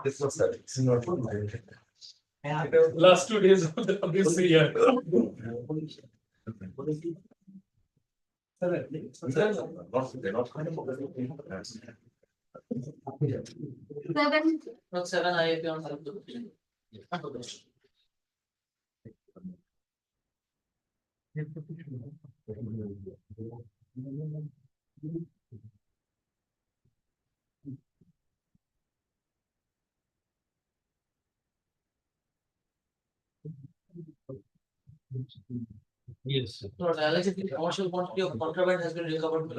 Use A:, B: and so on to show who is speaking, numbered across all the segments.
A: This was not
B: Last 2 days of this year.
C: Not seven, I have beyond.
B: Yes.
C: So, allegedly, commercial quantity of contraband has been recovered.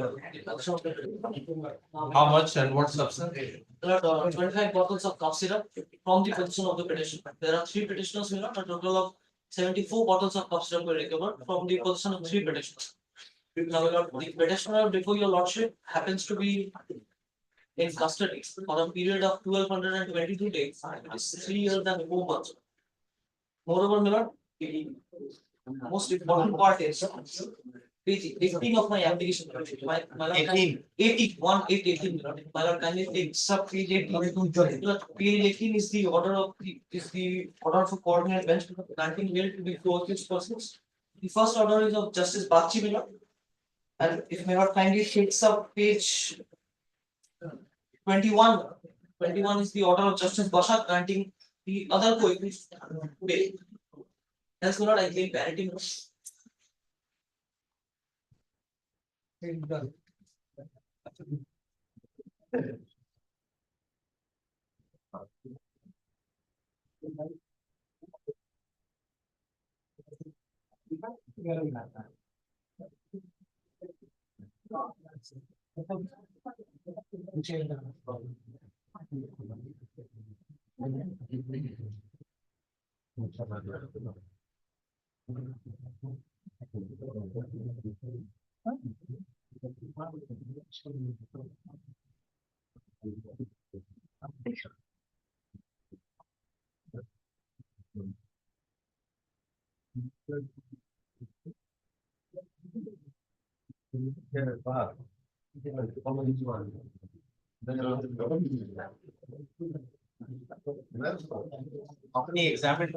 B: How much and what substance?
C: There are 25 bottles of cough syrup from the possession of the petitioner. There are three petitioners, a total of 74 bottles of cough syrup were recovered from the possession of three petitioners. Now, the petitioner before your lordship happens to be in custody for a period of 1222 days, it is 3 years and 4 months. Moreover, my lord, the most important part is page 18 of my application. My lord, 18, 1, 8, 18. My lord, kindly take sub page 18. Page 18 is the order of for coordinate bench granting bail to the two accused persons. The first order is of Justice Bakchi, my lord. And if may not kindly take sub page 21. 21 is the order of Justice Basha granting the other co-accused bail. That's not I claim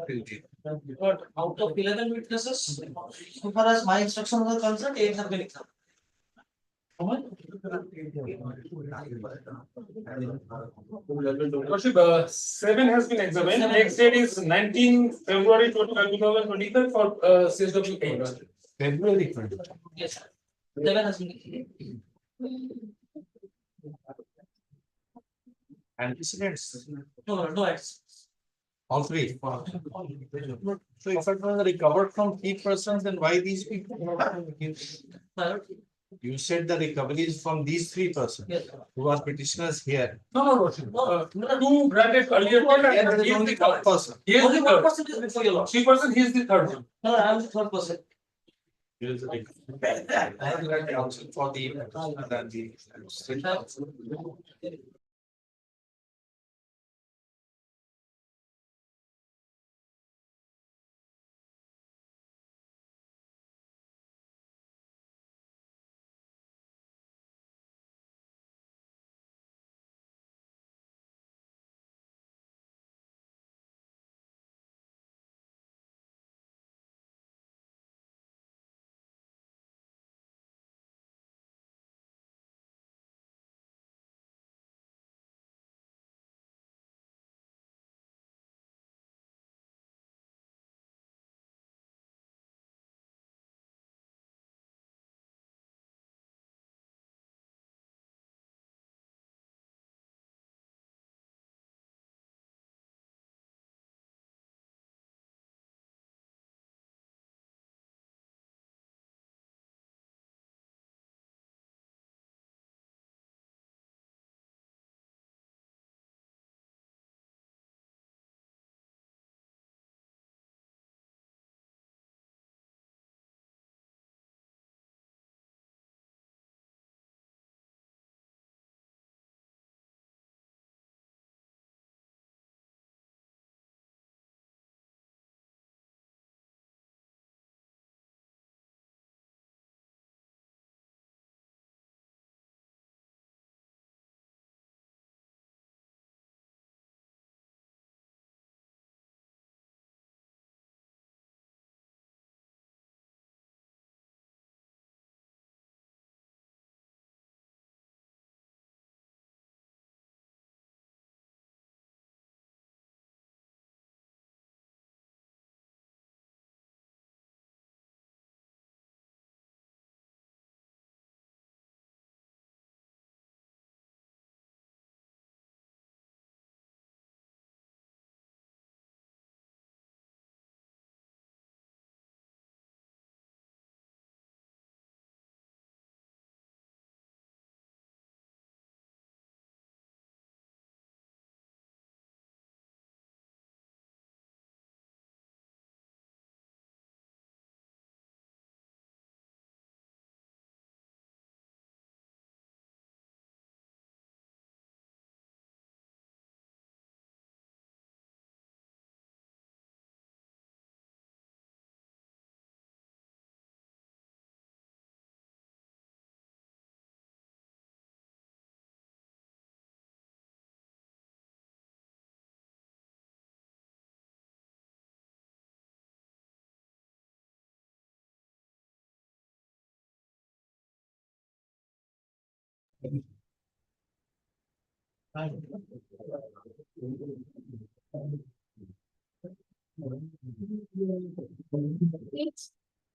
C: parity. But out of 11 witnesses, so far as my instructions are concerned, 8 have been examined.
B: Lordship, 7 has been examined. Next date is 19 February 2025 for CSW 8.
A: February 20.
C: Yes, sir. 7 has been.
A: Antecedents.
C: No, it's
A: All three. So if it was recovered from 3 persons, then why these people?
C: my lord.
A: You said the recovery is from these 3 persons
C: Yes, sir.
A: who are petitioners here.
B: No, Lordship. Two granted earlier one
A: Here
B: and
A: there
B: he
A: is
B: is
A: only
B: the third.
A: 1 person.
B: He is
C: Only
B: the
C: one
B: third.
C: person is before your lord.
B: 3%, he is the third one.
C: No, I am the third person.
A: Here is the recovery. I have got counsel for the petitioner and the.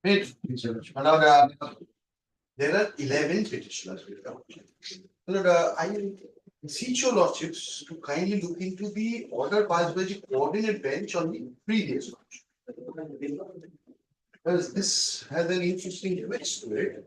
D: Wait, now, there are 11 petitioners. I beseech your lordships to kindly look into the order passed by the coordinate bench on the previous one. Because this has an interesting twist to it.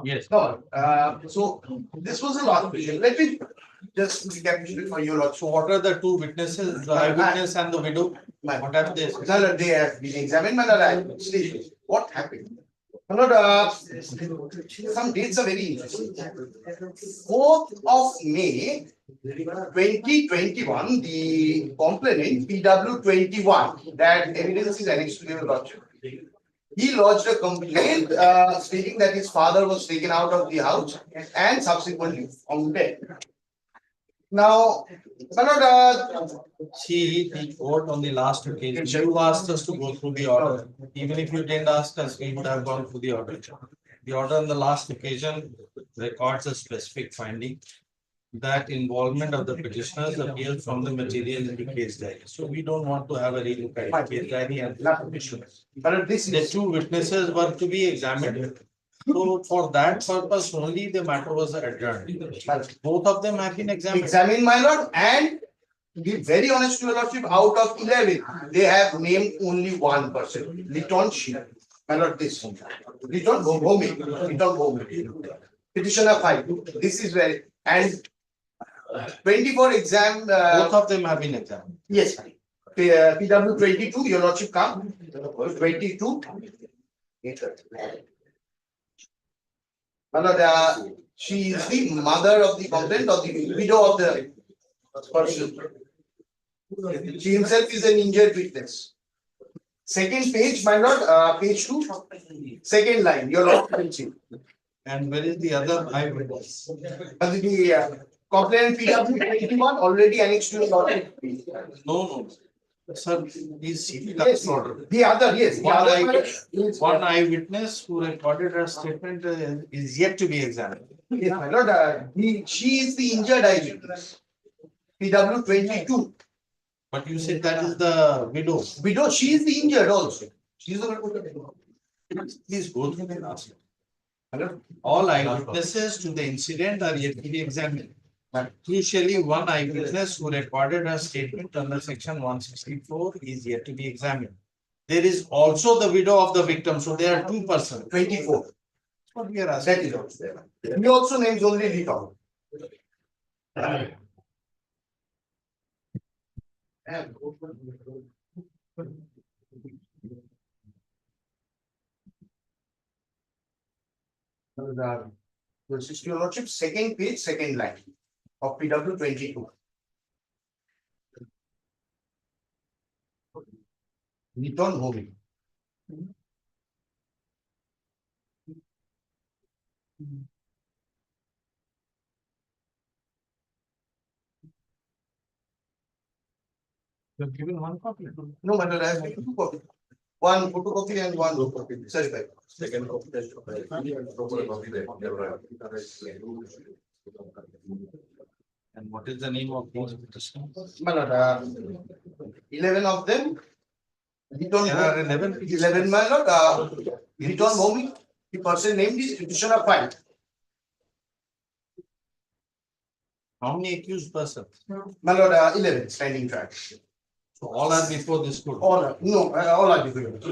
A: Yes.
D: No, so this was the last petition. Let me just recapitulate for you, Lord.
A: So what are the two witnesses, the eyewitness and the widow? What have they?
D: No, no, they have been examined, my lord. What happened? My lord, some dates are very interesting. 4th of May 2021, the complainant PW 21, that evidence is annexed to your lordship. He lodged a complaint stating that his father was taken out of the house and subsequently found dead. Now, my lord,
A: See, the court on the last occasion, you asked us to go through the order. Even if you didn't ask us, we would have gone through the order. The order on the last occasion records a specific finding that involvement of the petitioners appears from the material in the case diary. So we don't want to have a relook at the case diary and the petitioners.
D: but this
A: The
D: is
A: two witnesses were to be examined. So for that purpose only the matter was adjourned. Both of them have been
D: examined, my lord, and to be very honest to your lordship, out of 11, they have named only one person, Liton Sheena. My lord, this Liton Home. Petitioner 5. This is very, and 24 exam.
A: Both of them have been examined.
D: Yes, PW 22, your lordship come. 22. My lord, she is the mother of the complainant or the widow of the person. She himself is an injured witness. Second page, my lord, page 2, second line, your lord will see.
A: And where is the other eyewitness?
D: The complainant PW 21 already annexed to your lord.
A: No. Sir, is CP
D: Yes,
A: order.
D: the other, yes, the
A: One
D: other
A: One eyewitness who recorded her statement is yet to be examined.
D: Yes, my lord, she is the injured eyewitness. PW 22.
A: But you said that is the widow.
D: Widow, she is the injured also. She is the widow.
A: Please go through the last.
D: Hello?
A: All eyewitnesses to the incident are yet to be examined. But crucially, one eyewitness who recorded her statement under section 164 is yet to be examined. There is also the widow of the victim, so there are two persons.
D: 24.
A: That's what we are
D: That
A: asking.
D: is also there. He also names only Lito. Your lordship, second page, second line of PW 22. Return home.
A: You have given one copy.
D: No, my lord, I have taken two copies. One photocopy and one copy. Certified.
E: Second copy.
A: And what is the name of these petitioners?
D: My lord, 11 of them. Return
A: There are
D: home.
A: 11.
D: 11, my lord, return home. The person named is petitioner file.
A: How many accused persons?
D: My lord, 11 standing track.
A: So all are before this court.
D: All are, no, all are different.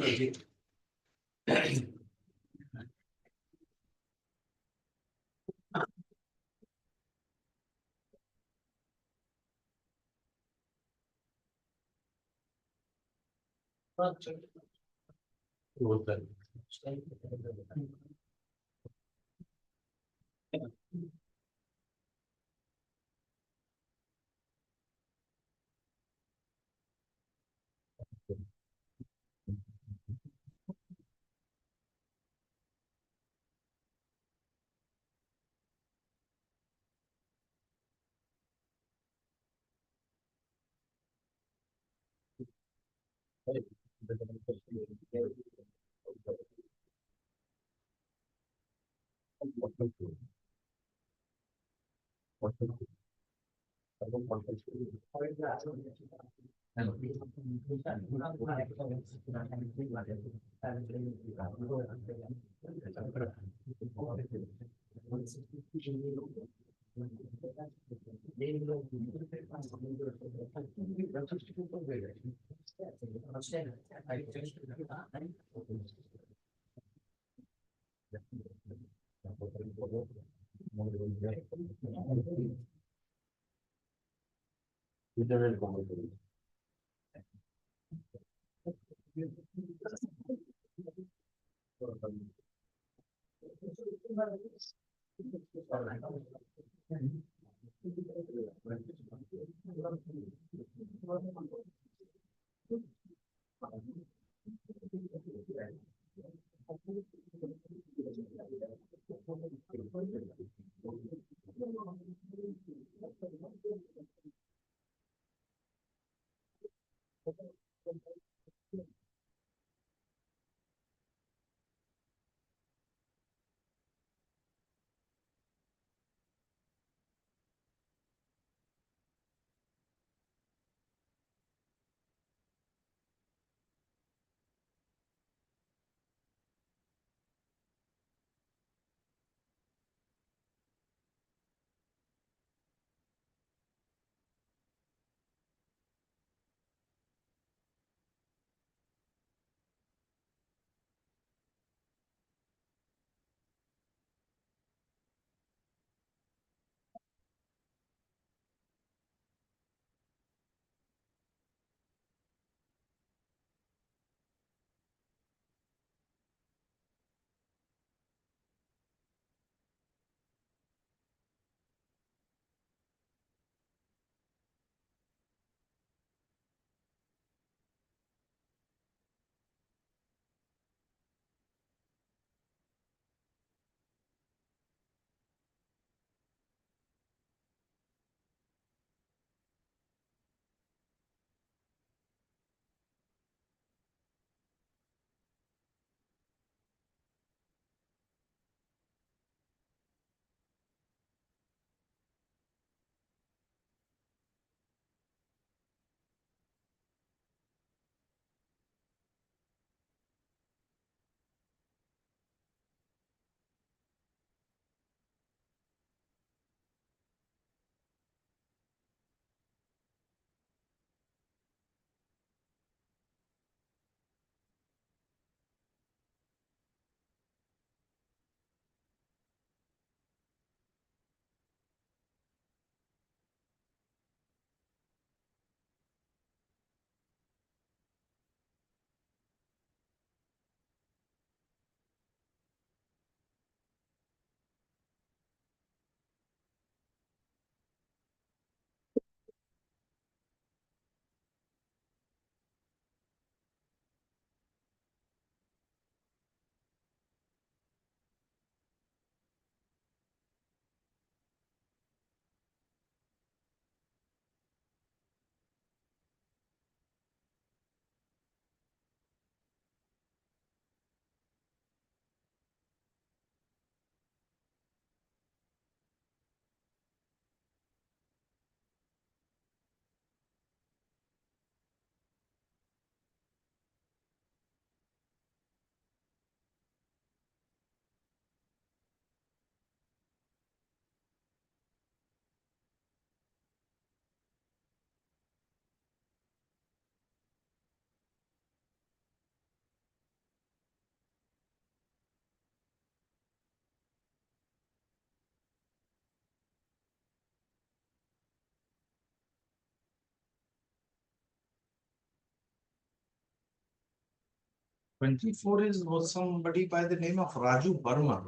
A: 24 was somebody by the name of Raju Burma.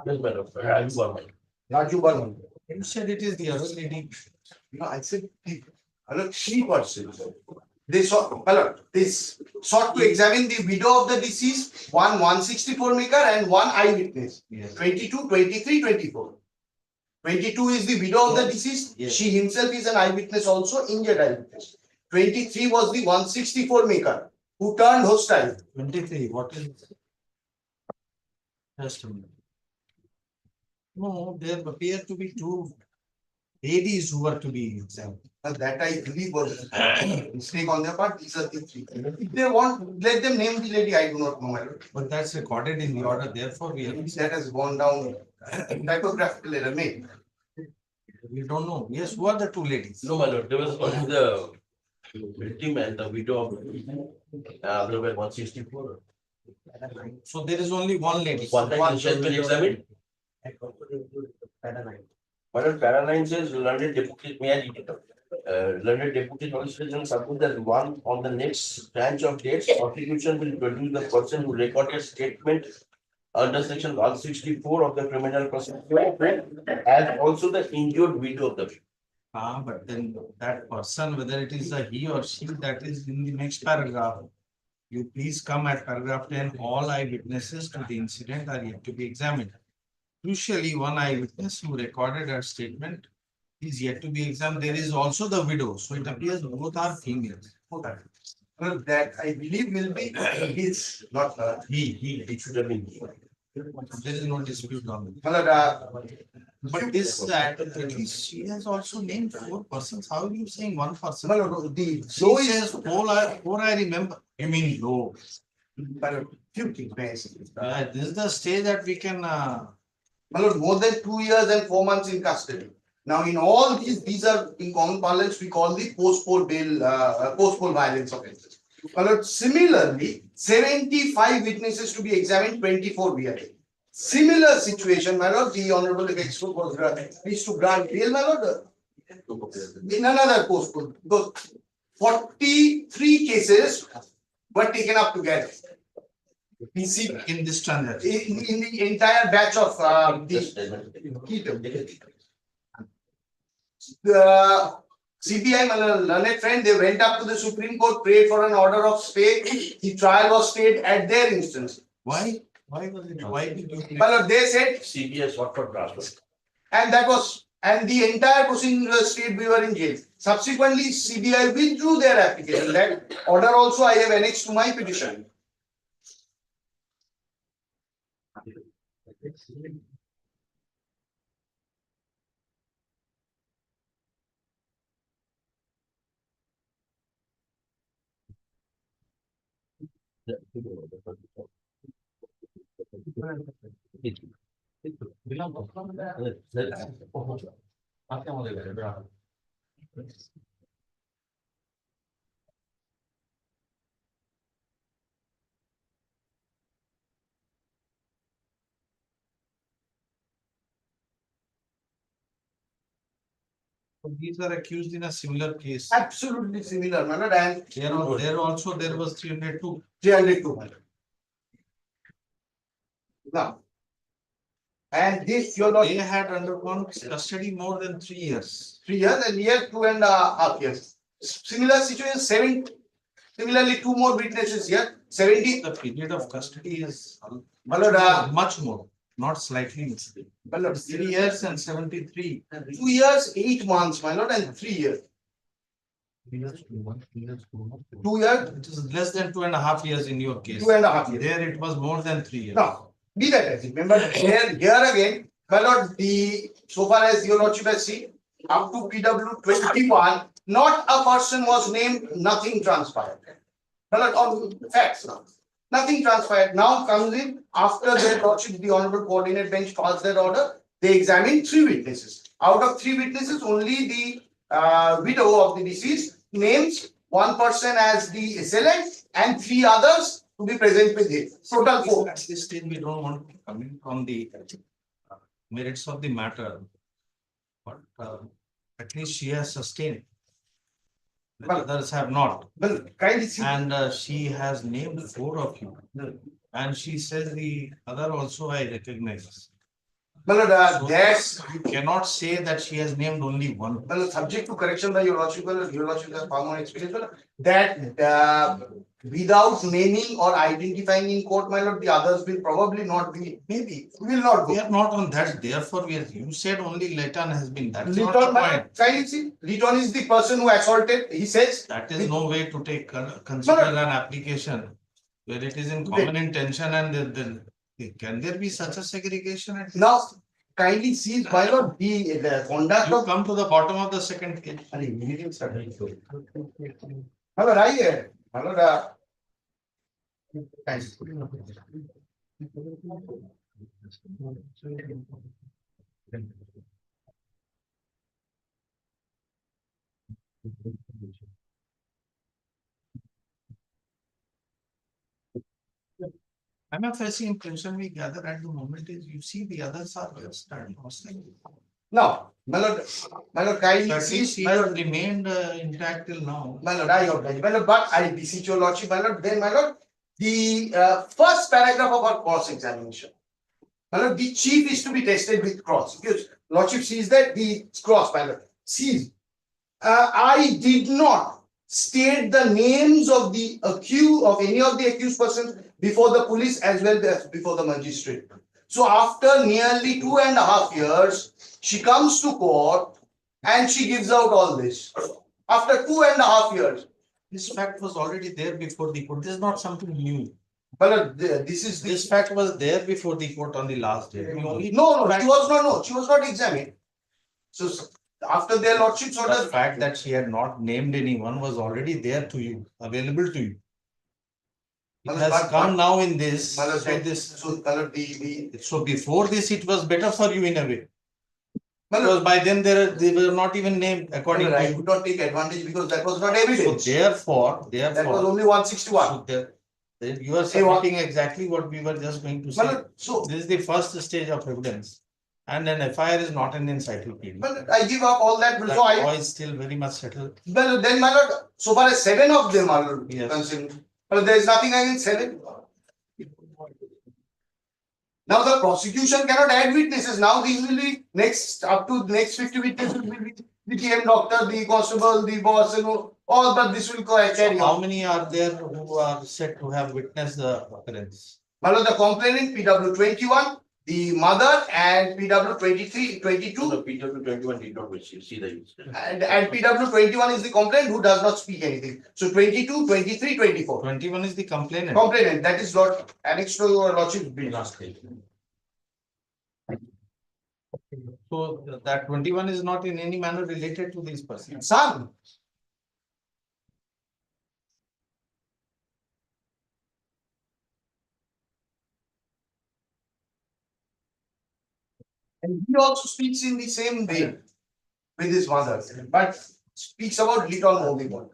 E: Yes, madam.
D: Raju Barman.
A: You said it is the other lady.
D: No, I said, hello, 3%. They sought, hello, this sought to examine the widow of the deceased, one 164 maker and one eyewitness.
A: Yes.
D: 22, 23, 24. 22 is the widow of the deceased.
A: Yes.
D: She himself is an eyewitness also, injured eyewitness. 23 was the 164 maker who turned hostile.
A: 23, what is? Just a minute. No, there appear to be two ladies who were to be examined.
D: And that I believe was a mistake on their part. These are the three. If they want, let them name the lady. I do not know, my lord.
A: But that's recorded in the order, therefore we have,
D: That has gone down typographical error made.
A: we don't know. Yes, who are the two ladies?
E: No, my lord, there was only the victim and the widow of there were 164.
A: So there is only one lady.
E: One time she has been examined. My lord, para 9 says learned deputy, may I read it out? Learned deputy solicitor general suppose that one on the next branch of dates, prosecution will produce the person who recorded statement under section 164 of the criminal procedure act, as also the injured widow of the victim.
A: But then that person, whether it is a he or she, that is in the next paragraph. You please come at paragraph 10, all eyewitnesses to the incident are yet to be examined. Crucially, one eyewitness who recorded her statement is yet to be examined. There is also the widow, so it appears both are females.
D: Okay. Well, that I believe will be his, not her.
E: It should have been.
A: There is no dispute on it.
D: My lord,
A: But this, at least she has also named 4 persons. How are you saying one person?
D: my lord, the
A: She
D: law
A: says
D: is,
A: 4 I remember. I mean, low.
D: my lord, few things, may I say.
A: This is the stage that we can,
D: My lord, more than 2 years and 4 months in custody. Now, in all these are in common parlance, we call the post-poll bail, post-poll violence offences. My lord, similarly, 75 witnesses to be examined, 24 we are taking. Similar situation, my lord, the honorable expert was pleased to grant bail, my lord, in another post-poll, because 43 cases were taken up together. PC
A: in this transaction.
D: in the entire batch of the CBI, my learned friend, they went up to the Supreme Court, prayed for an order of stay. The trial was stayed at their instance.
A: Why? Why was it? Why did you?
D: My lord, they said,
E: CBS, what for transfer?
D: and that was, and the entire proceeding was stayed, we were in jail. Subsequently, CBI withdrew their application. That order also I have annexed to my petition.
A: These are accused in a similar case.
D: Absolutely similar, my lord, and
A: There also there was 302.
D: 302. my lord. Now, and this, your lord,
A: They had undergone custody more than 3 years.
D: 3 years and here 2.5 years. Similar situation, similarly, 2 more witnesses here, 70.
A: The period of custody is
D: My lord,
A: much more, not slightly.
D: my lord,
A: 3 years and 73.
D: 2 years, 8 months, my lord, and 3 years. 2 years,
A: It is less than 2.5 years in your case.
D: 2.5 years.
A: There it was more than 3 years.
D: Now, be that as it, remember, here again, my lord, so far as your lordship has seen, up to PW 21, not a person was named, nothing transpired. My lord, on facts now. Nothing transpired. Now comes in after their lordship, the honorable coordinate bench passed that order. They examined 3 witnesses. Out of 3 witnesses, only the widow of the deceased names 1 person as the assailant and 3 others to be present with him. Total 4.
A: At this stage, we don't want to comment on the merits of the matter. But at least she has sustained. The others have not.
D: Well, kindly see.
A: And she has named 4 of you. And she says the other also I recognize.
D: Well,
A: So
D: that's,
A: you cannot say that she has named only one.
D: well, subject to correction by your lordship, has far more experience, well, that without naming or identifying in court, my lord, the others will probably not be, maybe, will not
A: We
D: go.
A: are not on that, therefore we are, you said only Leighton has been, that's not the
D: Liton, my
A: point.
D: lord, kindly see, Liton is the person who assaulted, he says.
A: That is no way to take, consider an application where it is in common intention and then, can there be such a segregation?
D: Now, kindly see, my lord, the conduct
A: You
D: of.
A: come to the bottom of the second case.
D: अरे meeting start नहीं hello राई है hello रा thanks.
A: MFSC impression we gather at the moment is you see the others are just starting hostile.
D: Now, my lord, kindly
A: At least
D: see,
A: she
D: my
A: has
D: lord,
A: remained intact till now.
D: I oblige, my lord, but I beseech your lordship, my lord, then, my lord, the first paragraph of our cross examination. My lord, the chief is to be tested with cross, because lordship sees that the cross, my lord, sees. I did not state the names of the accused, of any of the accused persons before the police as well as before the magistrate. So after nearly 2.5 years, she comes to court and she gives out all this. After 2.5 years.
A: This fact was already there before the court. This is not something new.
D: But this is
A: This fact was there before the court on the last day. We only
D: no, she was not, no, she was not examined. So after their lordship's
A: the
D: order.
A: fact that she had not named anyone was already there to you, available to you. It has come now in this, so before this, it was better for you in a way. Because by then they were not even named according to
D: I
A: you.
D: could not take advantage because that was not evidence.
A: So therefore,
D: That was only 161.
A: so then you are submitting exactly what we were just going to say.
D: So,
A: This is the first stage of evidence. And an FIR is not an encyclopedia.
D: but I give up all that.
A: That
D: So
A: law is still very much settled.
D: well, then, my lord, so far as 7 of them are
A: Yes.
D: concerned, well, there is nothing against 7. Now the prosecution cannot add witnesses. Now these will be next, up to next 50 witnesses will be the TM doctor, the constable, the boss, and all, but this will carry
A: How
D: on.
A: many are there who are said to have witnessed the occurrence?
D: My lord, the complainant PW 21, the mother, and PW 23, 22.
E: The PW 21 did not wish, you see the use.
D: And PW 21 is the complainant who does not speak anything. So 22, 23, 24.
A: 21 is the complainant.
D: Complainant, that is not annexed to your lordship's bill.
A: So that 21 is not in any manner related to these persons.
D: Son. And he also speaks in the same way with his mother, but speaks about little moving on.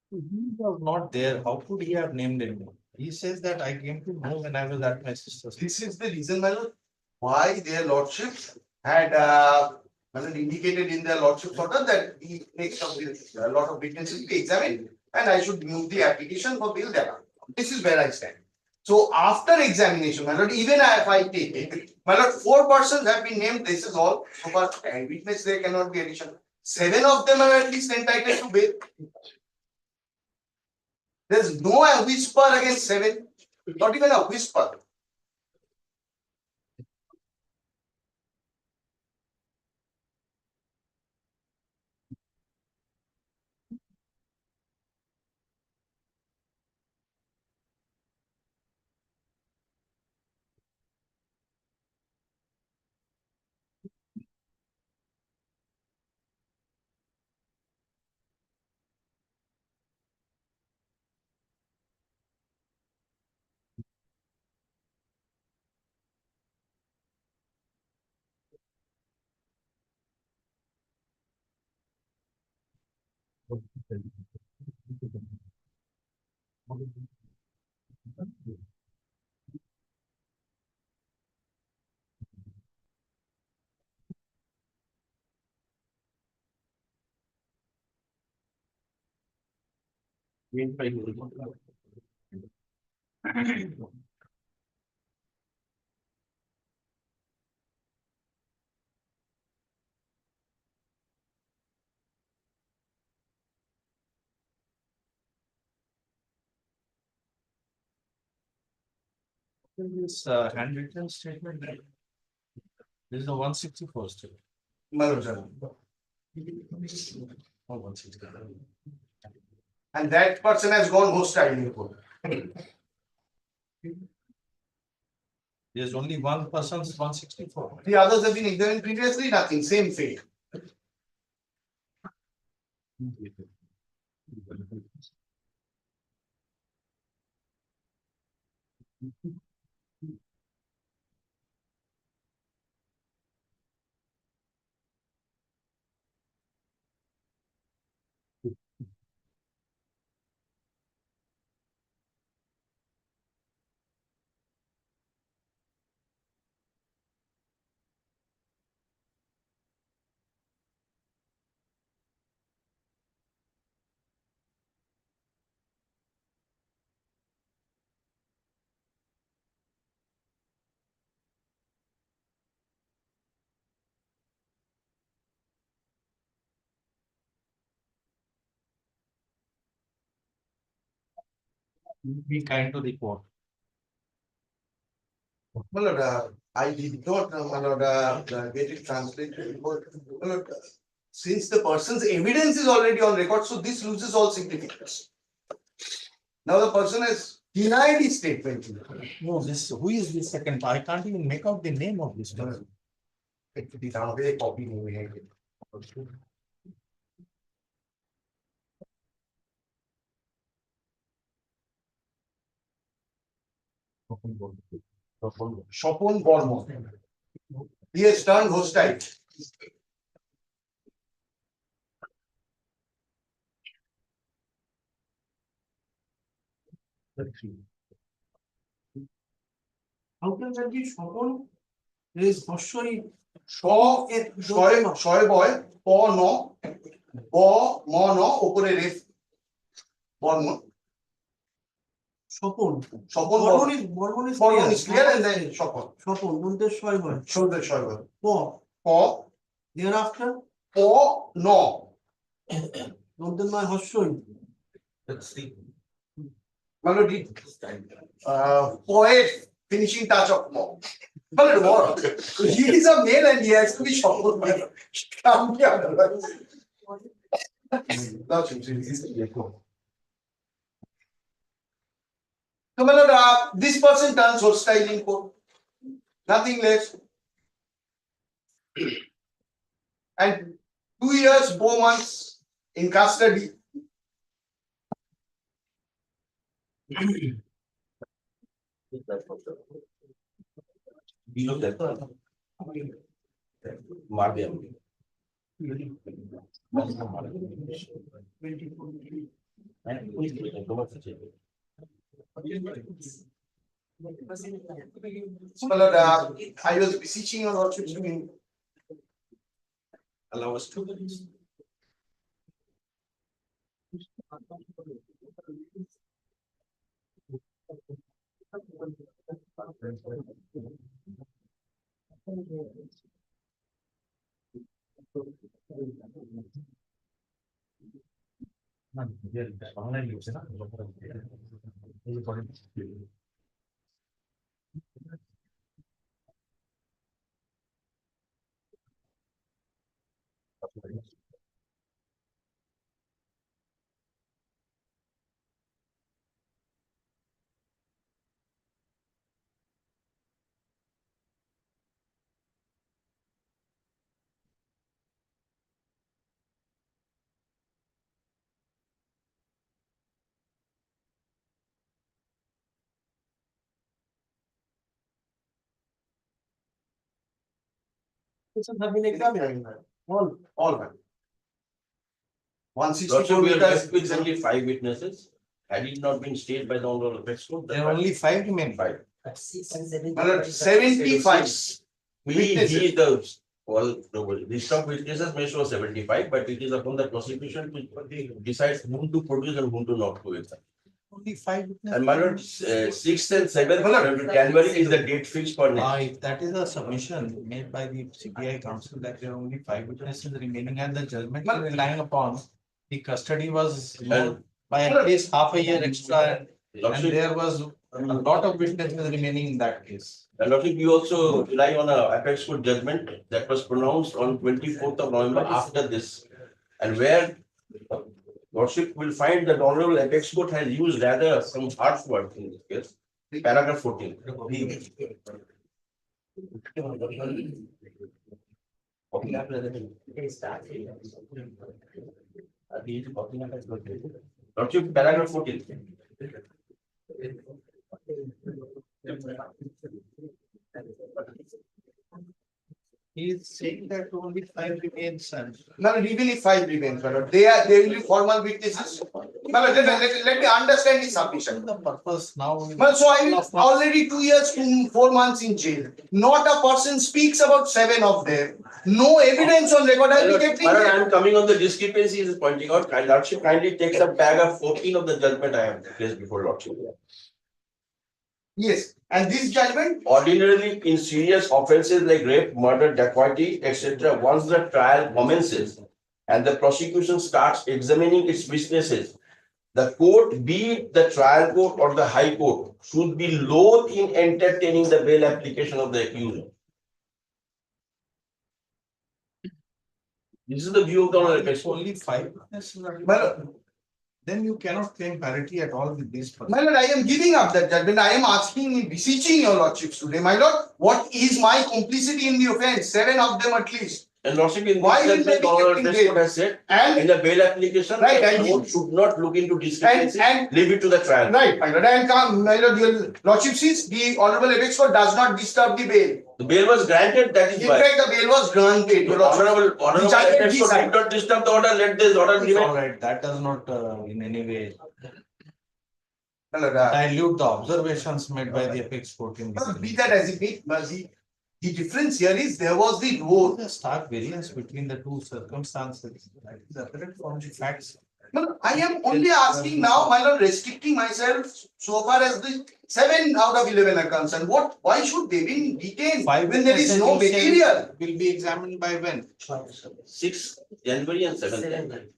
A: He was not there. How could he have named him? He says that I came to know when I was at my sister's.
D: This is the reason, my lord, why their lordships had indicated in their lordship's order that the next of a lot of witnesses be examined and I should move the application for bill thereafter. This is where I stand. So after examination, my lord, even if I take it, my lord, 4 persons have been named, this is all, so far witness there cannot be addition. 7 of them are at least entitled to bail. There's no whisper against 7, not even a whisper.
A: This handwritten statement. This is the 164 statement.
D: My lord, sir.
A: Oh, 164.
D: And that person has gone hostile in court.
A: There's only one person's 164.
D: The others have been examined previously, nothing, same fate.
A: Be kind to the court.
D: My lord, I did not, my lord, get it translated. My lord, since the person's evidence is already on record, so this loses all significance. Now the person has denied his statement.
A: No, this, who is the second? I can't even make out the name of this person.
D: Actually, a copy नहीं है ये. Shopon Bormo. He has turned hostile.
F: How can that be Shopon? There is Hoshoi.
D: শয় বয় প ন ব ম ন উপরে রেফ বর্ণ
F: Shopon.
D: স্বপন
F: Bormon is
D: বর্ণ is clear and then Swapan
F: Shopon. Nunde Shoi boy.
D: সন্ধ্যে শয় বয়
F: Po.
D: প
F: Thereafter,
D: প ন
F: Nunde my Hoshoi.
A: Let's see.
D: melody poet finishing touch of mo. But what? He is a male and he has to be Shopon. Can't be otherwise. So, my lord, this person turns hostile in court. Nothing less. And 2 years, 4 months in custody.
E: Below that. Marbe.
D: So, my lord, I was beseeching your lordship to
A: Allow us to.
D: Questions have been examined. All. 164
E: Lordship, we are
D: meters.
E: left with only 5 witnesses. Had it not been stayed by the honorable apex court.
A: There are only 5 remaining.
E: 5.
D: My lord, 75
E: He is the, well, the list of witnesses may show 75, but it is upon the prosecution to decide whom to produce and whom to not produce.
A: Only 5 witnesses.
E: And my lord, 6th and 7th January is the date fixed for next.
A: If that is a submission made by the CBI counsel that there are only 5 witnesses remaining and the judgment is relying upon the custody was more by at least half a year extra and there was a lot of witnesses remaining in that case.
E: And Lordship, we also rely on a apex court judgment that was pronounced on 24th of November after this. And where Lordship will find that honorable apex court has used rather some harsh words in this case. Paragraph 14. Lordship, paragraph 14.
A: He is saying that only 5 remains and
D: Now, even if 5 remains, my lord, they will be formal witnesses. My lord, let me understand the submission.
A: the purpose now.
D: Well, so I will already 2 years, 4 months in jail. Not a person speaks about 7 of them. No evidence on record has been kept in
E: I
D: jail.
E: am coming on the discrepancies is pointing out. Lordship kindly takes up paragraph 14 of the judgment I have placed before Lordship.
D: Yes, and this judgment,
E: Ordinarily, in serious offences like rape, murder, dacoity, etc., once the trial commences and the prosecution starts examining its witnesses, the court, be it the trial court or the high court, should be loath in entertaining the bail application of the accused. This is the view of the honorable apex court.
A: Only 5 witnesses are
D: my lord,
A: then you cannot claim parity at all with these persons.
D: my lord, I am giving up that judgment. I am asking, beseeching your lordships today. My lord, what is my complicity in the offence? 7 of them at least.
E: And Lordship, in
D: Why
E: this
D: will they
E: judgment,
D: be
E: the honorable
D: kept in
E: apex
D: jail?
E: court has said,
D: And
E: in the bail application,
D: Right,
E: the
D: and-
E: court should not look into discrepancies,
D: and-
E: leave it to the trial.
D: right, my lord, and come, my lord, your lordship says the honorable apex court does not disturb the bail.
E: The bail was granted, that is
D: In
E: why.
D: fact, the bail was granted. Your lordship.
E: Honorable
D: judgment
E: apex court
D: decided.
E: did not disturb the order, let this order
A: It's
E: remain.
A: all right, that does not in any way
D: My lord,
A: dilute the observations made by the apex court in
D: well, be
A: this.
D: that as it may, but the difference here is there was the rule.
A: The stark variance between the two circumstances that is apparent from the facts.
D: No, I am only asking now, my lord, restricting myself so far as the 7 out of 11 are concerned. What, why should they be detained
A: Five
D: when there is
A: witnesses
D: no
A: will say-
D: material?
A: Will be examined by when?
E: 6th January and 7th January.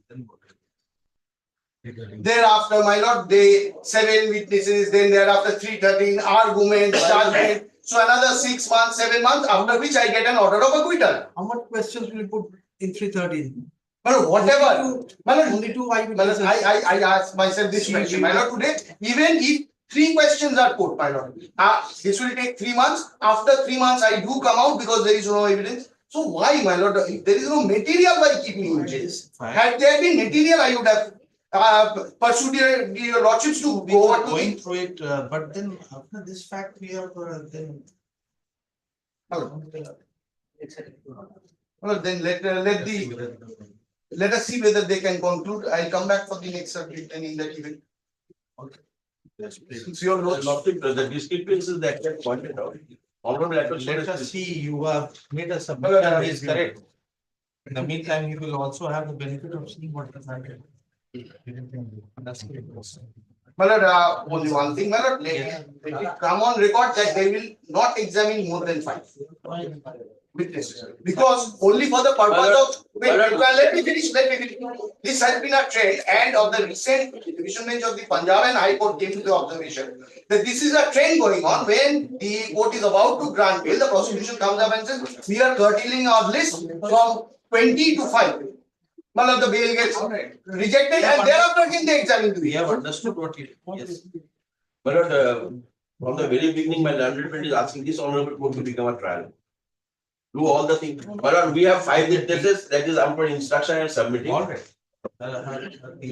D: Thereafter, my lord, they 7 witnesses, then thereafter 313 arguments, judgment. So another 6 months, 7 months, after which I get an order of acquittal.
F: How much questions will you put in 313?
D: But whatever, my lord,
F: Only 2
D: my lord,
F: eyewitnesses.
D: I ask myself this question, my lord, today, even if 3 questions are put, my lord, this will take 3 months. After 3 months, I do come out because there is no evidence. So why, my lord, if there is no material, why keep me in jail? Had there been material, I would have pursued your lordships to
A: We
D: go
A: are
D: over to
A: going
D: the.
A: through it, but then after this fact, we are then.
D: Well, then let us see whether they can conclude. I'll come back for the next subject and in that event. Since your lordship.
E: The discrepancies that get pointed out. Honorable apex court
A: Let
E: has
A: us see, you have made a submission, he is correct. In the meantime, you will also have the benefit of seeing what has happened. That's the question.
D: My lord, only one thing, my lord, let it come on record that they will not examine more than 5 witnesses. Because only for the purpose of, let me finish. This has been a trend, and of the recent division bench of the Punjab and High Court came to the observation that this is a trend going on. When the court is about to grant bail, the prosecution comes up and says, we are curtailing our list from 20 to 5. Matlab the bail gets rejected, and thereafter again they examine the
A: We
D: bail.
A: have understood what you, yes.
E: But from the very beginning, my learned friend is asking this honorable court to become a trial. Do all the things. But we have 5 witnesses, that is after instruction and submitting.
A: All right.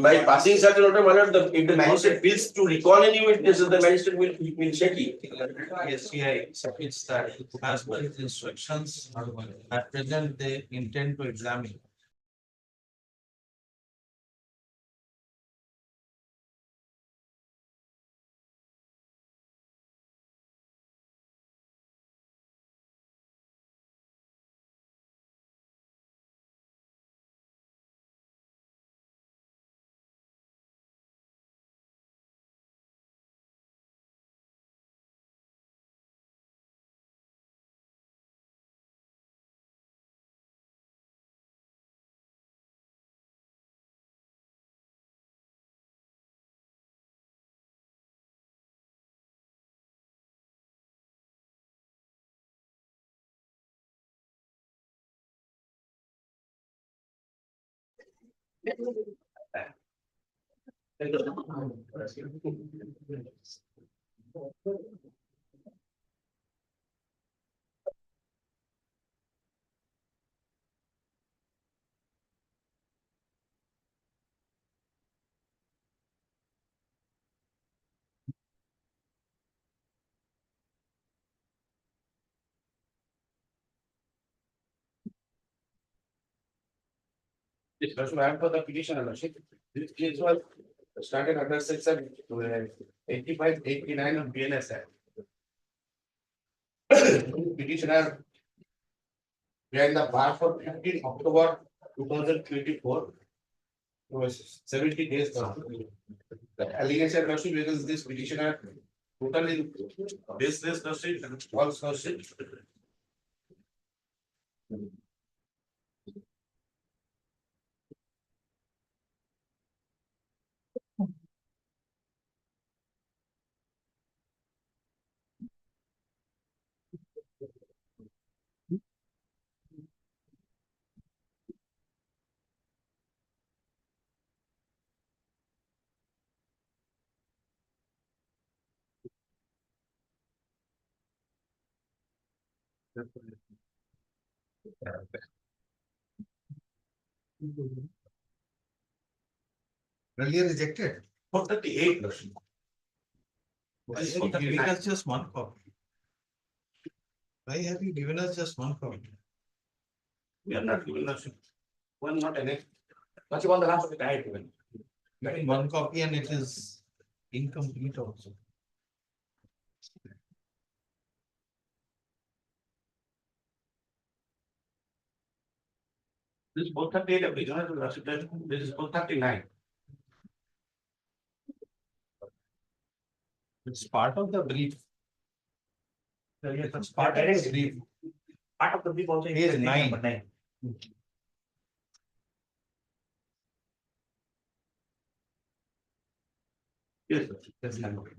E: By passing such an order, my lord, if the magistrate feels to recall any witnesses, the magistrate will check it.
A: Yes, CI submits that as per his instructions, at present they intend to examine.
G: Discussion I have for the petition ownership. This case was started under section 85, 89 of BNS Act. Petitioner behind the bar for 15 October 2024. It was 70 days now. The allegation was because this petitioner totally baseless notion and false notion.
A: Earlier rejected.
G: 438 notion.
A: Why have you given us just one copy? Why have you given us just one copy?
G: We are not given notion. One not an. Much about the last of the guide given.
A: Giving one copy and it is incomplete also.
G: This is 438 this is 439.
A: It's part of the brief. It's part of the brief.
G: Part of the brief also.
A: Page 9.
G: Number 9. Yes, sir. That's number.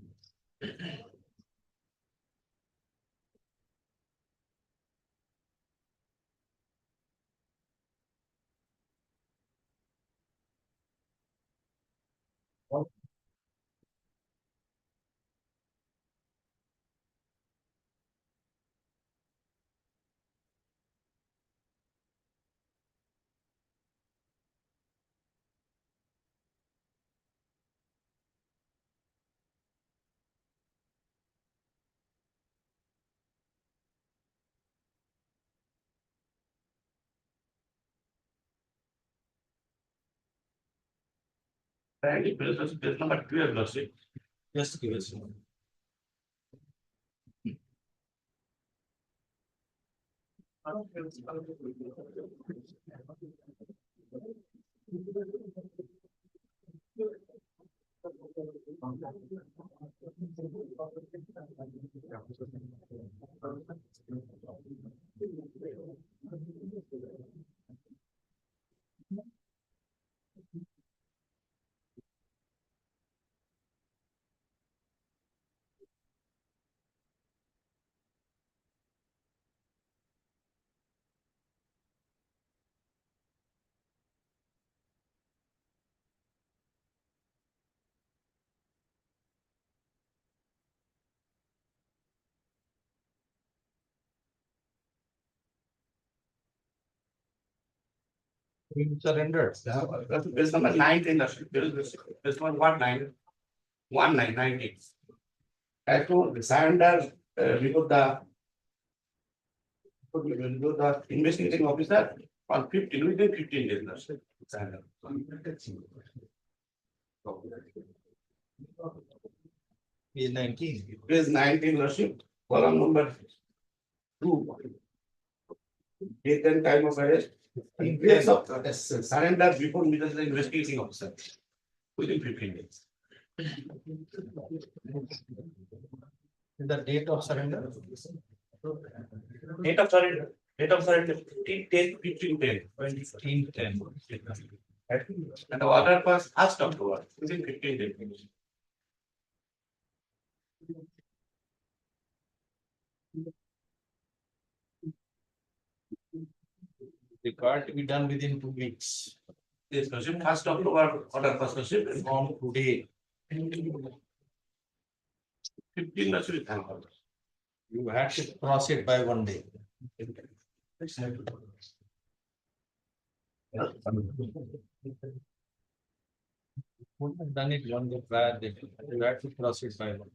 G: Thank you, page number 12, Lordship.
A: Just give us one. We surrendered.
G: Page number 19, Lordship. Page number 19. As to surrender before the investigating officer on 15, within 15 days, Lordship. Surrender.
A: Page 19.
G: Page 19, Lordship, column number 2. Date and time of arrest. In case of surrender before meeting the investigating officer within 15 days.
A: The date of surrender.
G: Date of surrender, 15/10.
A: 15/10.
G: And the order was asked October within 15 days.
A: The card to be done within 2 weeks
G: This question, 1st October, order was received
A: from today.
G: 15 received.
A: You had to cross it by 1 day. Wouldn't have done it 1 day prior, you had to cross it by 1.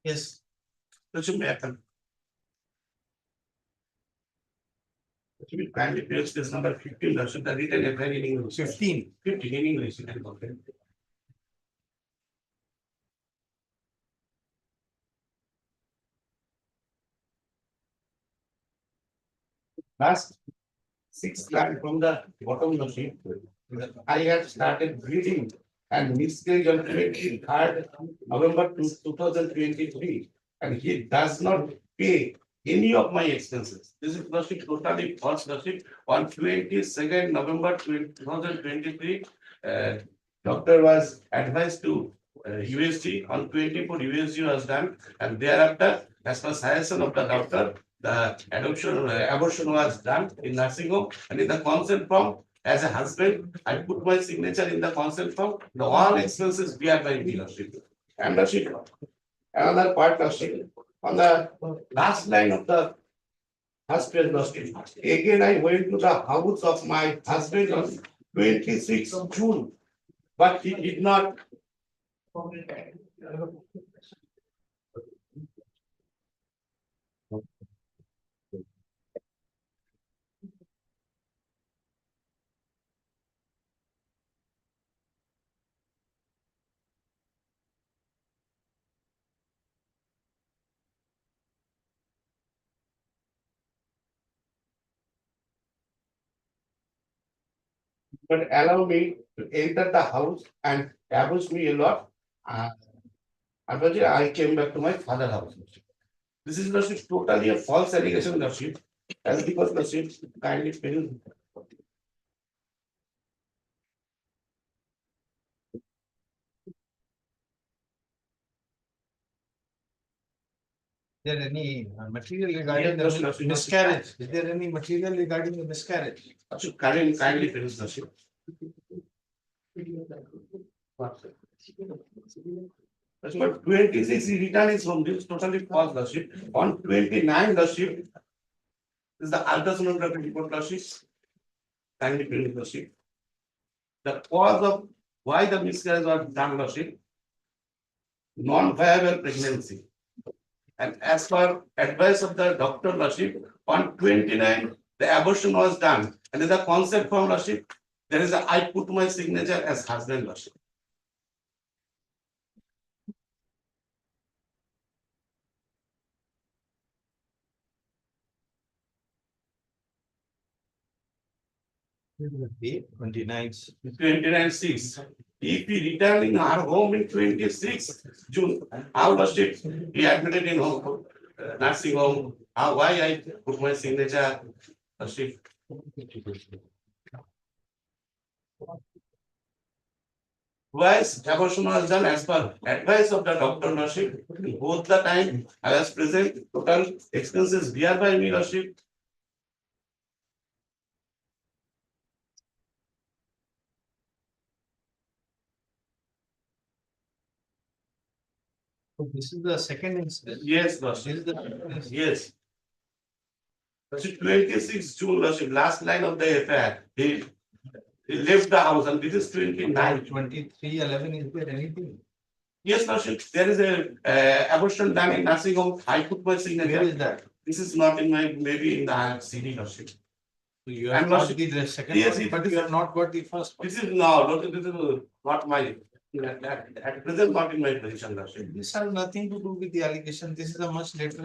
A: Yes,
G: That should happen. It should be kindly place this number 15, that should be written in English.
A: 15.
G: 15 in English. Okay. Last 6 line from the bottom of the sheet. I have started reading and miscarriage on 23rd November 2023, and he does not pay any of my expenses. This is Lordship totally false, Lordship. On 22nd November 2023, doctor was advised to USG. On 24 USG was done, and thereafter, as per suggestion of the doctor, the abortion was done in nursing home, and in the consent form, as a husband, I put my signature in the consent form, the all expenses bear by me, Lordship. And Lordship, another part, Lordship, on the last line of the first page, Lordship, again I went to the house of my husband on 26th June, but he did not. But allow me to enter the house and abuse me a lot. Unfortunately, I came back to my father's house. This is Lordship totally a false allegation, Lordship. As because Lordship kindly fill.
A: Is there any material regarding the miscarriage? Is there any material regarding the miscarriage?
G: Lordship kindly fill, Lordship. But 26 return is from this totally false, Lordship. On 29, Lordship, is the ultrasonography report, Lordship. Kindly fill, Lordship. The cause of why the miscarriage was done, Lordship. non-viable pregnancy. And as per advice of the doctor Lashik, on 29, the abortion was done. And in the concept from Lashik, there is a, I put my signature as husband Lashik.
A: Date 29.
G: 29/6. If he returning our home in 26 June, how was it? He admitted in home, nursing home. How, why I put my signature? Lashik? Twice abortion was done as per advice of the doctor Lashik. Both the time I was present, total expenses bear by me Lashik.
A: So this is the second incident.
G: Yes,
A: This
G: Lashik.
A: is the second incident.
G: Yes. Lashik, 26 June, Lashik, last line of the affair. He left the house and this is 29.
A: 23/11, is there anything?
G: Yes, Lashik, there is a abortion done in nursing home. I put my
A: Where
G: signature.
A: is that?
G: This is not in my, maybe in the CD, Lashik.
A: So you have
G: And
A: got
G: Lashik-
A: the second
G: Yes,
A: one,
G: it
A: but
G: is-
A: you have not got the first one.
G: This is no, this is not my, at present not in my position, Lashik.
A: This has nothing to do with the allegation. This is a much later.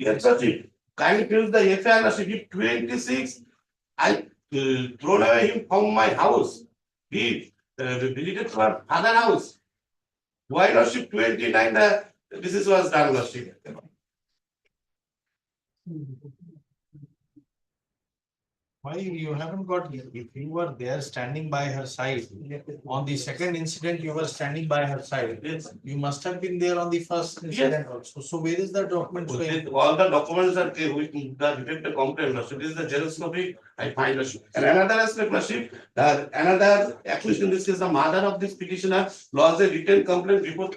G: Yes, Lashik, kindly fill the FIR, Lashik, if 26, I thrown away him from my house. He visited to our father house. Why Lashik 29, this is was done, Lashik.
A: Why you haven't got, if you were there standing by her side, on the second incident, you were standing by her side.
G: Yes.
A: You must have been there on the first incident also. So where is the document showing?
G: All the documents are there with the detective complaint, Lashik. This is the Xerox copy I find, Lashik. And another aspect, Lashik, another accused in this case, the mother of this petitioner lodged a written complaint before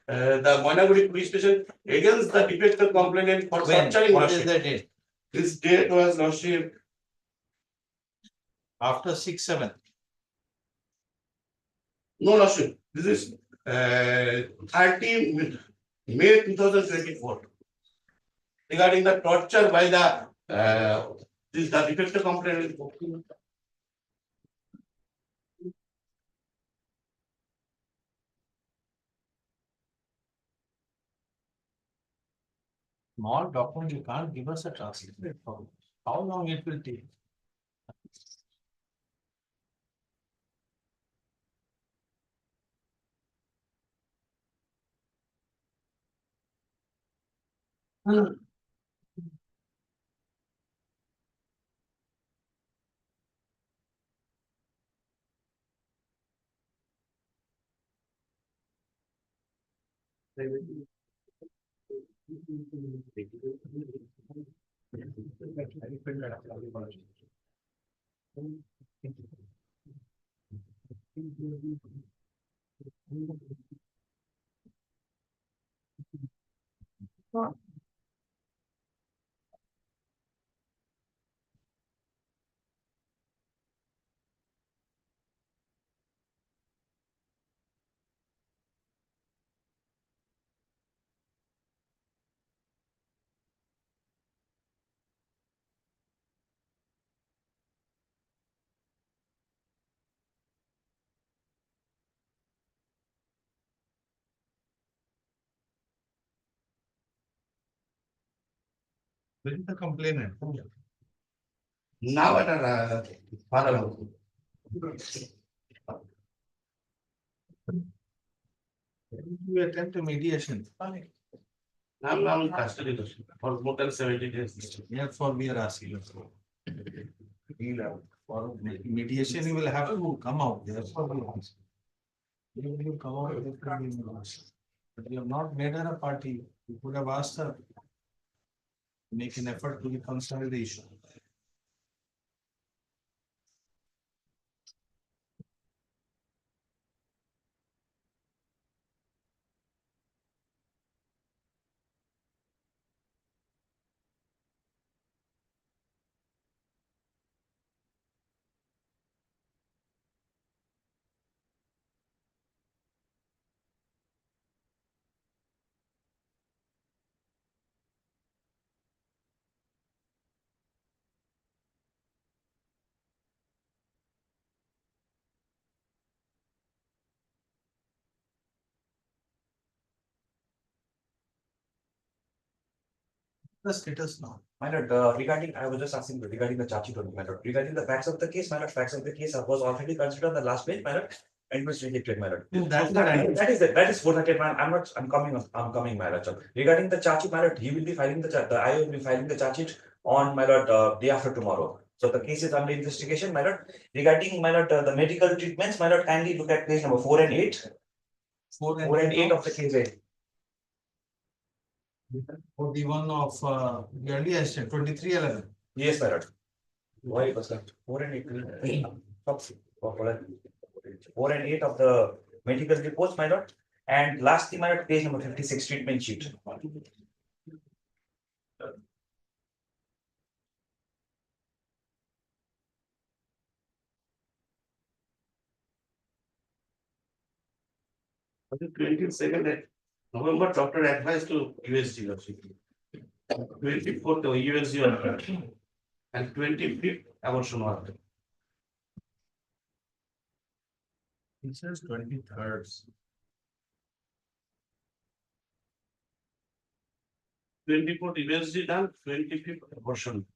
G: the Moinaguri police station against the defective complainant for
A: When?
G: torturing,
A: What is
G: Lashik.
A: the date?
G: This date was, Lashik,
A: After 6/7.
G: no, Lashik, this is 30 May 2024. Regarding the torture by the this the defective complainant.
A: Small document, you can't give us a translation. How long it will take? Where is the complainant?
G: Now at our father house.
A: You attempt a mediation.
G: Now in custody for more than 70 days.
A: Therefore, we are asking you. For mediation, you will have to come out. Therefore, we ask. Even if you come out, therefore we will ask. But you have not made her a party. You could have asked her. Make an effort to reconcile the issue. The status now.
H: My lord, regarding, I was just asking regarding the charge sheet only, my lord. Regarding the facts of the case, my lord, facts of the case was already considered on the last page, my lord. And was rejected, my lord.
A: No, that's the right.
H: That is 430, man. I'm coming, my lord. Regarding the charge sheet, my lord, he will be filing the I will be filing the charge sheet on, my lord, day after tomorrow. So the case is under investigation, my lord. Regarding, my lord, the medical treatments, my lord, kindly look at page number 4 and 8. 4 and 8 of the case.
A: For the one of earlier estate 2311.
H: Yes, my lord. Why it was left? 4 and 8. Four and 8 of the medical reports, my lord. And lastly, my lord, page number 56, treatment sheet.
G: On the 22nd November, doctor advised to USG also. 24th USG order. And 25th abortion order.
A: It says 23rd.
G: 24th USG done, 25th abortion.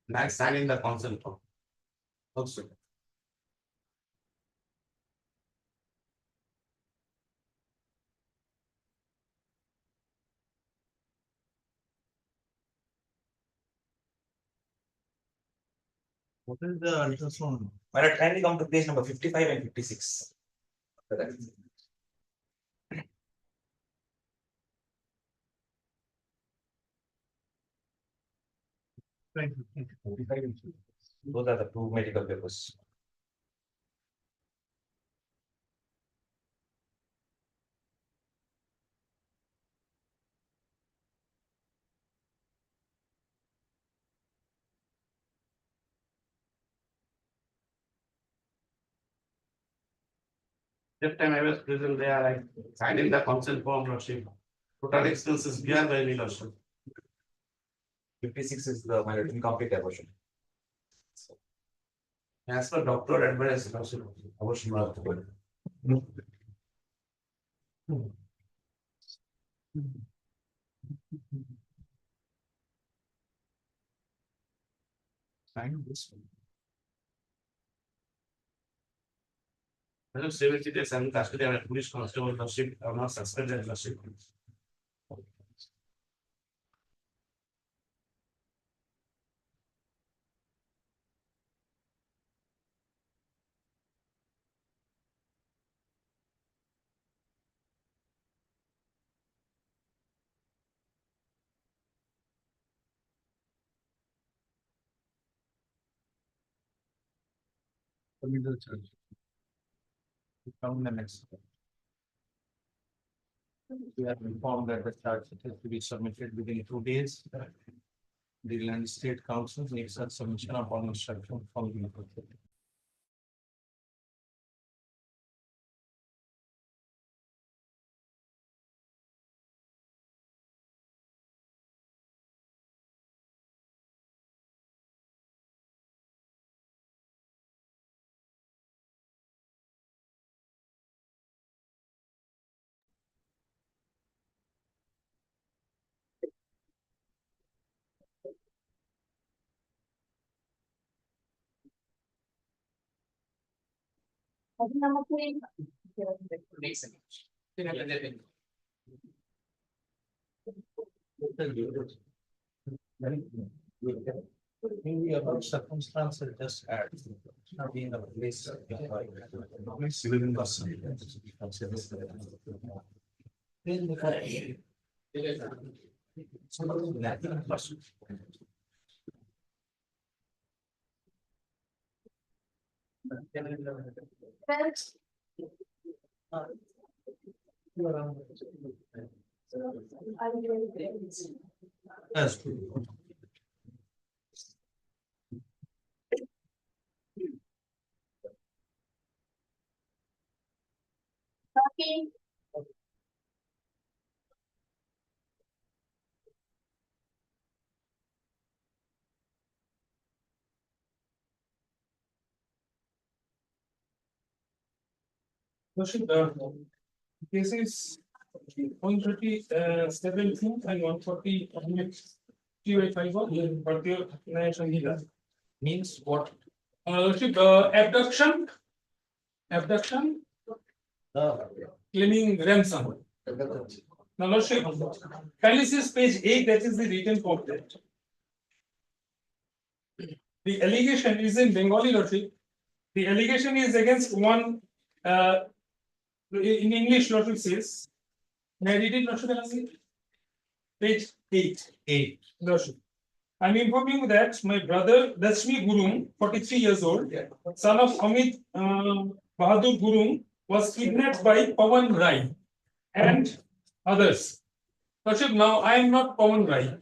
G: Next signing the consent form. Also.
A: What is the ultrasound?
H: My lord, kindly come to page number 55 and 56. After that. Those are the two medical papers.
G: That time I was present there, I signed in the consent form, Lordship. Total expenses bear by me, Lordship.
H: 56 is the, my lord, incomplete abortion.
G: As per doctor advice, Lordship, abortion was good.
A: Sign this one.
G: I have 70 days, I'm custody, I'm a police constable, Lordship, I'm not suspended, Lordship.
A: Middle charge. Come in the next. We are informed that the charge sheet has to be submitted within 2 days. The land state council makes a submission upon instruction from the. Maybe about circumstances just add, not being a place. Living person. That's true.
B: Question, case is 137 and 140
A: Means what?
B: Abduction, claiming ransom. Now, Lordship, kindly see page 8, that is the written complaint. The allegation is in Bengali, Lordship. The allegation is against one, in English, Lordship says, may I read it, Lordship? Page 8.
A: 8.
B: Lordship. I'm informing you that my brother Lakshmi Gurung, 43 years old, son of Amit Bahadur Gurung, was kidnapped by Pawan Rai and others. Lordship, now I am not Pawan Rai.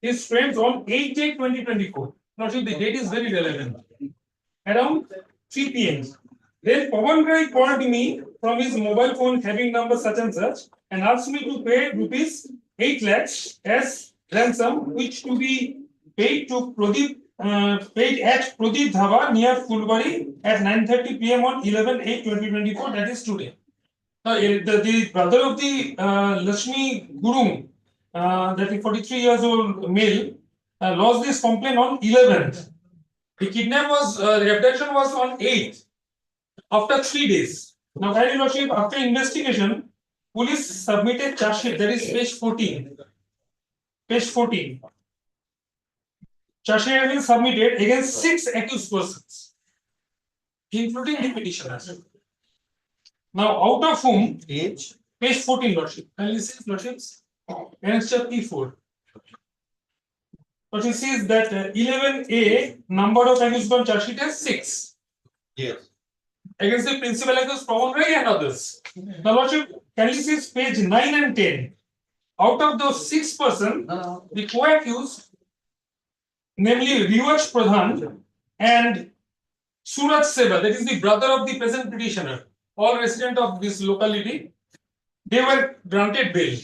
B: His friends on 8/8/2024. Lordship, the date is very relevant. Around 3 p.m. Then Pawan Rai called me from his mobile phone having number such and such and asked me to pay rupees 8 lakhs as ransom, which to be paid to paid at Pradeep Dhaba near Fulbari at 9:30 p.m. on 11/8/2024. That is today. The brother of the Lakshmi Gurung, that is 43 years old male, lodged this complaint on 11th. The the abduction was on 8th, after 3 days. Now, kindly Lordship, after investigation, police submitted charge sheet, that is page 14. Page 14. Charge sheet has been submitted against 6 accused persons, including the petitioners. Now, out of whom,
A: Age?
B: page 14, Lordship. Kindly see, Lordships, answer P4. But it says that 11A, number of accused on charge sheet is 6.
A: Yes.
B: Against the principal accused Pawan Rai and others. Now, Lordship, can you see page 9 and 10? Out of those 6 persons, the co-accused, namely Riwaj Pradhan and Suraj Seva, that is the brother of the present petitioner, all resident of this locality, they were granted bail.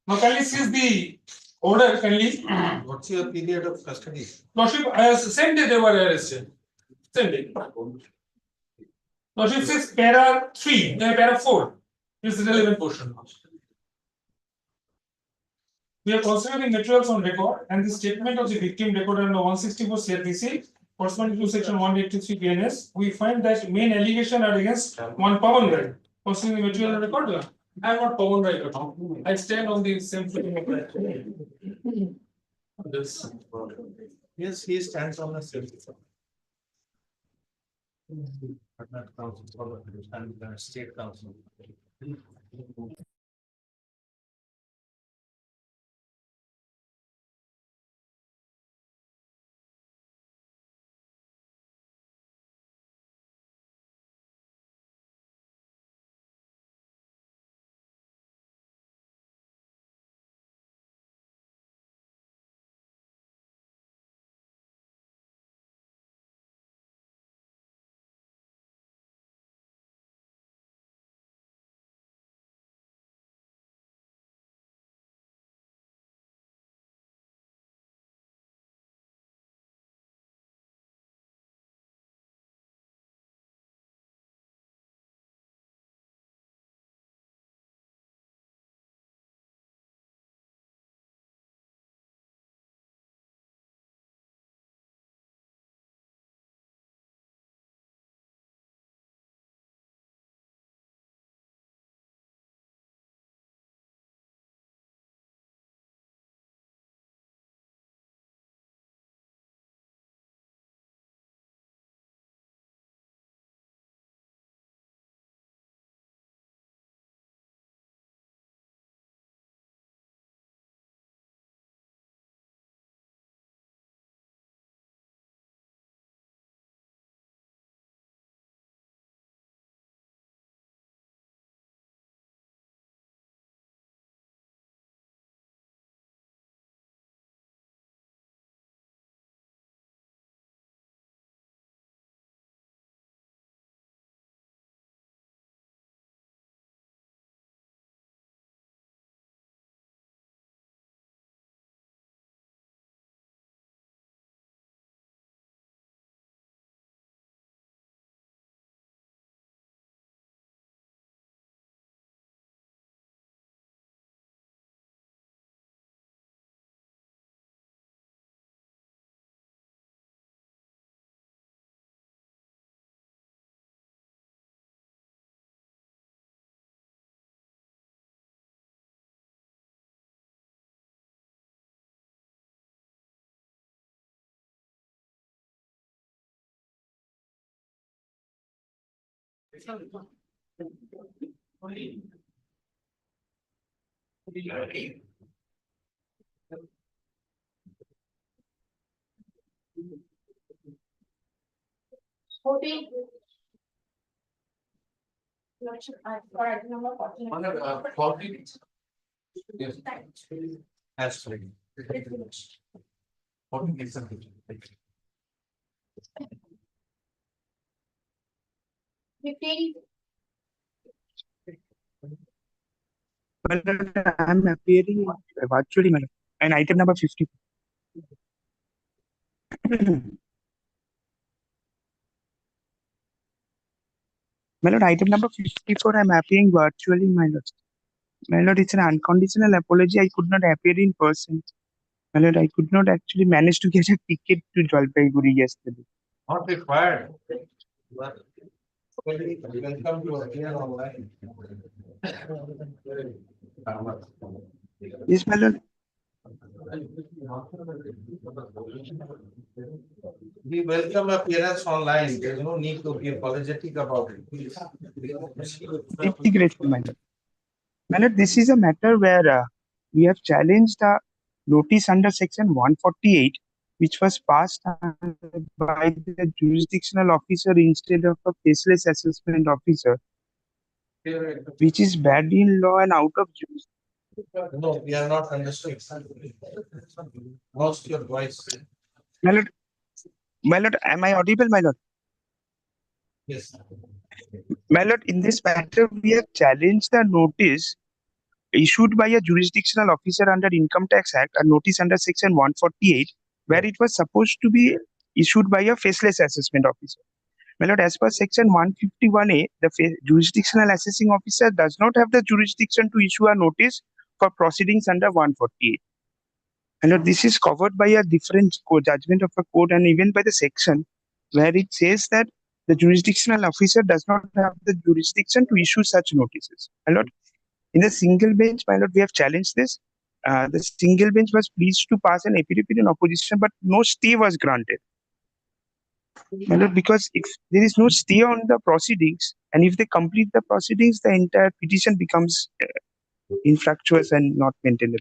B: Now, can you see the order? Kindly.
A: What's your period of custody?
B: Lordship, same day they were arrested. Same day. Lordship says para 3, para 4 is the relevant portion. We are considering materials on record and the statement of the victim recorded under 164 CRPC, pursuant to section 183 PNS. We find that main allegation are against one Pawan Rai. Considering the material on record, I am not Pawan Rai at all. I stand on the same footing of that. This.
A: Yes, he stands on the same. But not council, and state council. Yes. As for. What is the-
I: Well, I'm appearing virtually, madam, and item number 50. My lord, item number 54, I'm appearing virtually, my lord. My lord, it's an unconditional apology. I could not appear in person. My lord, I could not actually manage to get a ticket to Jalpaiguri yesterday.
A: Not required. But- Welcome to appear online.
I: Yes, my lord.
A: We welcome appearance online. There is no need to be apologetic about it. Please.
I: Deeply grateful, my lord. My lord, this is a matter where we have challenged the notice under section 148, which was passed by the jurisdictional officer instead of a faceless assessment officer, which is bad in law and out of jurisdiction.
A: No, we are not understood. Lost your voice.
I: My lord, am I audible, my lord?
A: Yes.
I: My lord, in this matter, we have challenged the notice issued by a jurisdictional officer under Income Tax Act, a notice under section 148, where it was supposed to be issued by a faceless assessment officer. My lord, as per section 151A, the jurisdictional assessing officer does not have the jurisdiction to issue a notice for proceedings under 148. My lord, this is covered by a different judgment of a court and even by the section where it says that the jurisdictional officer does not have the jurisdiction to issue such notices. My lord, in the single bench, my lord, we have challenged this. The single bench was pleased to pass an affidavit in opposition, but no stay was granted. My lord, because if there is no stay on the proceedings, and if they complete the proceedings, the entire petition becomes infructuous and not maintainable.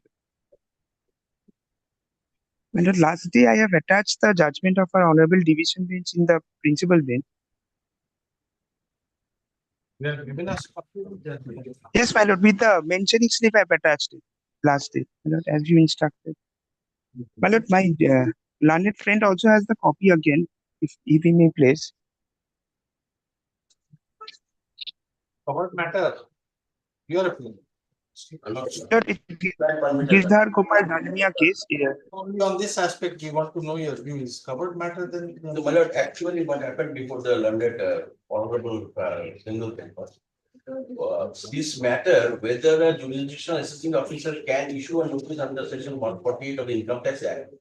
I: My lord, last day I have attached the judgment of our honorable division bench in the principal bench.
A: We have given us copy of that.
I: Yes, my lord, with the mentioning slip I have attached it last day, my lord, as you instructed. My lord, my learned friend also has the copy again, if he may place.
A: Covered matter. Your opinion.
I: Lord, it is Girdhar Gopal Dalmia case.
A: Only on this aspect, we want to know your views. Covered matter, then.
E: So, my lord, actually, what happened before the learned honorable single this matter, whether a jurisdictional assessing officer can issue a notice under section 148 of the Income Tax Act.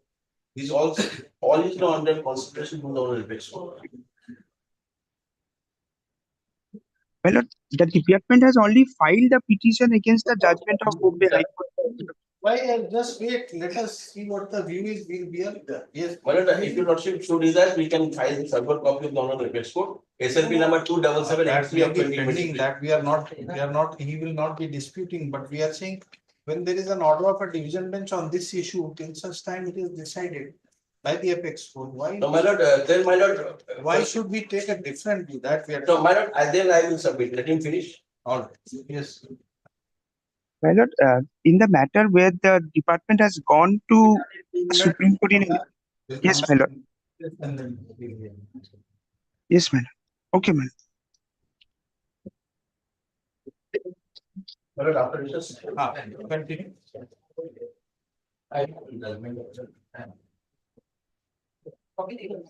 E: This also all is now under consideration from the honorable court.
I: Well, Lord, the department has only filed a petition against the judgment of Bombay High Court.
A: Why, just wait, let us see what the view is, we'll be up there. Yes.
E: My lord, if your lordship should desire, we can file the server copy of the honorable apex court. SLP number 277
A: That may
E: of
A: be pending,
E: 2023.
A: that we are not, he will not be disputing, but we are saying. When there is an order of a division bench on this issue, till such time it is decided by the apex court, why?
E: No, my lord, then my lord.
A: Why should we take a different view that we are?
E: No, my lord, then I will submit. Let him finish.
A: All right, yes.
I: My Lord, in the matter where the department has gone to Supreme Court in yes, my lord. Yes, my lord. Okay, my lord.
E: My lord, after this.
A: Continue.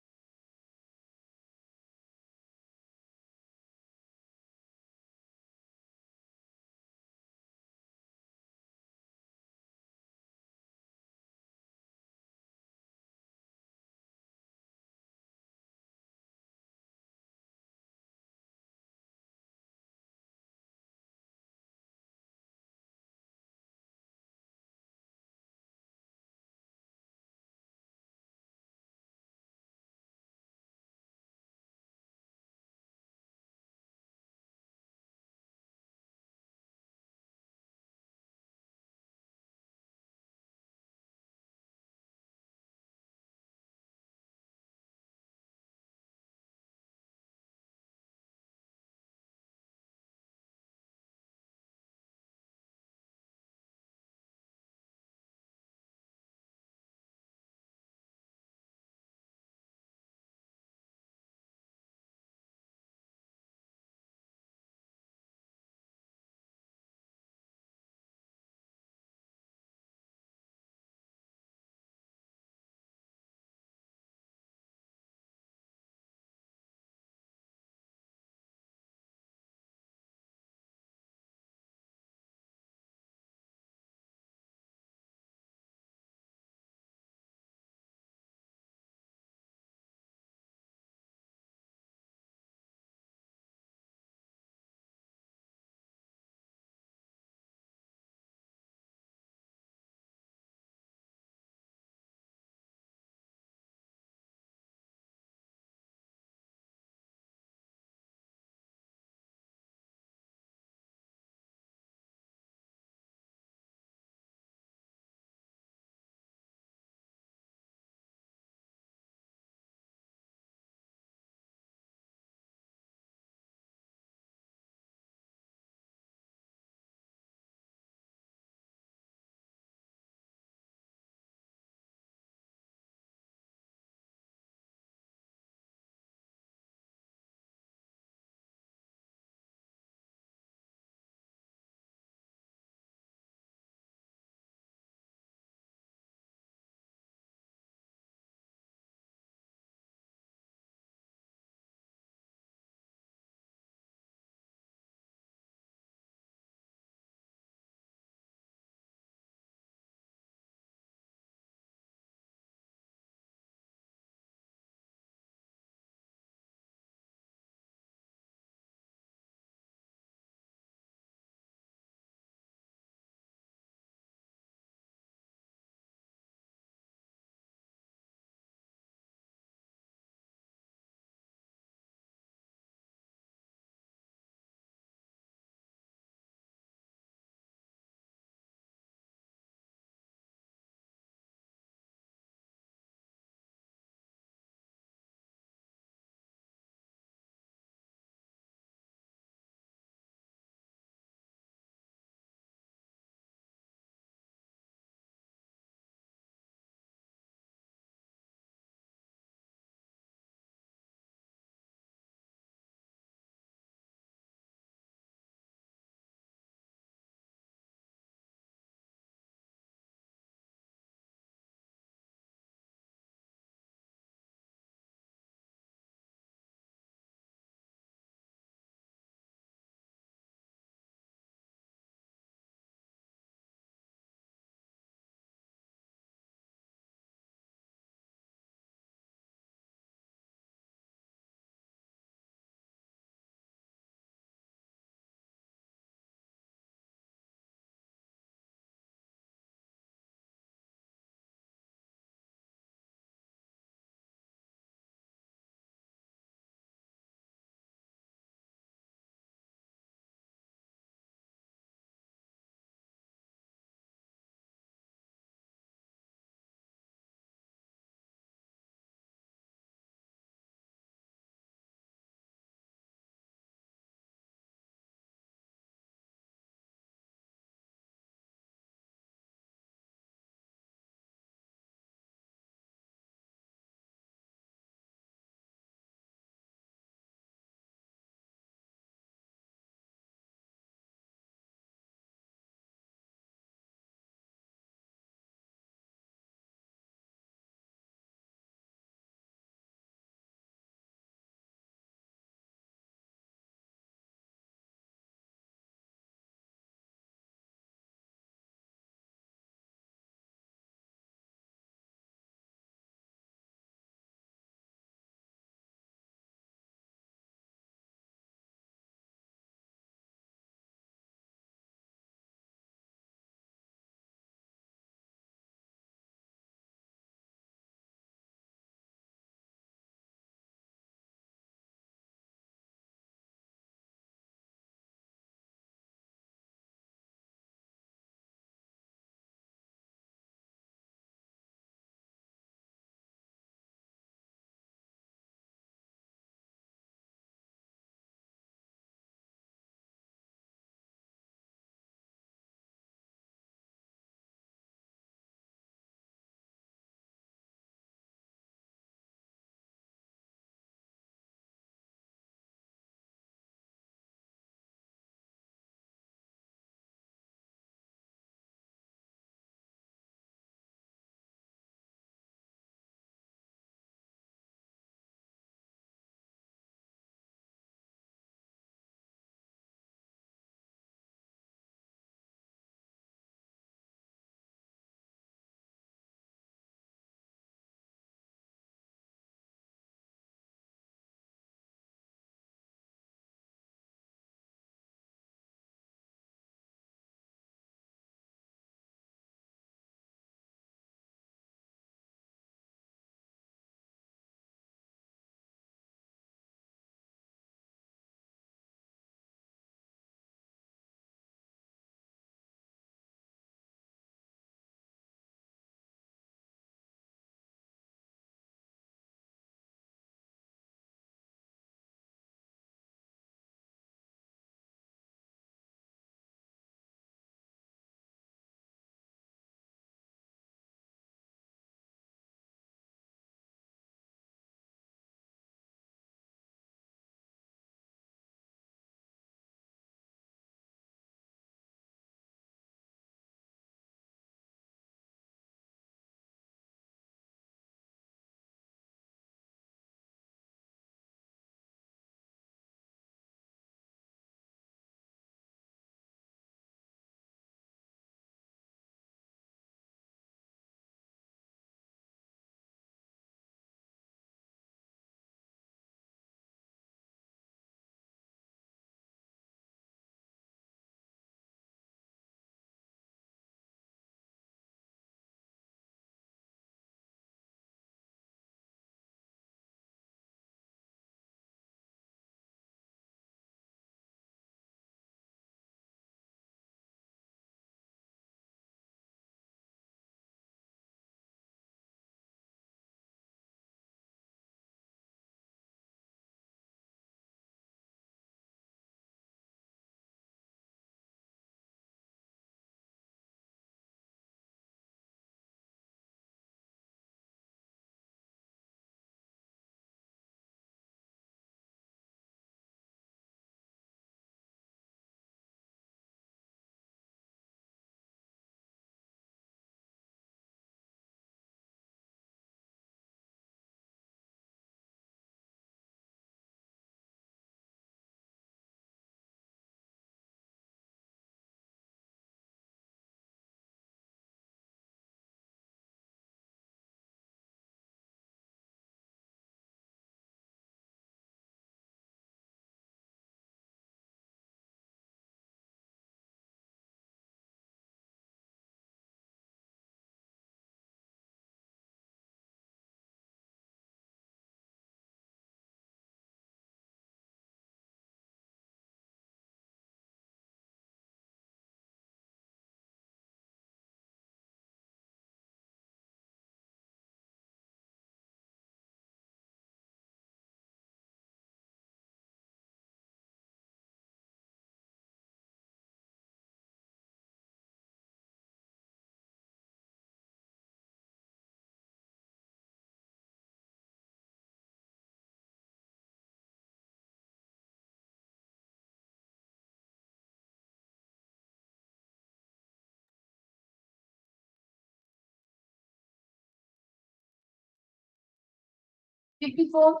J: 54.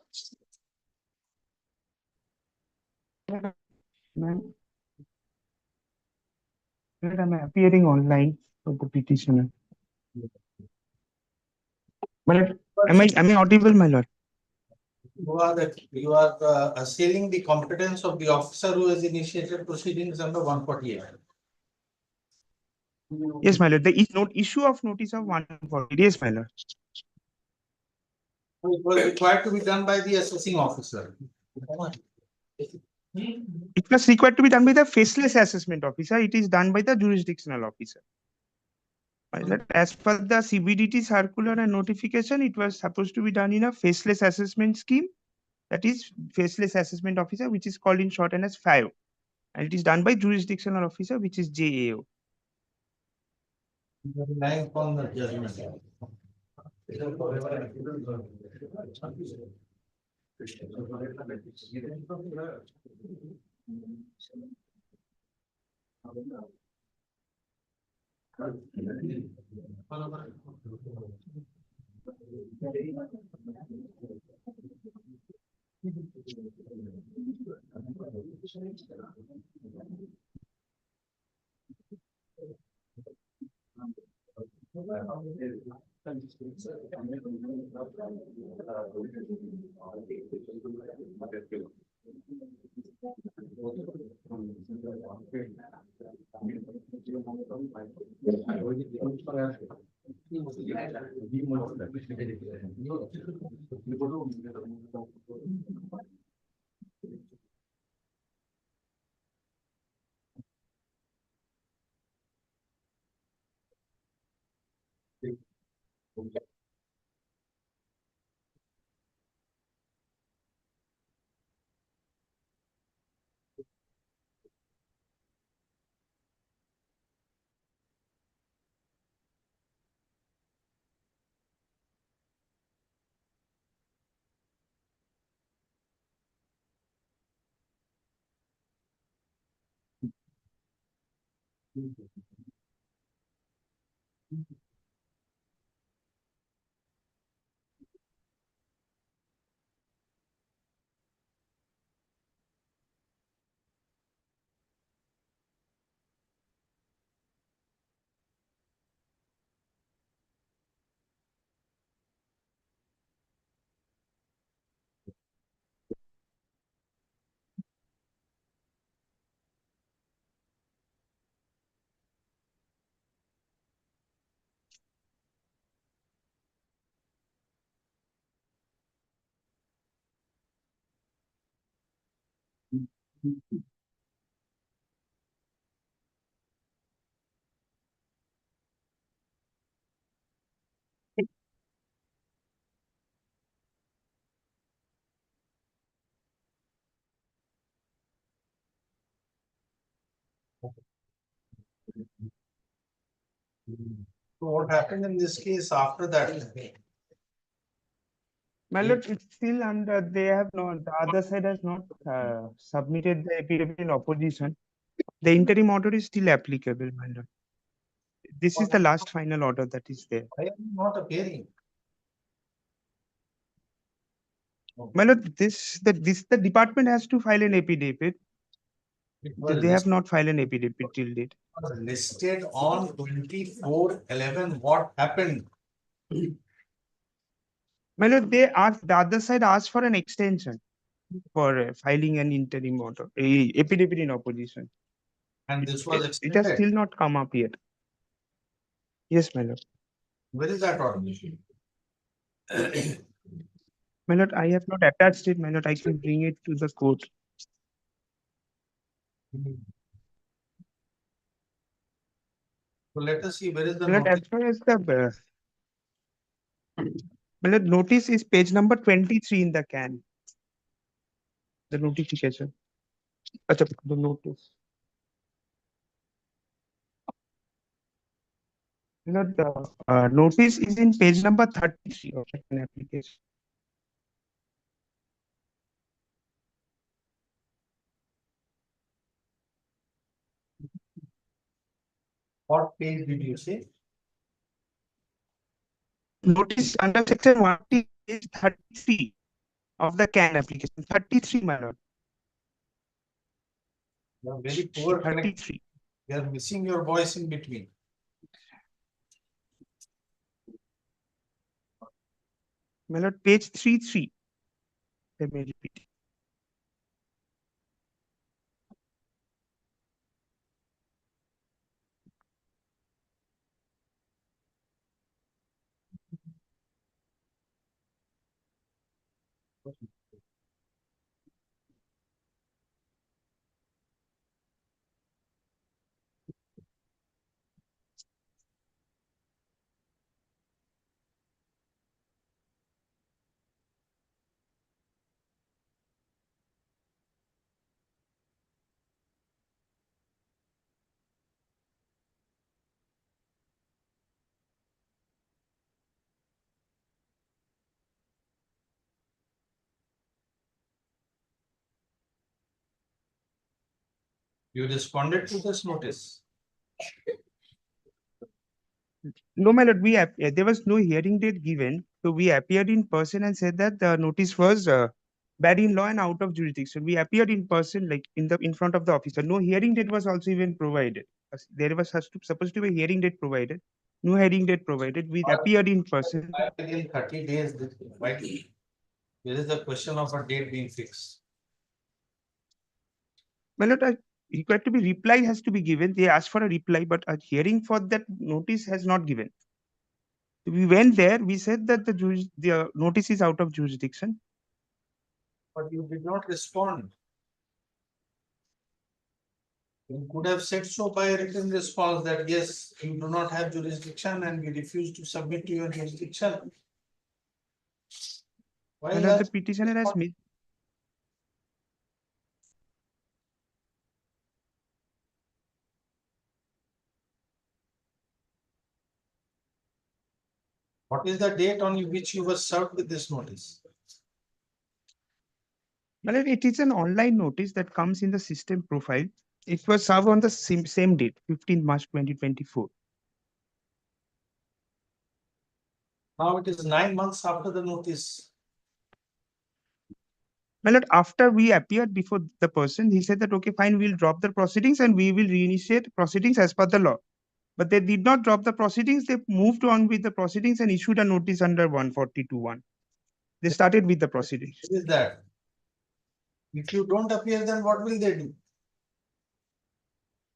I: Ma'am, I'm appearing online for the petitioner. My lord, am I audible, my lord?
A: You are assailing the competence of the officer who has initiated proceedings under 148.
I: Yes, my lord. The issue of notice of 140. Yes, my lord.
A: It was required to be done by the assessing officer.
I: It was required to be done by the faceless assessment officer. It is done by the jurisdictional officer. My lord, as per the CBDT circular and notification, it was supposed to be done in a faceless assessment scheme. That is faceless assessment officer, which is called in shorthand as FAO. And it is done by jurisdictional officer, which is JAO.
A: Relying upon the judgment. So what happened in this case after that?
I: My lord, it's still under, they have not, the other side has not submitted the affidavit in opposition. The interim order is still applicable, my lord. This is the last final order that is there.
A: Why are you not appearing?
I: My lord, the department has to file an affidavit.
A: It was
I: They have not filed an affidavit till date.
A: listed on 24/11. What happened?
I: My lord, the other side asked for an extension for filing an interim order, a affidavit in opposition.
A: And this was
I: It has
A: extended.
I: still not come up yet. Yes, my lord.
A: Where is that order?
I: My lord, I have not attached it, my lord. I can bring it to the court.
A: So let us see where is the
I: My lord, as
A: notice.
I: far as the my lord, notice is page number 23 in the can. The notification. Acha, the notice. My lord, the notice is in page number 33 of an application.
A: What page did you say?
I: Notice under section 1 is 33. of the CAN application, 33, my lord,
A: You are very poor connection.
I: 33.
A: You are missing your voice in between.
I: My lord, page 33. Let me repeat.
A: You responded to this notice.
I: No, my lord, there was no hearing date given. So we appeared in person and said that the notice was bad in law and out of jurisdiction. We appeared in person, like in front of the officer. No hearing date was also even provided. There was supposed to be a hearing date provided. No hearing date provided. We appeared in person.
A: In 30 days, why? There is a question of a date being fixed.
I: My lord, required to be reply has to be given. They asked for a reply, but a hearing for that notice has not given. We went there. We said that the notice is out of jurisdiction.
A: But you did not respond. You could have said so by a written response that yes, you do not have jurisdiction and we refuse to submit to your jurisdiction. Why
I: My lord, the
A: that?
I: petitioner has made.
A: What is the date on which you were served with this notice?
I: Well, it is an online notice that comes in the system profile. It was served on the same date, 15 March 2024.
A: Now it is 9 months after the notice.
I: Well, after we appeared before the person, he said that, okay, fine, we'll drop the proceedings and we will reinitiate proceedings as per the law. But they did not drop the proceedings. They moved on with the proceedings and issued a notice under 142(1). They started with the proceedings.
A: What is that? If you don't appear, then what will they do?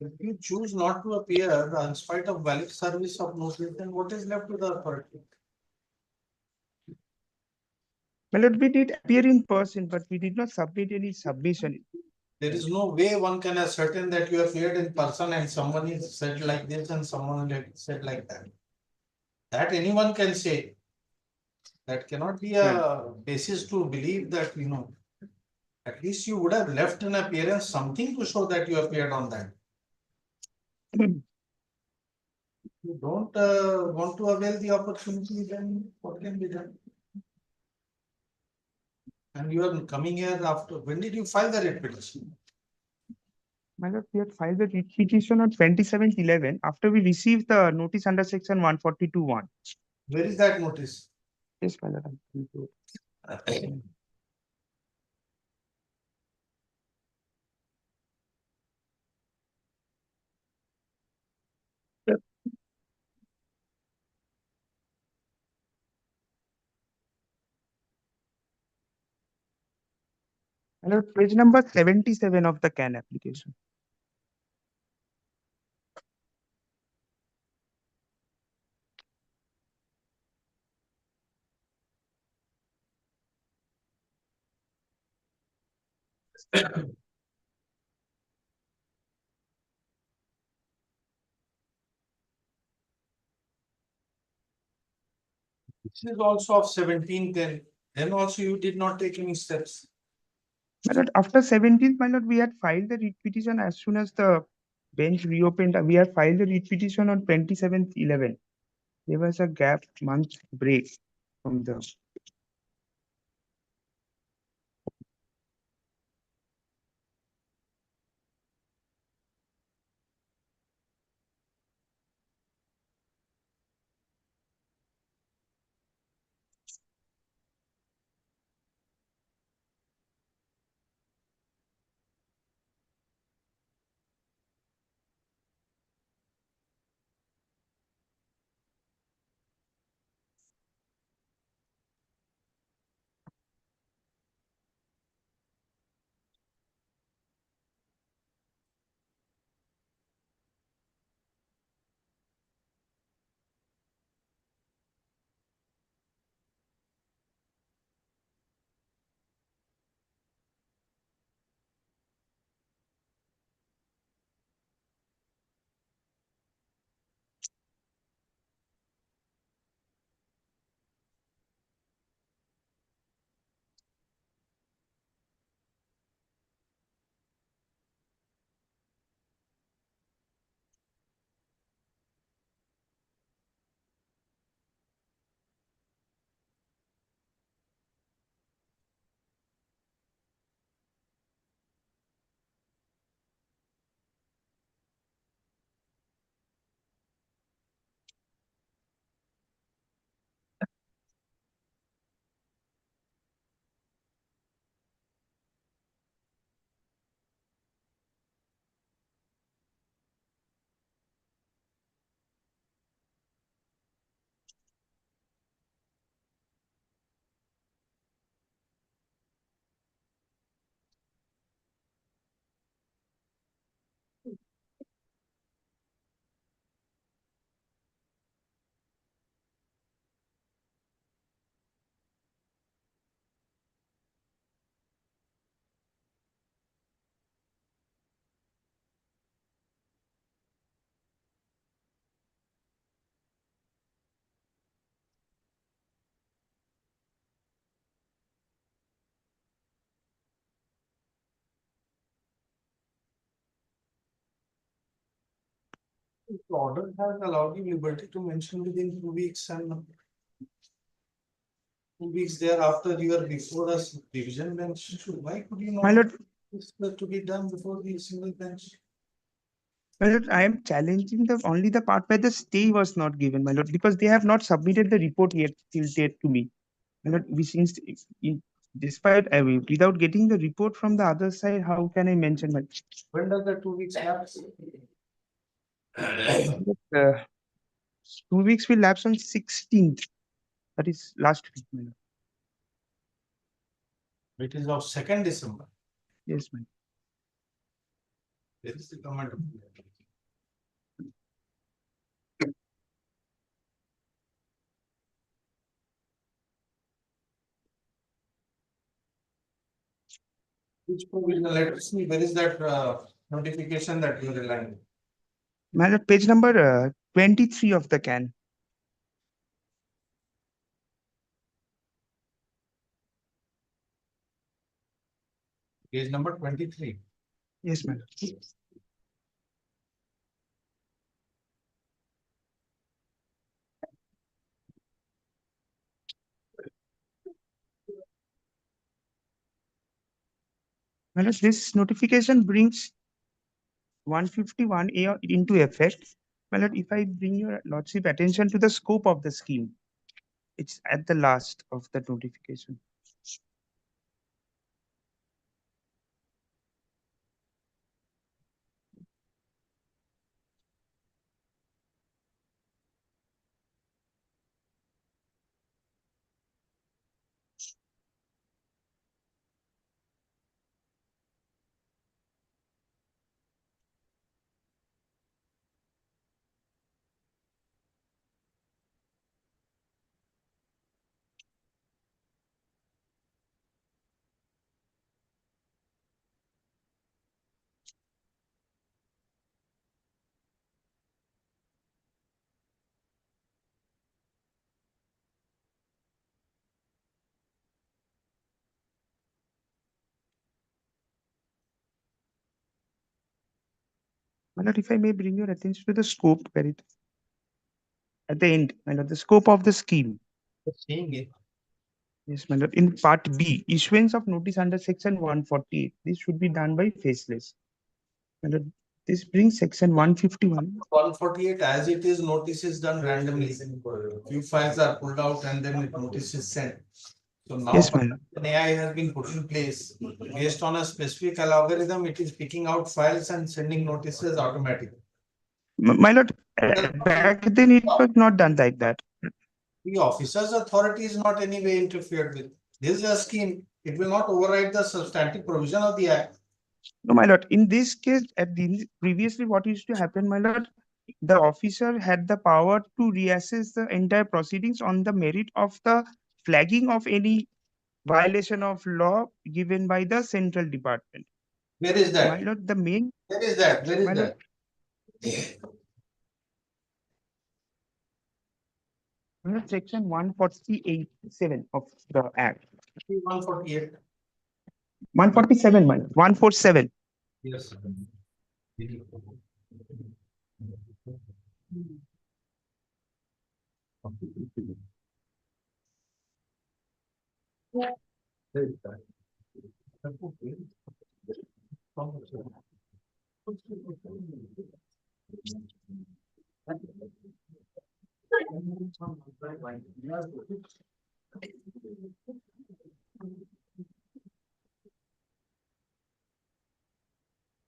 A: If you choose not to appear in spite of valid service of notice, then what is left to the authority?
I: Well, we did appear in person, but we did not submit any submission.
A: There is no way one can ascertain that you appeared in person and someone is said like this and someone said like that. That anyone can say. That cannot be a basis to believe that, at least you would have left an appearance, something to show that you appeared on that. You don't want to avail the opportunity, then what can be done? And you are coming here after, when did you file the writ petition?
I: My lord, we had filed the writ petition on 27/11 after we received the notice under section 142(1).
A: Where is that notice?
I: Yes, my lord. My lord, page number 77 of the CAN application.
A: This is also of 17th, then also you did not take any steps.
I: My lord, after 17th, my lord, we had filed the writ petition as soon as the bench reopened. We had filed the writ petition on 27/11. There was a gap, month break from the.
A: The order has allowed you liberty to mention within 2 weeks and 2 weeks thereafter you are before us division bench. Why could you
I: My
A: not
I: lord,
A: this to be done before the single bench?
I: my lord, I am challenging the only the part where the stay was not given, my lord, because they have not submitted the report yet till date to me. My lord, we since despite without getting the report from the other side, how can I mention my
A: When does the 2 weeks lapse?
I: uh, 2 weeks will lapse on 16th. That is last week, my lord.
A: It is of 2nd December.
I: Yes, my lord.
A: There is the comment. Which provision? Let us see, where is that notification that you are relying?
I: My lord, page number 23 of the can.
A: Page number 23.
I: Yes, my lord. My lord, this notification brings 151A into effect. My lord, if I bring your lordship attention to the scope of the scheme, it's at the last of the notification. My lord, if I may bring your attention to the scope where it at the end, my lord, the scope of the scheme.
A: Seeing it.
I: Yes, my lord. In part B, issuance of notice under section 148. This should be done by faceless. My lord, this brings section 151.
A: 148 as it is, notice is done randomly. Few files are pulled out and then it notice is sent. So now
I: Yes, my lord.
A: an AI has been put in place. Based on a specific algorithm, it is picking out files and sending notices automatically.
I: My lord, back then it was not done like that.
A: The officer's authority is not any way interfered with. This is a scheme. It will not override the substantive provision of the act.
I: No, my lord. In this case, previously, what used to happen, my lord, the officer had the power to reassess the entire proceedings on the merit of the flagging of any violation of law given by the central department.
A: Where is
I: My
A: that?
I: lord, the main,
A: Where is that? Where
I: my
A: is
I: lord,
A: that?
I: my lord, section 148(7) of the Act.
A: 148.
I: 147, my lord, 147.
A: Yes.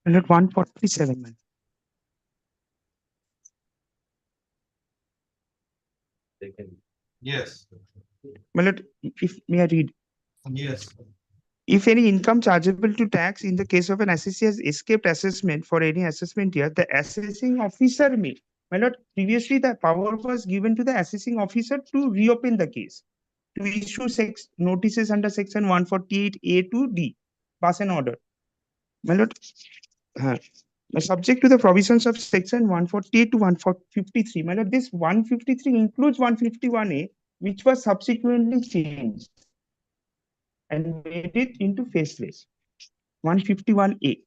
I: My lord, 147, my lord.
A: Yes.
I: My lord, if may I read?
A: Yes.
I: If any income chargeable to tax in the case of an assessee has escaped assessment for any assessment year, the assessing officer may. My lord, previously the power was given to the assessing officer to reopen the case, to issue notices under section 148A to D, pass an order. My lord, uh, subject to the provisions of section 148 to 153. My lord, this 153 includes 151A, which was subsequently changed and made it into faceless. 151A.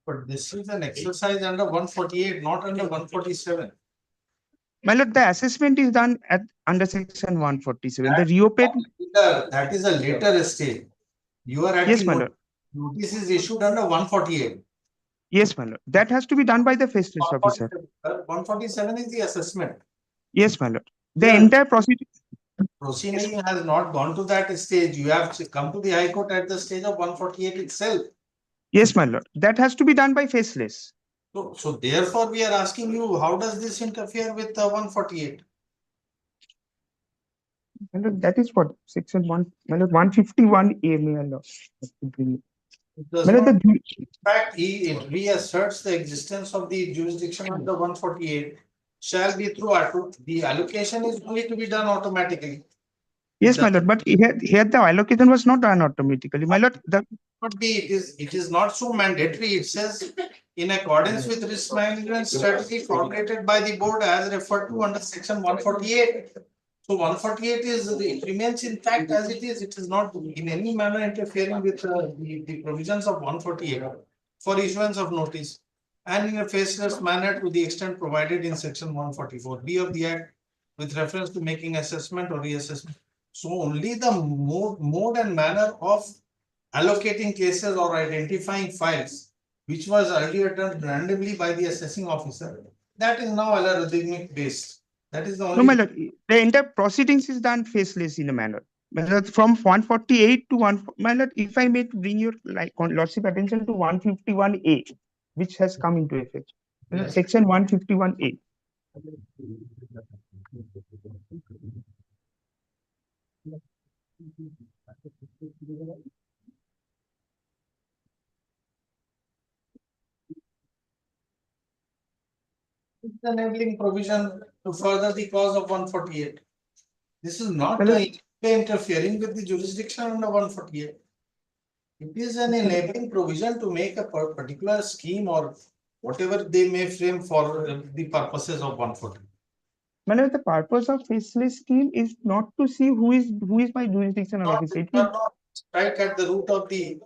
A: But this is an exercise under 148, not under 147.
I: My lord, the assessment is done at under section 147. The reopen,
A: That is a later stage. You are
I: yes,
A: acting,
I: my lord.
A: notice is issued under 148.
I: Yes, my lord. That has to be done by the faceless officer.
A: 147 is the assessment.
I: Yes, my lord. The
A: Yeah.
I: entire procedure.
A: Proceeding has not gone to that stage. You have to come to the High Court at the stage of 148 itself.
I: Yes, my lord. That has to be done by faceless.
A: So therefore, we are asking you, how does this interfere with 148?
I: My lord, that is what section 151A, my lord.
A: It does
I: My lord,
A: not,
I: the
A: in fact, it reasserts the existence of the jurisdiction under 148 shall be through the allocation is only to be done automatically.
I: yes, my lord, but here the allocation was not done automatically. My lord, the
A: But it is not so mandatory. It says in accordance with risk management strategy formulated by the board as referred to under section 148. So 148 it remains intact as it is. It is not in any manner interfering with the provisions of 148 for issuance of notice and in a faceless manner to the extent provided in section 144B of the Act with reference to making assessment or reassessment. So only the mode and manner of allocating cases or identifying files, which was earlier done randomly by the assessing officer, that is now algorithmic based. That is the
I: no,
A: only.
I: my lord, the entire proceedings is done faceless in a manner. My lord, from 148 to 1, my lord, if I may bring your lordship attention to 151A, which has come into effect. My lord,
A: Yes.
I: section 151A.
A: It's enabling provision to further the cause of 148. This is not
I: My lord,
A: interfering with the jurisdiction under 148. It is an enabling provision to make a particular scheme or whatever they may frame for the purposes of 148.
I: my lord, the purpose of faceless scheme is not to see who is my jurisdictional officer. It will
A: Not strike at the root of the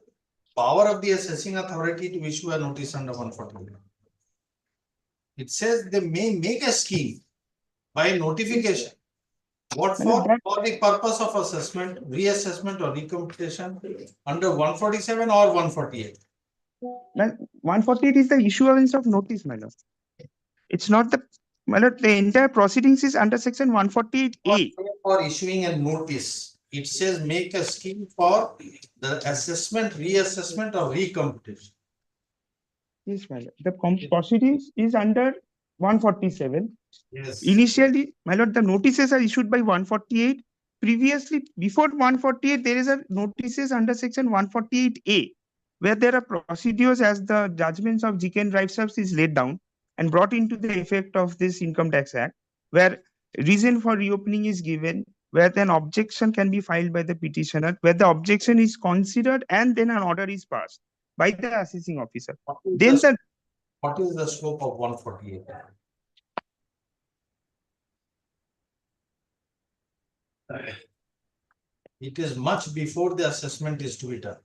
A: power of the assessing authority to issue a notice under 148. It says they may make a scheme by notification. What for? For the purpose of assessment, reassessment or recomputation under 147 or 148.
I: 148 is the issuance of notice, my lord. It's not the, my lord, the entire proceedings is under section 148A.
A: For issuing a notice, it says make a scheme for the assessment, reassessment or recomputation.
I: Yes, my lord. The proceedings is under 147.
A: Yes.
I: Initially, my lord, the notices are issued by 148. Previously, before 148, there is a notices under section 148A, where there are procedures as the judgments of GK and Drive Subs is laid down and brought into the effect of this Income Tax Act, where reason for reopening is given, where then objection can be filed by the petitioner, where the objection is considered and then an order is passed by the assessing officer. Then
A: What is the scope of 148? It is much before the assessment is to be done.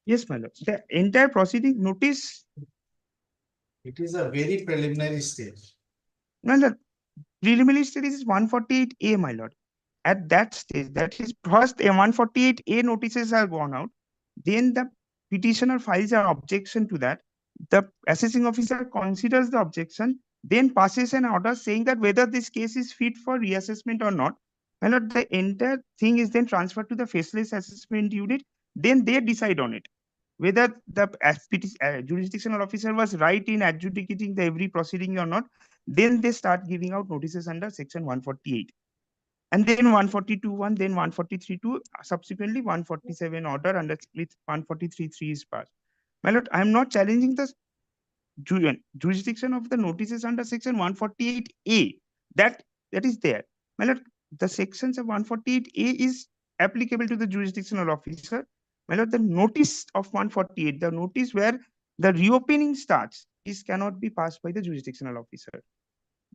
I: yes, my lord. The entire proceeding notice,
A: It is a very preliminary stage.
I: my lord, preliminary stage is 148A, my lord. At that stage, that is first a 148A notices are gone out. Then the petitioner files an objection to that. The assessing officer considers the objection, then passes an order saying that whether this case is fit for reassessment or not. My lord, the entire thing is then transferred to the faceless assessment unit. Then they decide on it whether the jurisdictional officer was right in adjudicating the every proceeding or not. Then they start giving out notices under section 148. And then 142.1, then 143.2, subsequently 147 order under with 143.3 is passed. My lord, I am not challenging the jurisdiction of the notices under section 148A. That is there. My lord, the sections of 148A is applicable to the jurisdictional officer. My lord, the notice of 148, the notice where the reopening starts, is cannot be passed by the jurisdictional officer.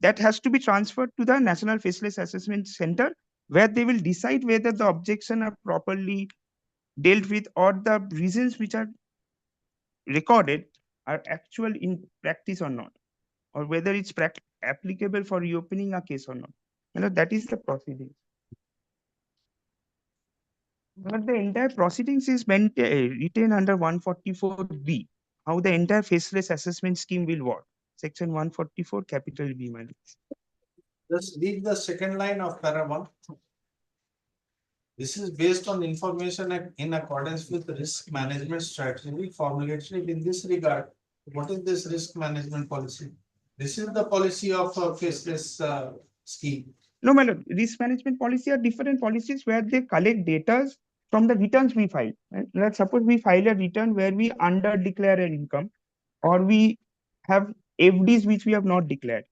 I: That has to be transferred to the National Faceless Assessment Center, where they will decide whether the objection are properly dealt with or the reasons which are recorded are actual in practice or not, or whether it's applicable for reopening a case or not. That is the proceedings. But the entire proceedings is written under 144B. How the entire faceless assessment scheme will work. Section 144, capital B, my lord.
A: Just read the second line of para 1. This is based on information in accordance with the risk management strategy formulated in this regard. What is this risk management policy? This is the policy of faceless scheme.
I: No, my lord, risk management policy are different policies where they collect data from the returns we file. Right? Let's suppose we file a return where we under declare an income, or we have FDs which we have not declared.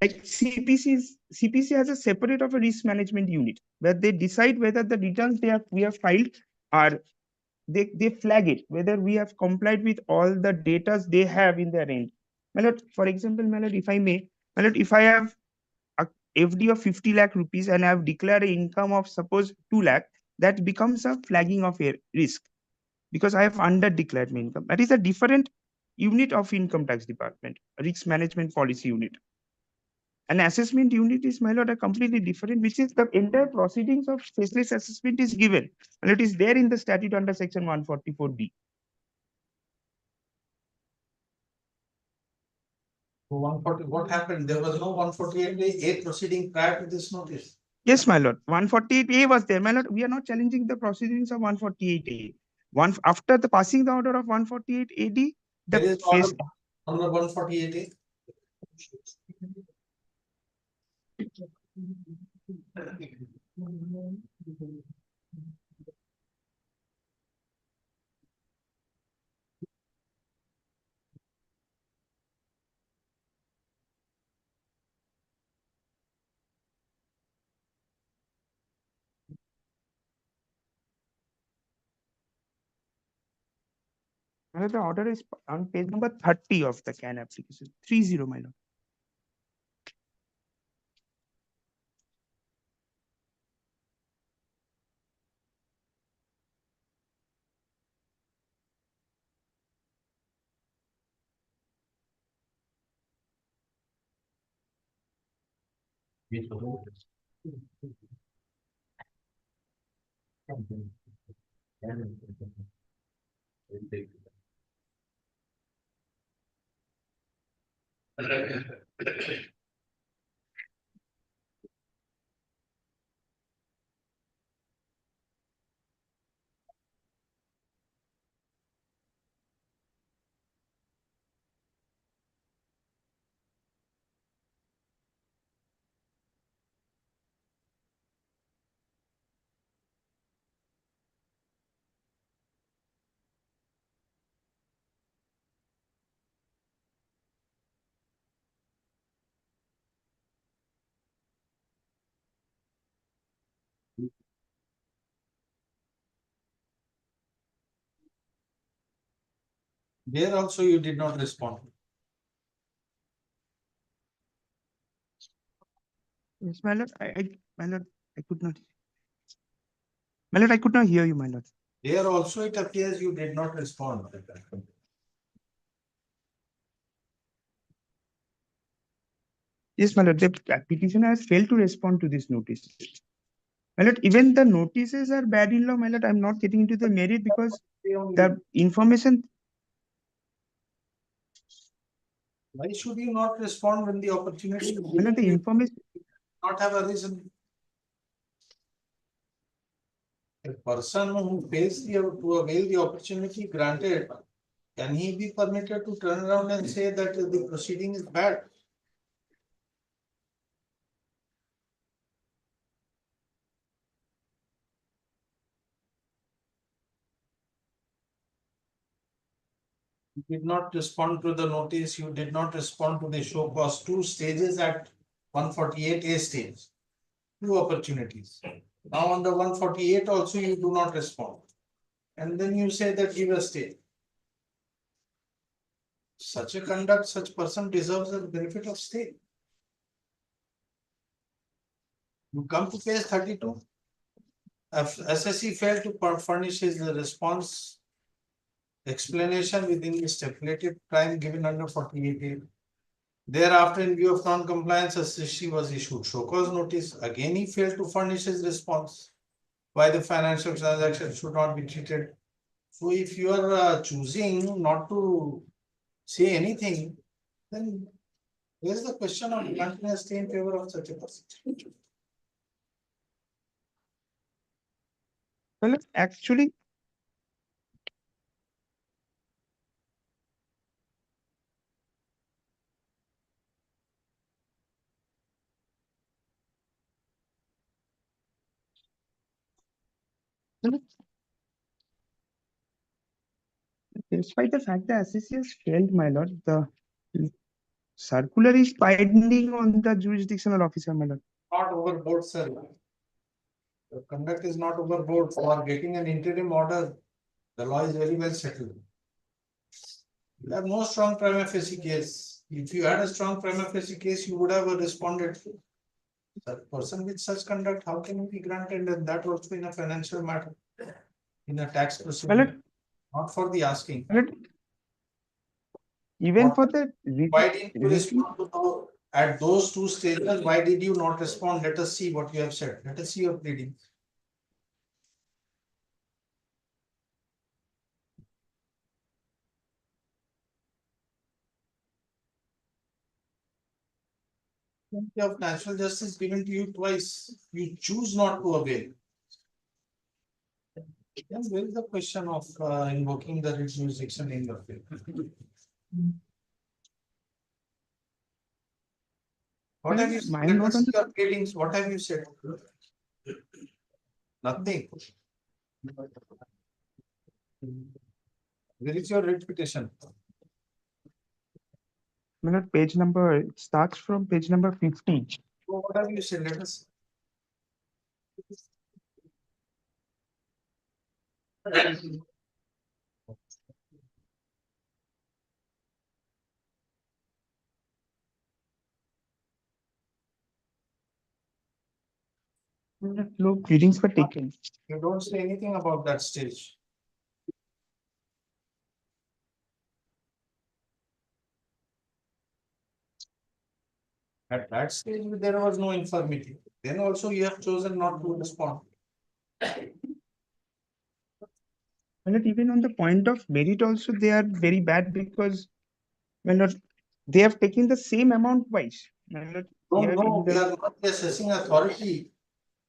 I: Like CPC has a separate of a risk management unit where they decide whether the returns we have filed are they flag it, whether we have complied with all the data they have in their end. My lord, for example, my lord, if I may, my lord, if I have a FD of 50 lakh rupees and I have declared an income of suppose 2 lakh, that becomes a flagging of a risk because I have under declared my income. That is a different unit of income tax department, risk management policy unit. An assessment unit is, my lord, a completely different, which is the entire proceedings of faceless assessment is given. And it is there in the statute under section 144B.
A: So 140, what happened? There was no 148A proceeding prior to this notice.
I: Yes, my lord. 148A was there. My lord, we are not challenging the proceedings of 148A. After the passing the order of 148 AD,
A: There is
I: the face.
A: Under 148A.
I: My lord, the order is on page number 30 of the CAN application. 30, my lord.
A: There also you did not respond.
I: Yes, my lord. My lord, I could not. My lord, I could not hear you, my lord.
A: There also it appears you did not respond.
I: Yes, my lord, the petitioner has failed to respond to this notice. My lord, even the notices are bad in law, my lord. I'm not getting into the merit because the information.
A: Why should you not respond when the opportunity is
I: My lord,
A: given
I: the
A: to you?
I: information.
A: Not have a reason? A person who fails to avail the opportunity granted, can he be permitted to turn around and say that the proceeding is bad? You did not respond to the notice, you did not respond to the show cause, 2 stages at 148A stage. 2 opportunities. Now on the 148 also you do not respond. And then you say that give a stay. Such a conduct, such person deserves the benefit of stay. You come to page 32. If SSC failed to furnish his response explanation within the stipulated time given under 48A. Thereafter, in view of non-compliance, a CC was issued show cause notice. Again, he failed to furnish his response. Why the financial transaction should not be treated. So if you are choosing not to say anything, then where is the question of continuous stay in favor of such a person?
I: Well, actually, well, despite the fact that assessee has failed, my lord, the circular is binding on the jurisdictional officer, my lord.
A: Not overboard, sir. The conduct is not overboard. For getting an interim order, the law is very well settled. You have no strong prima facie case. If you had a strong prima facie case, you would have responded. A person with such conduct, how can it be granted, and that also in a financial matter? In a tax
I: My
A: procedure,
I: lord,
A: not for the asking.
I: my lord, even for the
A: Why didn't you
I: written,
A: respond to at those two stages? Why did you not respond? Let us see what you have said. Let us see your pleading. Plenty of natural justice given to you twice. You choose not to avail. Then where is the question of invoking the writ jurisdiction in your favor? What have you said?
I: my
A: Let
I: note
A: us
I: on
A: see your pleadings. What have you said? Nothing. Where is your writ petition?
I: my lord, page number, it starts from page number 50.
A: So what have you said? Let us.
I: No pleadings were taken.
A: You don't say anything about that stage. At that stage, there was no infirmity. Then also you have chosen not to respond.
I: My lord, even on the point of merit also, they are very bad because, my lord, they have taken the same amount twice. My lord,
A: No,
I: here
A: no,
I: in
A: we
I: the,
A: are not the assessing authority.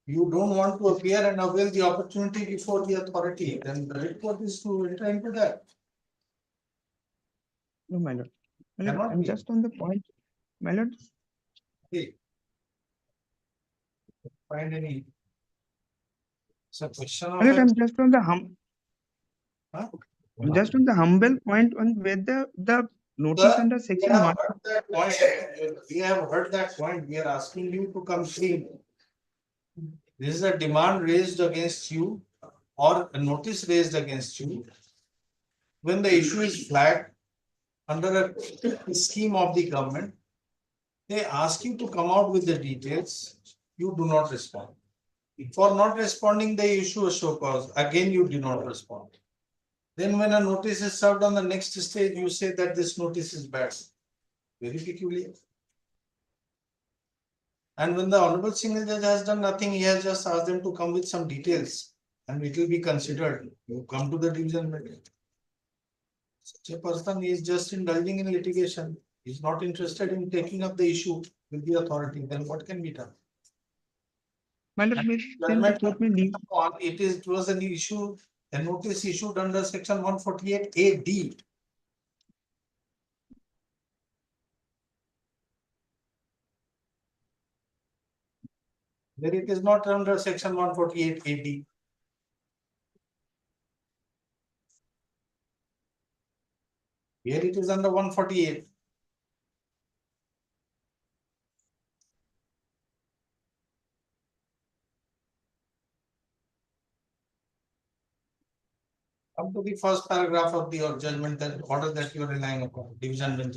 A: You don't want to appear and avail the opportunity before the authority, then the report is to enter into that.
I: no, my lord. My lord,
A: Cannot
I: I'm
A: be.
I: just on the point, my lord,
A: Okay. Find any. It's a question
I: my
A: of.
I: lord, I'm
A: Huh?
I: just on the humble point on whether the notice
A: Sir,
I: under
A: we
I: section
A: have
I: one.
A: heard that point. We have heard that point. We are asking you to come clean. This is a demand raised against you or a notice raised against you. When the issue is flagged under a scheme of the government, they ask you to come out with the details. You do not respond. For not responding, they issue a show cause. Again, you do not respond. Then when a notice is served on the next stage, you say that this notice is bad. Very peculiar. And when the honorable single judge has done nothing, he has just asked them to come with some details and it will be considered. You come to the division bench. Such a person is just indulging in litigation. He's not interested in taking up the issue with the authority. Then what can be done?
I: My lord, then the
A: Judgment
I: court may leave.
A: on it was an issue, a notice issued under section 148 AD. Where it is not under section 148 AD. Here it is under 148. Come to the first paragraph of the judgment that order that you are relying upon, division bench.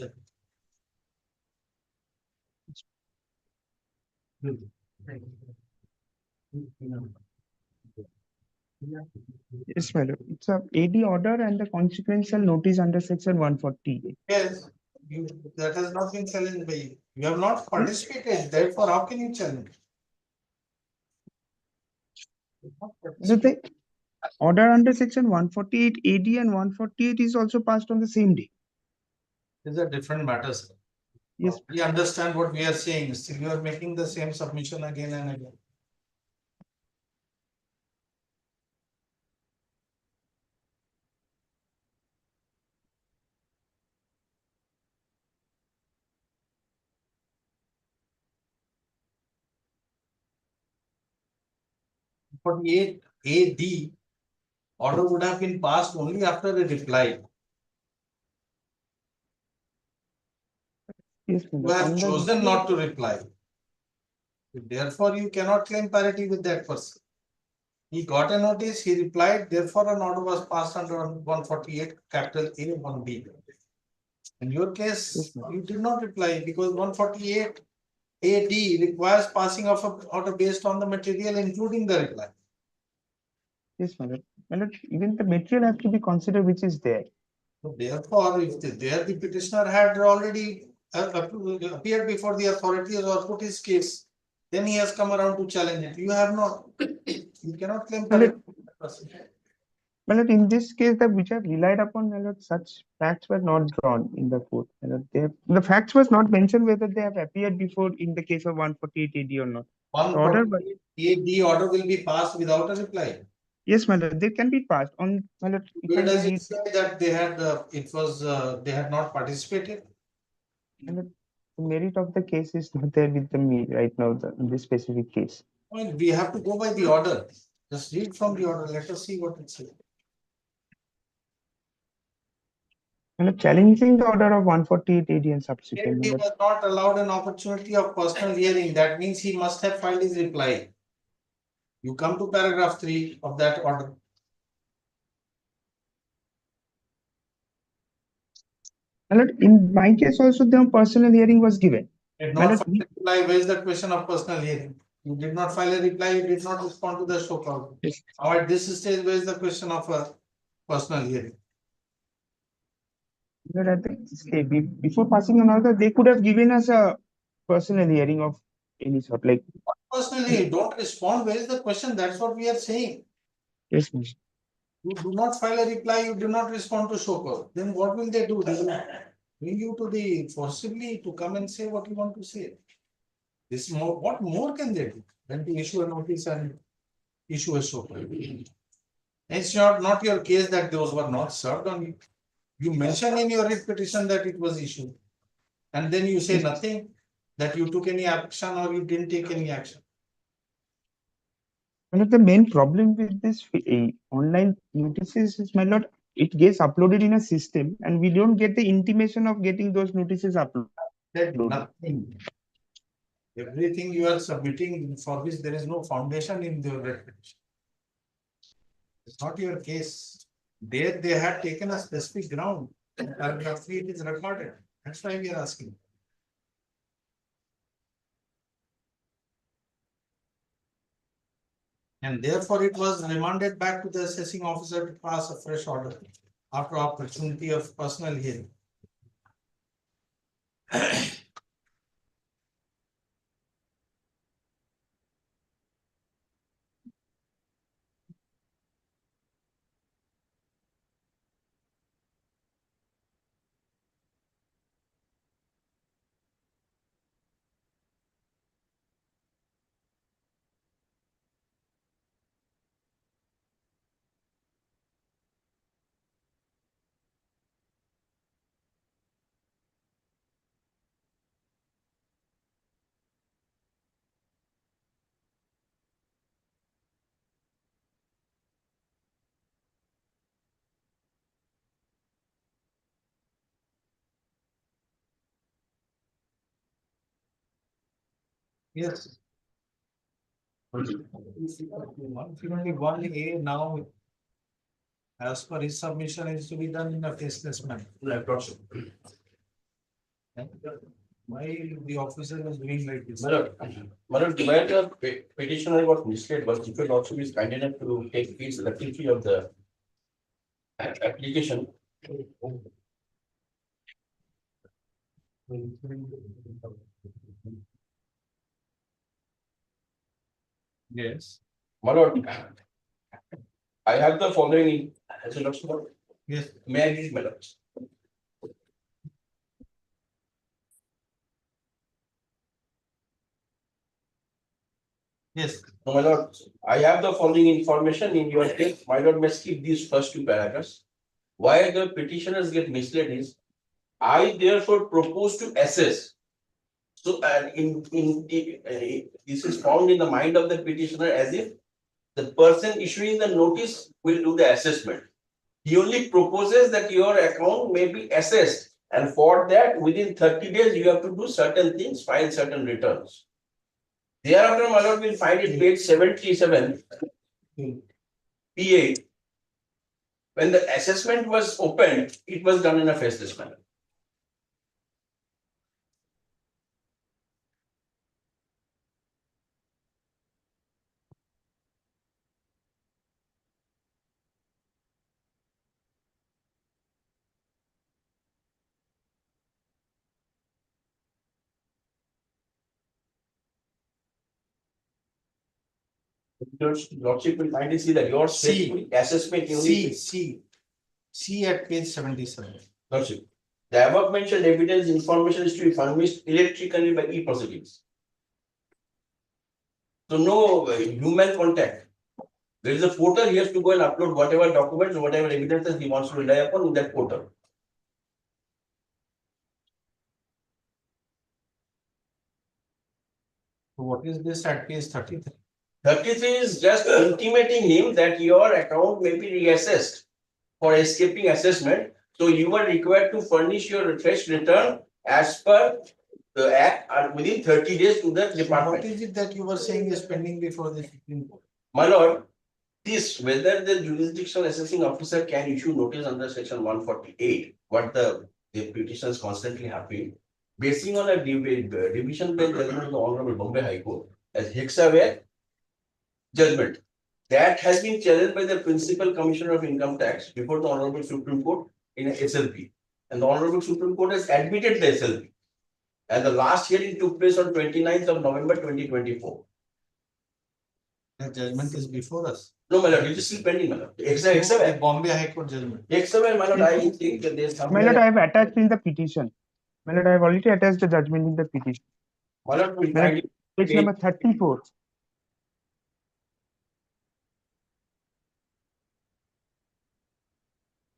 I: Yes, my lord. It's a AD order and the consequential notice under section 140.
A: Yes, you, that has not been challenged by you. You have not participated, therefore how can you challenge?
I: The order under section 148 AD and 148 is also passed on the same day.
A: These are different matters.
I: Yes.
A: We understand what we are saying, still you are making the same submission again and again. Forty-eight AD, order would have been passed only after a reply.
I: Yes, my
A: You
I: lord.
A: have
I: On the
A: chosen not to reply. Therefore, you cannot claim parity with that person. He got a notice, he replied, therefore an order was passed under 148 capital A 1B. In your case,
I: Yes, ma'am.
A: you did not reply because 148 AD requires passing of an order based on the material, including the reply.
I: Yes, my lord. My lord, even the material has to be considered which is there.
A: So therefore, if there the petitioner had already appeared before the authorities or put his case, then he has come around to challenge it. You have not. You cannot claim
I: My lord,
A: parity.
I: my lord, in this case, the which have relied upon, my lord, such facts were not drawn in the court. My lord, the facts was not mentioned whether they have appeared before in the case of 148 AD or not. The order, but
A: 148 AD order will be passed without a reply.
I: yes, my lord, they can be passed on. My lord, if I
A: Where
I: may
A: does it
I: read,
A: say that they had, they had not participated?
I: my lord, the merit of the case is not there with me right now. In this specific case.
A: Well, we have to go by the order. Just read from the order. Let us see what it says.
I: And challenging the order of 148 AD and subsequent.
A: He
I: My lord.
A: was not allowed an opportunity of personal hearing. That means he must have filed his reply. You come to paragraph 3 of that order.
I: My lord, in my case also, the personal hearing was given.
A: Did
I: My
A: not
I: lord,
A: file a reply. Where is the question of personal hearing? You did not file a reply. You did not respond to the show cause.
I: yes.
A: Now at this stage, where is the question of a personal hearing?
I: But at before passing on order, they could have given us a personal hearing of any sort. Like,
A: Personally, don't respond. Where is the question? That's what we are saying.
I: yes, miss.
A: You do not file a reply, you do not respond to show cause. Then what will they do? They will bring you to the forcibly to come and say what you want to say. This more, what more can they do than to issue a notice and issue a show cause? It's not your case that those were not served on you. You mention in your writ petition that it was issued. And then you say nothing, that you took any action or you didn't take any action.
I: One of the main problem with this online notices is, my lord, it gets uploaded in a system, and we don't get the intimation of getting those notices uploaded.
A: That nothing. Everything you are submitting for which there is no foundation in your writ petition. It's not your case. There they had taken a specific ground. Paragraph 3 it is recorded. That's why we are asking. And therefore it was remanded back to the assessing officer to pass a fresh order after opportunity of personal hearing. Yes. 151A now, as per his submission, is to be done in a faceless manner. Why the officer was doing like this?
E: Madam, where the petitioner got misled was if it also is kind enough to take its rectitude of the application.
A: Yes,
E: My lord, I have the following. As a lord,
A: yes,
E: may I read, my lord?
A: yes.
E: No, my lord, I have the following information in your case. My lord may skip these first two paragraphs. Why the petitioners get misled is, I therefore propose to assess. So, this is found in the mind of the petitioner as if the person issuing the notice will do the assessment. He only proposes that your account may be assessed, and for that, within 30 days, you have to do certain things, file certain returns. Thereafter, my lord will find it page 77, P8. When the assessment was opened, it was done in a faceless manner. Your lordship will kindly see that your
A: See.
E: assessment
A: See,
E: unit.
A: see at page 77.
E: Lordship, the above mentioned evidence information is to be furnished electrically by e-proceedings. So no human contact. There is a portal, he has to go and upload whatever documents, whatever evidences he wants to rely upon in that portal.
A: So what is this at page 33?
E: 33 is just intimating him that your account may be reassessed for escaping assessment. So you are required to furnish your fresh return as per the act within 30 days to the
A: What
E: department.
A: is it that you were saying is pending before the Supreme Court?
E: My lord, this whether the jurisdictional assessing officer can issue notice under section 148, what the petitions constantly happen, basing on a division bench judgment of the Honorable Bombay High Court as Hexaware judgment. That has been challenged by the Principal Commissioner of Income Tax before the Honorable Supreme Court in a SLP. And the Honorable Supreme Court has admitted the SLP. And the last hearing took place on 29th of November 2024.
A: The judgment is before us.
E: No, my lord, it is still pending, my lord.
A: The
E: Hexaware.
A: Bombay High Court judgment.
E: Hexaware, my lord, I think that there's some.
I: My lord, I have attached in the petition. My lord, I have already attached the judgment in the petition.
E: My lord, we
I: My lord,
E: find it.
I: page number 34.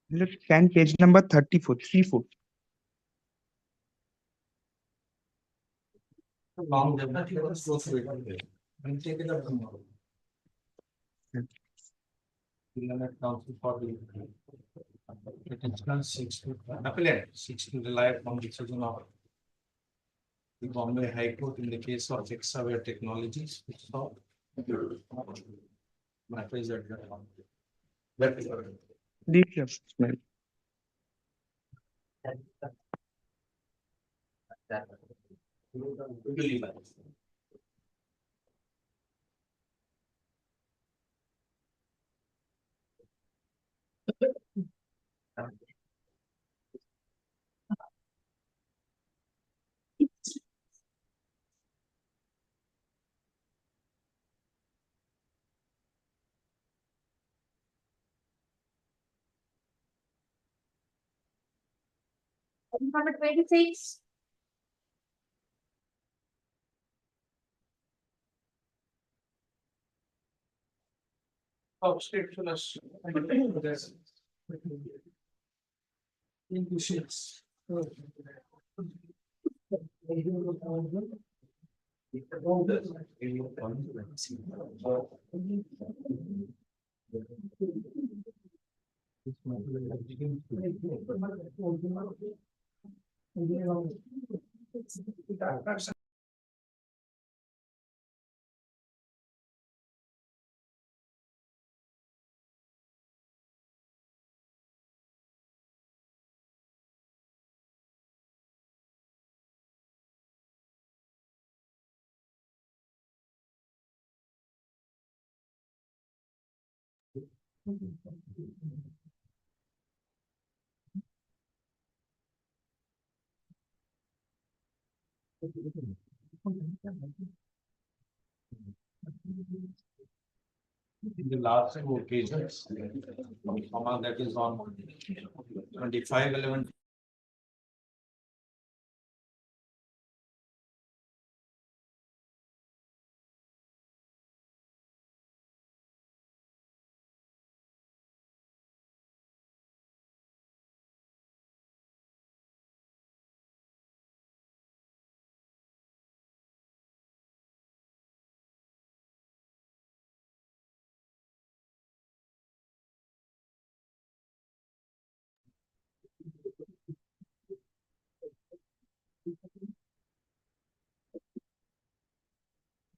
I: My lord, can page number 34, 34.
A: Long judgment, let us go through it. We'll take it up tomorrow. Limit counsel for the petitioner seeks to appellant seeks to rely upon decision of the Bombay High Court in the case of Hexaware Technologies, which saw matter is at the.
I: Deep judgment.
J: Number 26.
A: Obstructionist. Intuitions. In the last two occasions, that is on 25/11.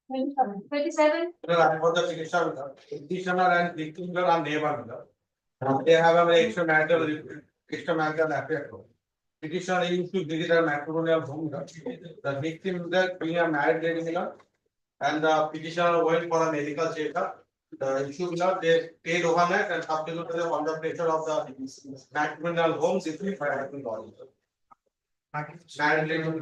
J: Twenty-seven.
G: For the petitioner and victim are neighbor. They have an extramarital affair. Petitioner used to visit a matrimonial home. The victim that being a married lady, and the petitioner went for a medical checkup. The issue they stayed overnight and subsequently on the pressure of the matrimonial homes, it will find married lady.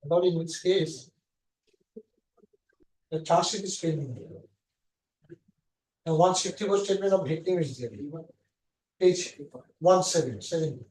F: Not in this case. The charge sheet is failing. And 164 statement of victim is there. Page 177.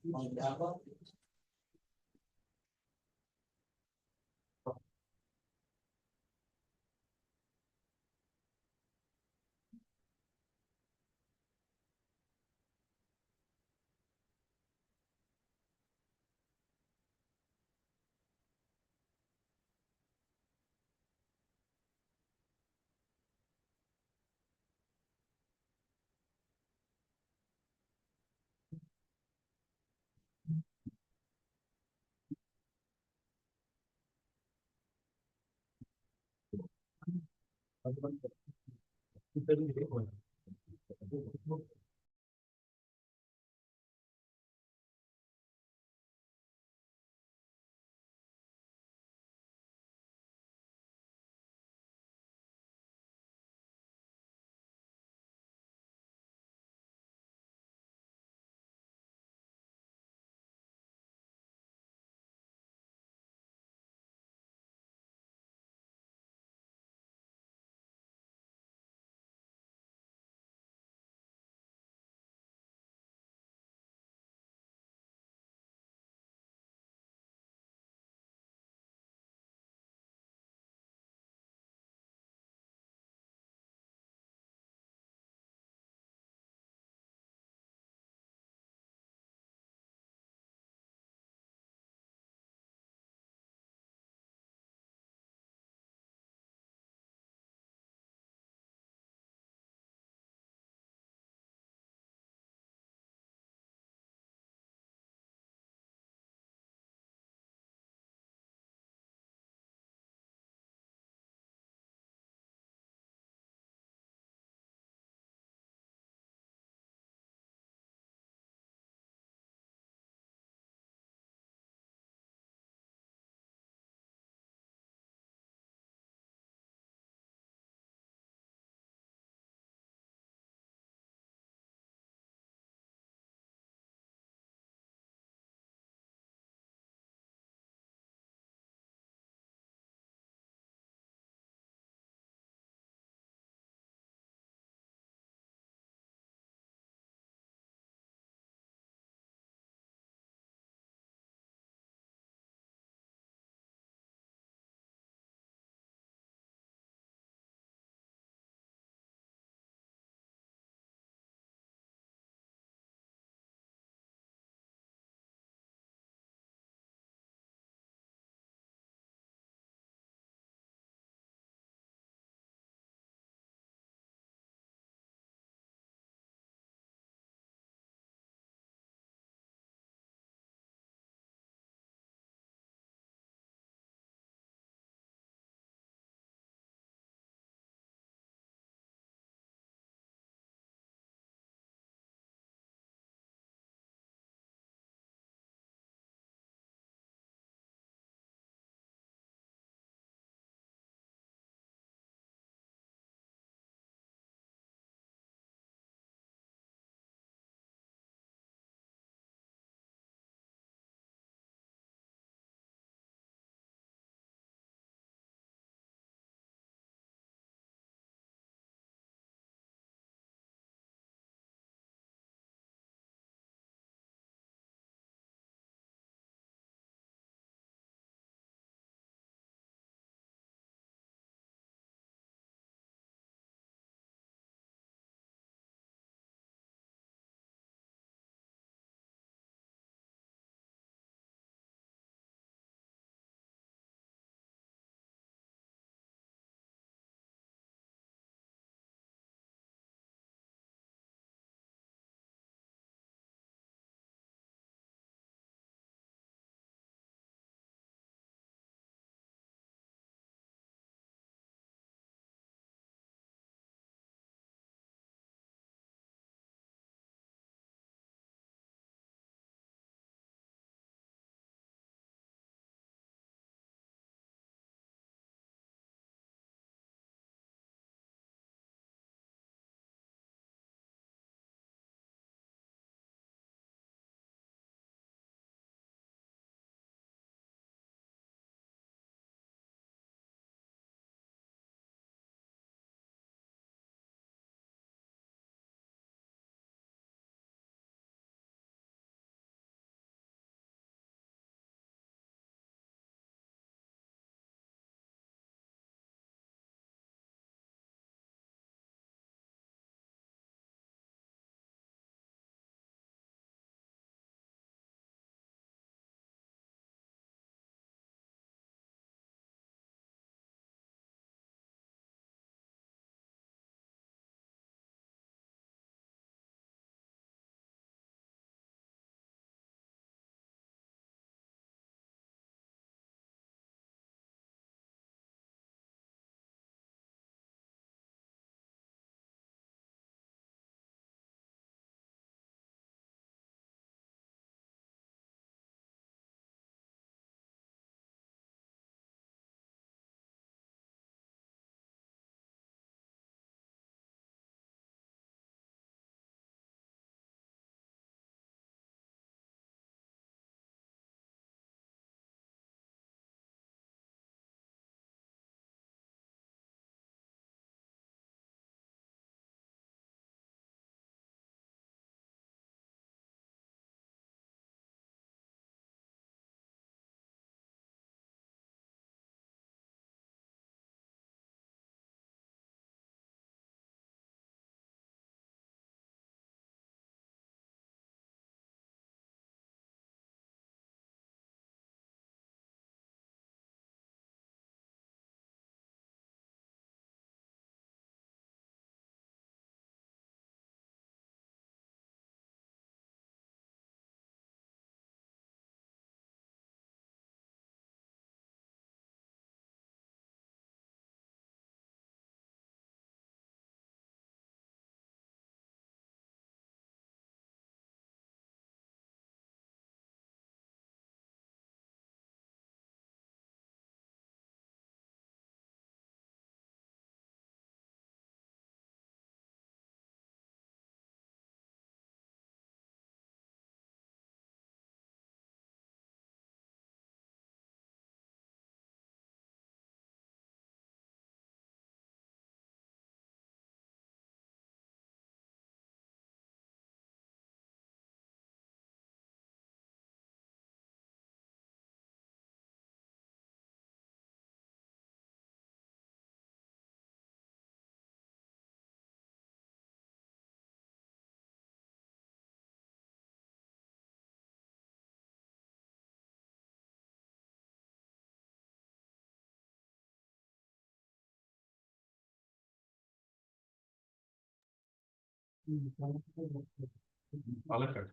A: Calcutta.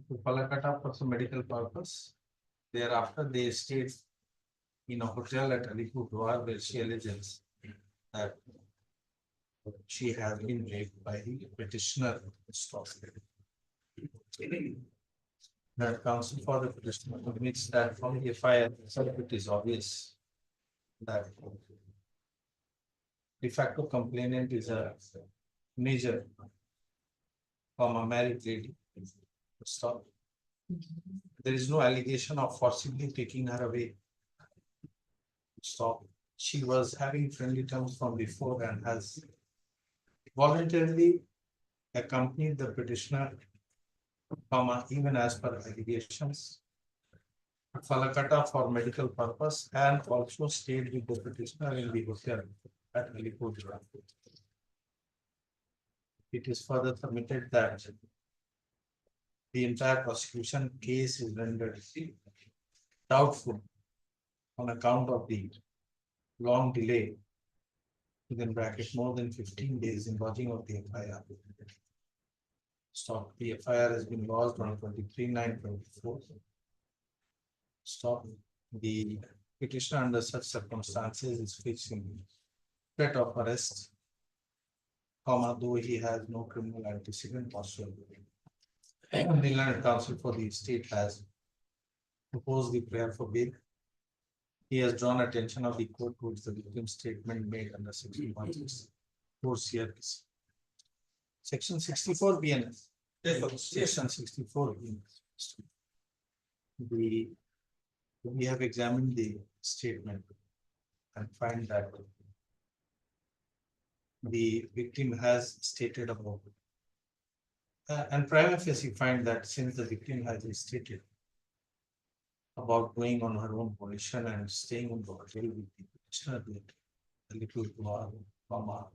A: To Calcutta for some medical purpose. Thereafter, they stayed in a hotel at Alipurduar where she alleges that she has been raped by the petitioner. That counsel for the petitioner admits that from the FIR itself it is obvious that de facto complainant is a major from a married lady. Stop. There is no allegation of forcibly taking her away. Stop. She was having friendly terms from before and has voluntarily accompanied the petitioner, even as per allegations, Falakata for medical purpose and also stayed with the petitioner in the hotel at Alipurduar. It is further submitted that the entire prosecution case is rendered doubtful on account of the long delay, within bracket more than 15 days in lodging of the FIR. Stop. The FIR has been lodged on 23/9/24. Stop. The petitioner under such circumstances is facing threat of arrest, though he has no criminal antecedent whatsoever. The learned counsel for the state has proposed the prayer for bail. He has drawn attention of the court towards the victim's statement made under section 164 CRPC. Section 64 BNS. Section 64 BNS. We have examined the statement and find that the victim has stated about and prima facie find that since the victim has stated about going on her own volition and staying in the hotel with the petitioner, a little comma,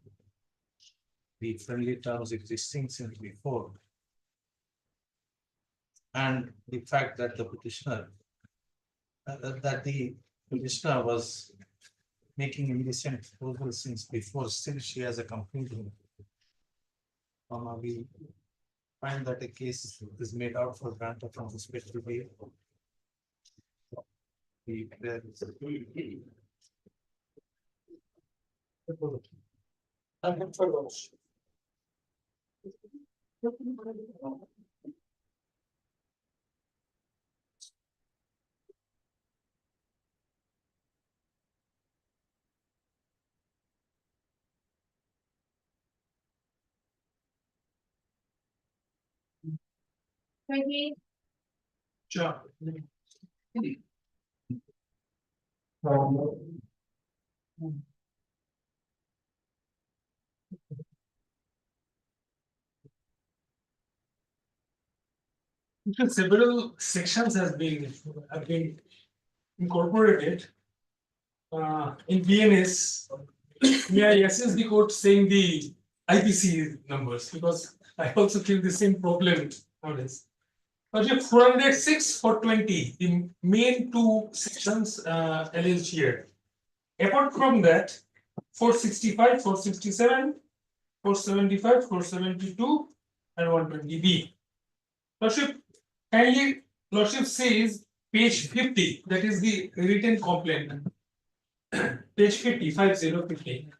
A: the friendly terms existing since before, and the fact that the petitioner was making indecent proposals since before, still she has accompanied him. We find that a case is made out for grant of from the special bail.
J: Twenty.
B: Sure. Several sections have been incorporated in BNS. May I assess the court saying the IPC numbers, because I also feel the same problem nowadays. Okay, 406 for 20, the main two sections alleged here. Apart from that, 465, 467, 475, 472, and 120B. Lordship, kindly, Lordship says page 50, that is the written complaint. Page 50, 5050.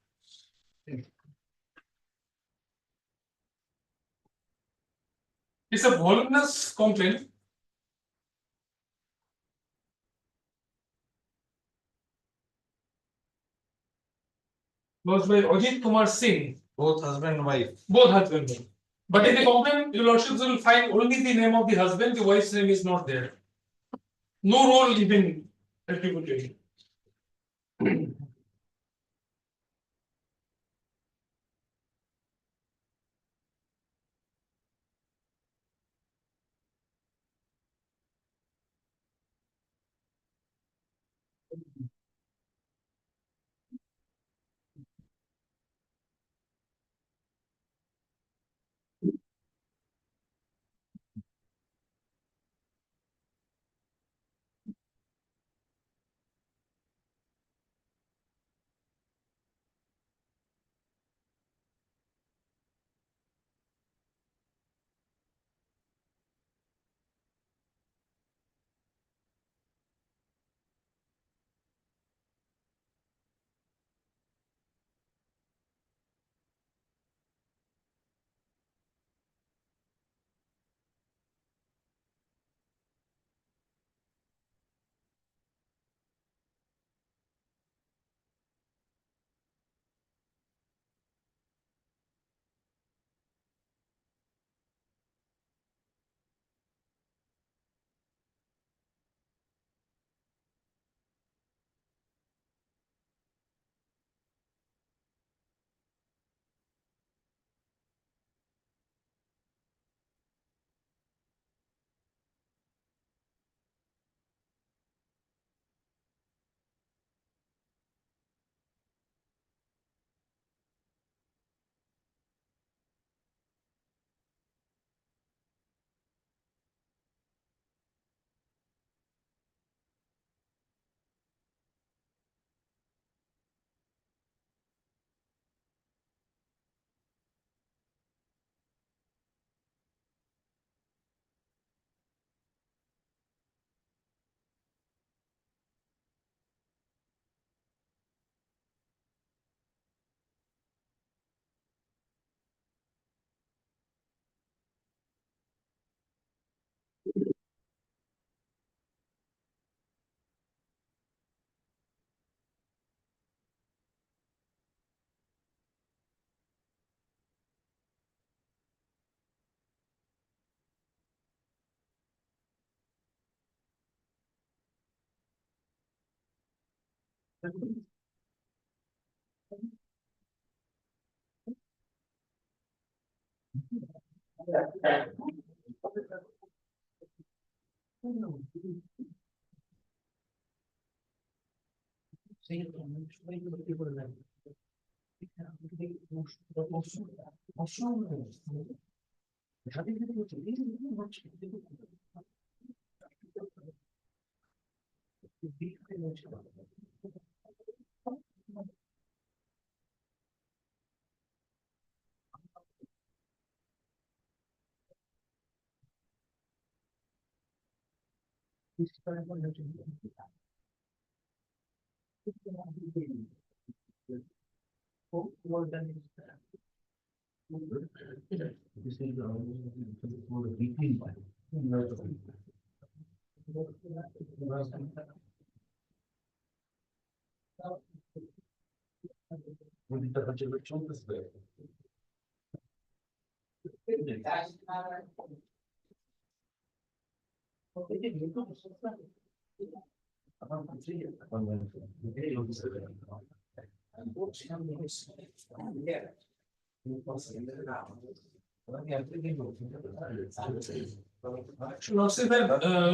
B: It's a voluminous complaint. Lodged by Ajit Kumar Singh,
A: Both husband and wife.
B: both husband and wife. But in the complaint, your lordships will find only the name of the husband, the wife's name is not there. No role even attributed.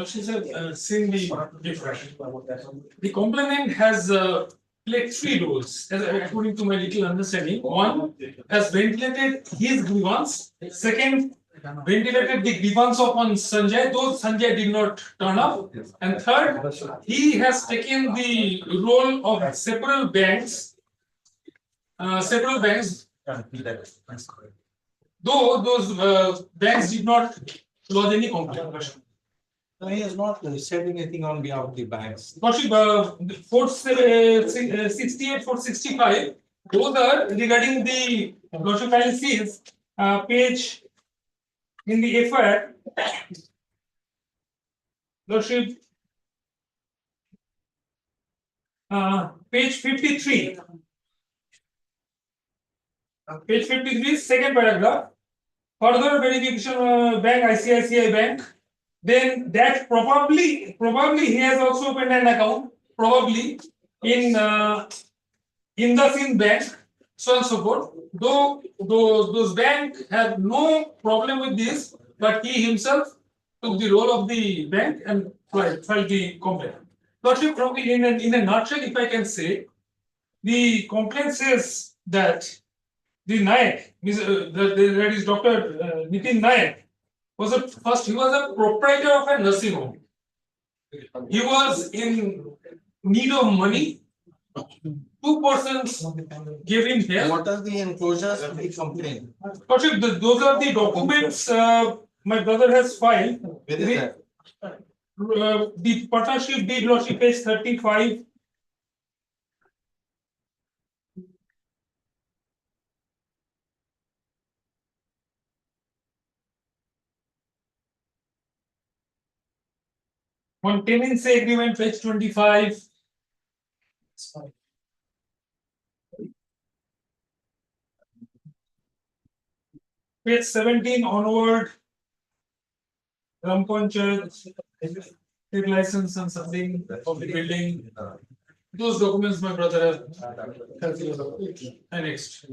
B: She said, seen the difference. The complainant has played three roles, as according to my little understanding. One, has ventilated his grievance. Second, ventilated the grievance of one Sanjay, though Sanjay did not turn up. And third, he has taken the role of several banks. Though those banks did not lodge any complaint.
A: No, he has not said anything on behalf of the banks.
B: Lordship, 468, 465, those are regarding the Lordship file sees page in the FIR. Lordship, page 53. Page 53, second paragraph. Further verification bank, ICICI Bank. Then that probably he has also opened an account, probably in Indasin Bank, so on and so forth. Though those banks have no problem with this, but he himself took the role of the bank and filed the complaint. Lordship, probably in a nutshell, if I can say, the complaint says that the Nayak, that is Dr. Nitin Nayak, he was a proprietor of a nursing home. He was in need of money. Two persons gave him help.
A: What are the enclosures of the complaint?
B: Lordship, those are the documents my brother has filed.
A: Where is that?
B: The partnership deed, Lordship, page 35. On tenancy agreement, page 25. Page 17 onward. Ram Panchayat, state license and something of the building. Those documents my brother has annexed.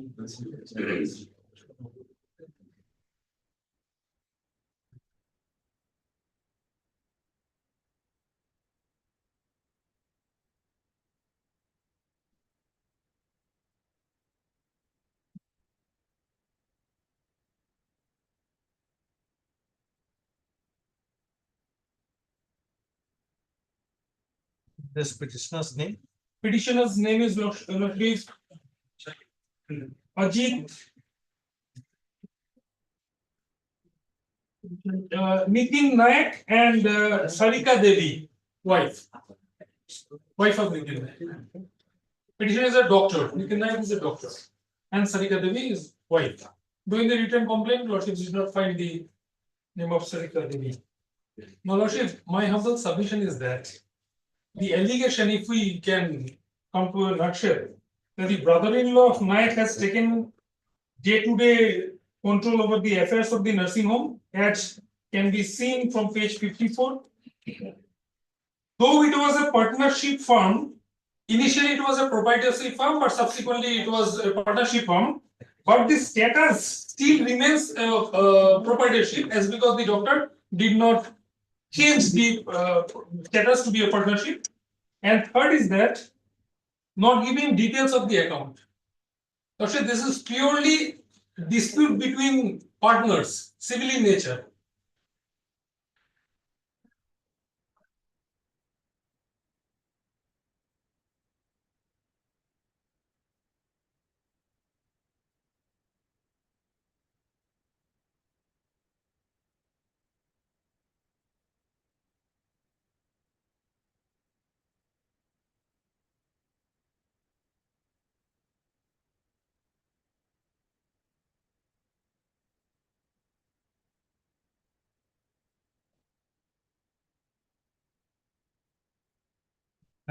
A: This petitioner's name?
B: Petitioner's name is Ajit Nitin Nayak and Sarika Devi, wife of Nitin Nayak. Petitioner is a doctor. Nitin Nayak is a doctor, and Sarika Devi is wife. Doing the written complaint, Lordship did not find the name of Sarika Devi. Now, Lordship, my humble submission is that the allegation, if we can come to a nutshell, that the brother-in-law of Nayak has taken day-to-day control over the affairs of the nursing home, as can be seen from page 54. Though it was a partnership firm, initially it was a proprietorship firm, but subsequently it was a partnership firm. But the status still remains proprietorship, as because the doctor did not change the status to be a partnership. And third is that not giving details of the account. Actually, this is purely dispute between partners, civil in nature.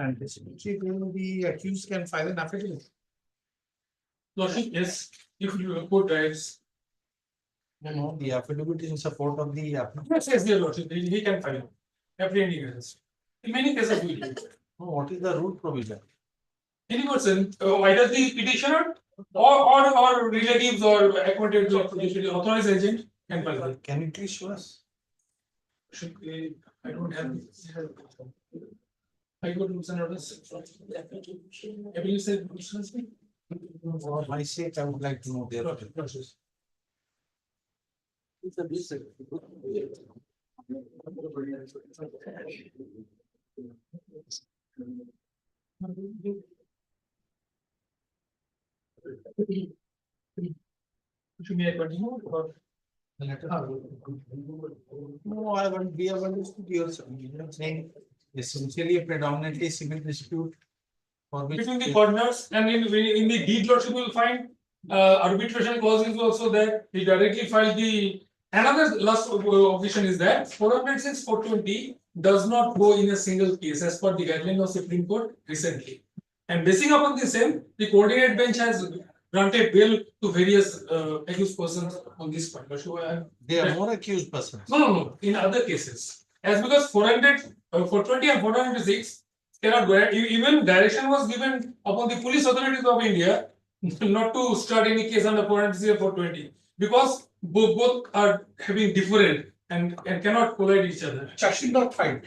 A: And basically, then the accused can file an affidavit.
B: Lordship, yes, if you report rights.
A: No, the affidavit is in support of the applicant.
B: Yes, dear Lordship, he can file. Apprehending arrest. In many cases, we do.
A: No, what is the rule provision?
B: Any person, either the petitioner or relatives or acquainted authorized agent can file.
A: Can you please show us?
B: I don't have. I got rules and orders. I believe said rules and orders.
A: For my sake, I would like to know their.
B: Should we continue or?
A: No, I want, we have understood your saying essentially a predominantly civil dispute. For which.
B: Between the partners and in the deed lordship you will find arbitration clause is also there. He directly filed the another last objection is that 406 420 does not go in a single case as per the guideline of Supreme Court recently. And basing upon the same, the coordinate bench has granted bail to various accused persons on this point.
A: They are more accused persons.
B: No. In other cases, as because 400, 420 and 406 cannot go. Even direction was given upon the police authorities of India not to start any case under 406 or 420 because both are having different and cannot collide each other.
F: Charge sheet not filed.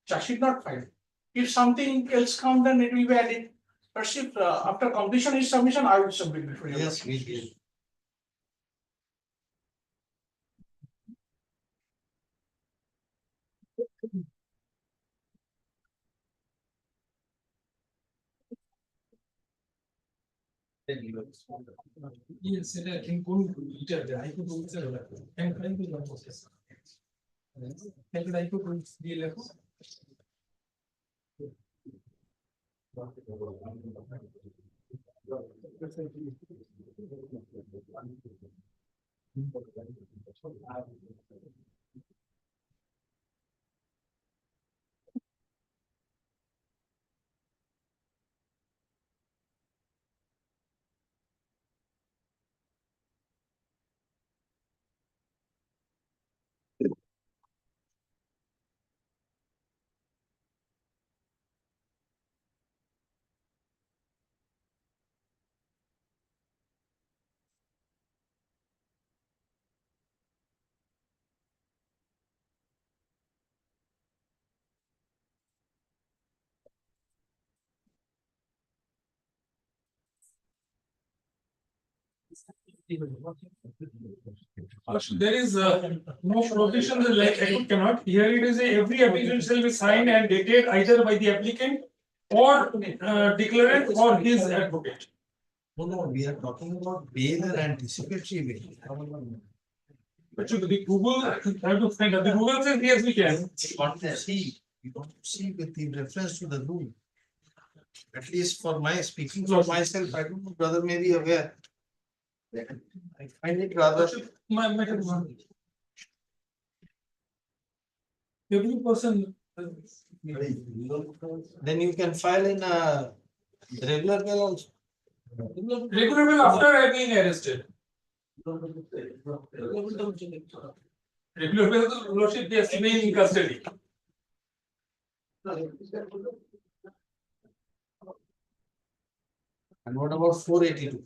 F: Charge sheet not filed. If something else comes, then it will be added. But if after completion is submission, I will submit before you.
A: Yes, we did.
B: Yes, I can go to each other. I could do it. And trying to learn process. And I could do the level. There is no provision like I cannot. Here it is every application shall be signed and dated either by the applicant or declarant or his advocate.
A: No, we are talking about bail and anticipatory bail.
B: But should the Google have to find out. The Google says yes we can.
A: You want to see with the reference to the rule. At least for my speaking for myself, I don't know, brother may be aware. I find it rather.
B: Every person.
A: Then you can file in a regular bail also.
B: Regular bill after being arrested. Regular bill lordship they remain in custody.
A: And what about 482?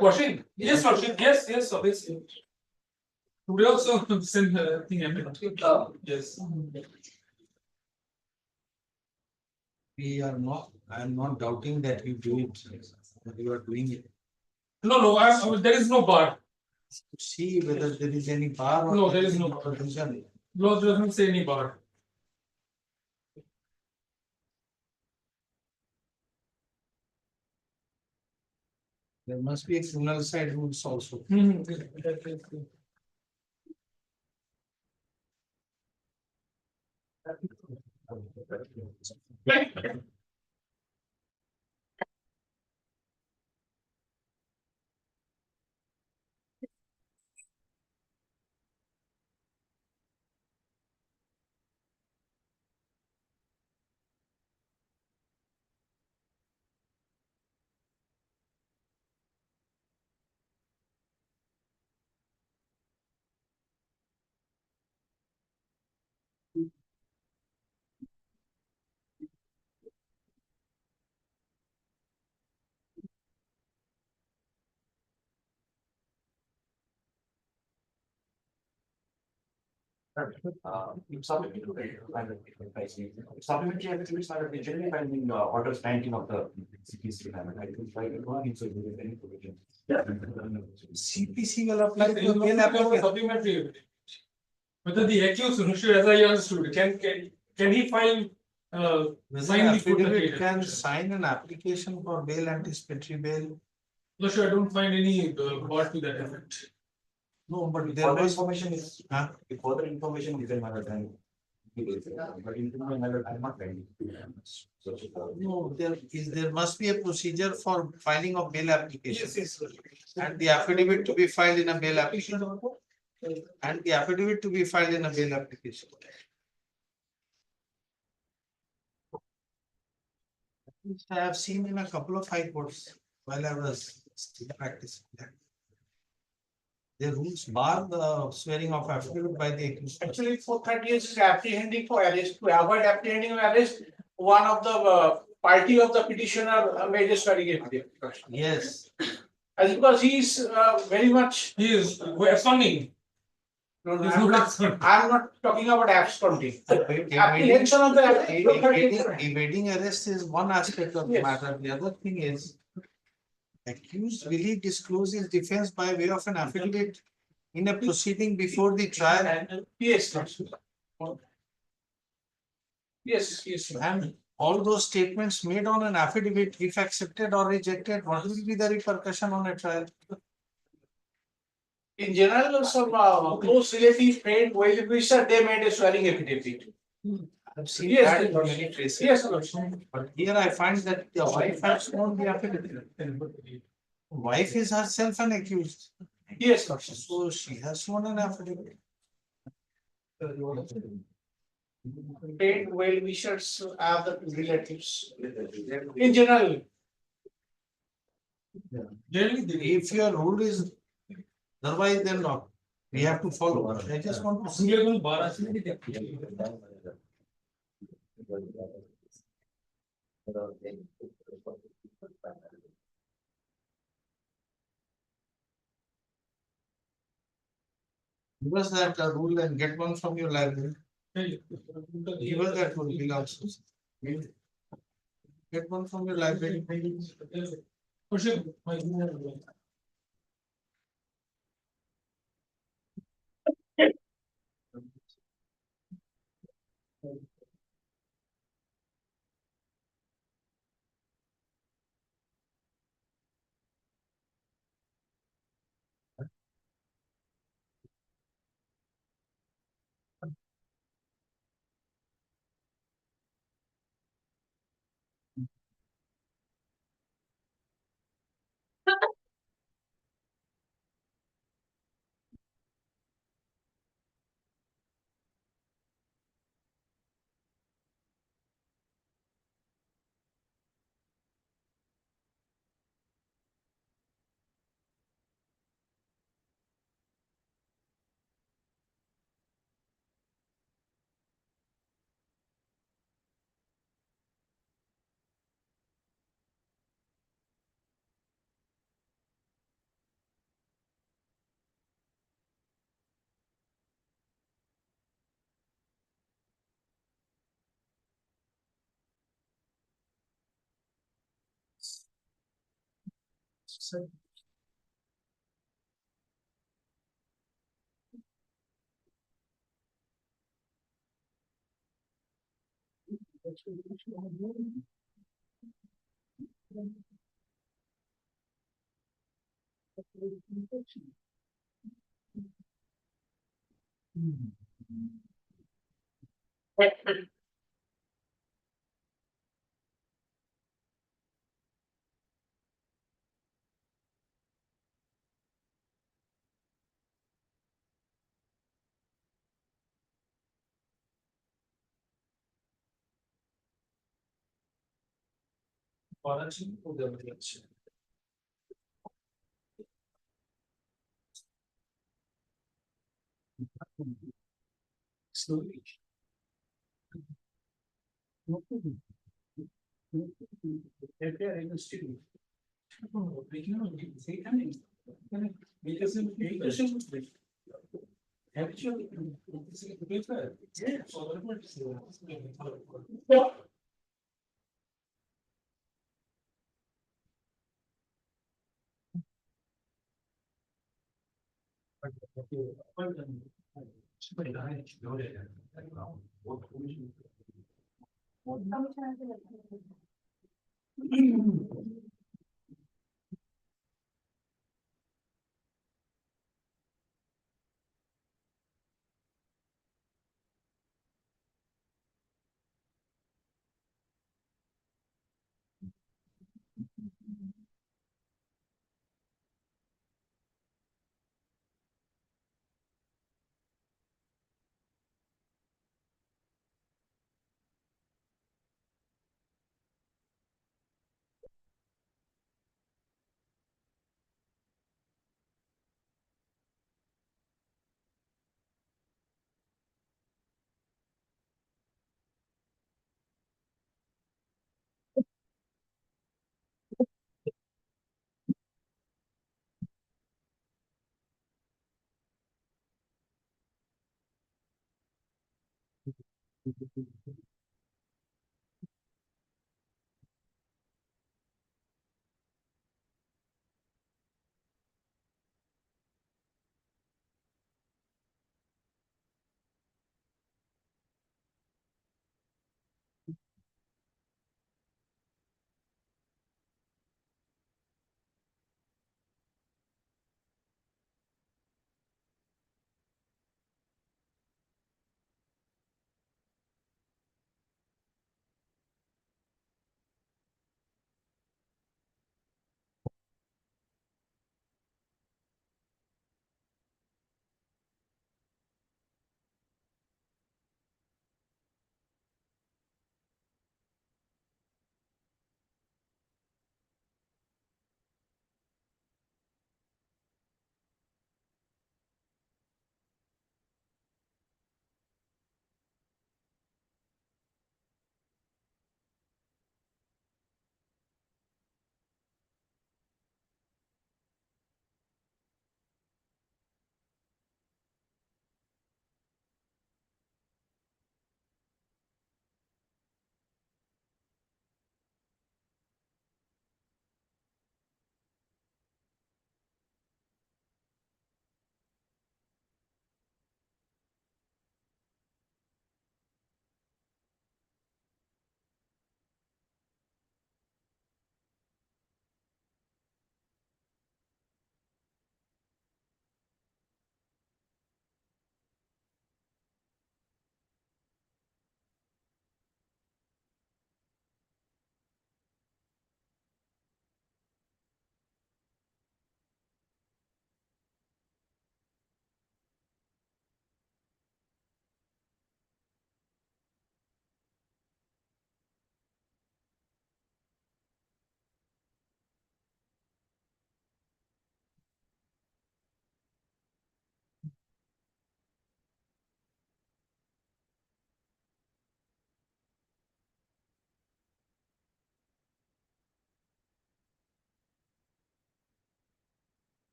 B: Washing, yes, washing, yes, obviously. Today also send thing happened. Yes.
A: We are not, I am not doubting that you do it, but you are doing it.
B: There is no bar.
A: To see whether there is any bar or.
B: No, there is no
A: any
B: bar.
A: provision.
B: Law doesn't say any bar.
A: There must be a criminal side rules also.
H: Supplementary activities are generally finding orders 19 of the CPC. I think I don't think so there is any provision.
A: CPC will apply to
B: You
A: bail
B: know,
A: application.
B: supplementary. Whether the accused, Nushir, as I understood, can he file,
A: Whether
B: sign the court
A: affidavit
B: affidavit?
A: can sign an application for bail, anticipatory bail.
B: No, sure, I don't find any bar to that effect.
A: No, but there
H: Further
A: was.
H: information is,
A: Huh?
H: if further information is in my hand. But in my matter, I'm not ready.
A: No, there must be a procedure for filing of bail application.
B: Yes.
A: And the affidavit to be filed in a bail application. And the affidavit to be filed in a bail application. Which I have seen in a couple of high courts while I was still practicing that. The rules bar the swearing of affidavit by the accused.
F: Actually, 430 is apprehending for arrest. To avoid apprehending for arrest, one of the party of the petitioner made a swearing affidavit.
A: Yes.
F: As because he is very much.
B: He is absconding.
F: No, no,
B: He's
F: I'm
B: not
F: not,
B: absconding.
F: I'm not talking about absconding. Apprehension of the
A: Evading arrest is one aspect of the
F: Yes.
A: matter. The other thing is. Accused will he disclose his defense by way of an affidavit in a proceeding before the trial?
F: Yes. Yes.
A: And all those statements made on an affidavit, if accepted or rejected, what will be the repercussion on a trial?
F: In general, some close relative, friend, well-wisher, they made a swearing affidavit.
A: I've seen
F: Yes,
A: that in
F: Lord.
A: many cases.
F: Yes, Lord.
A: But here I find that the wife has sworn the affidavit. Wife is herself an accused.
F: Yes, Lord.
A: So she has sworn an affidavit.
F: Friend, well-wishers are the relatives. In general.
A: Generally, if your rule is otherwise, then not. We have to follow. I just want to see. Give us that rule and get one from your library. Give us that rule, will also. Get one from your library.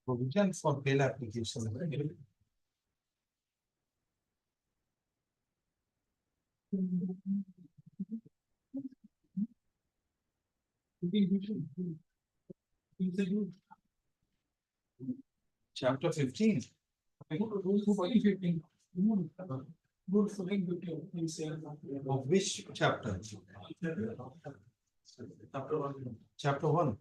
A: Provision for bail application. Chapter 15. Of which chapter? Chapter 1.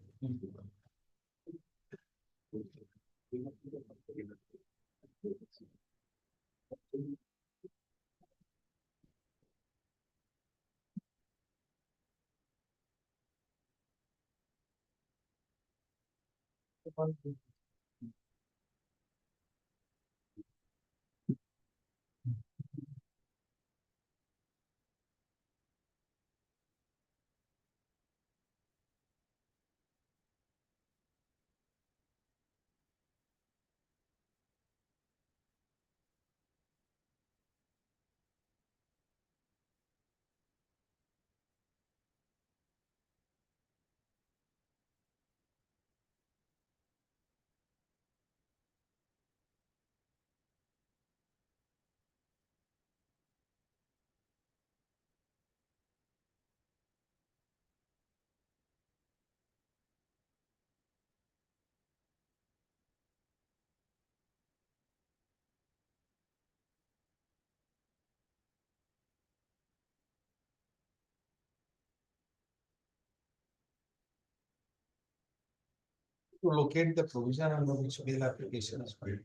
A: To locate the provision under which bail application is filed.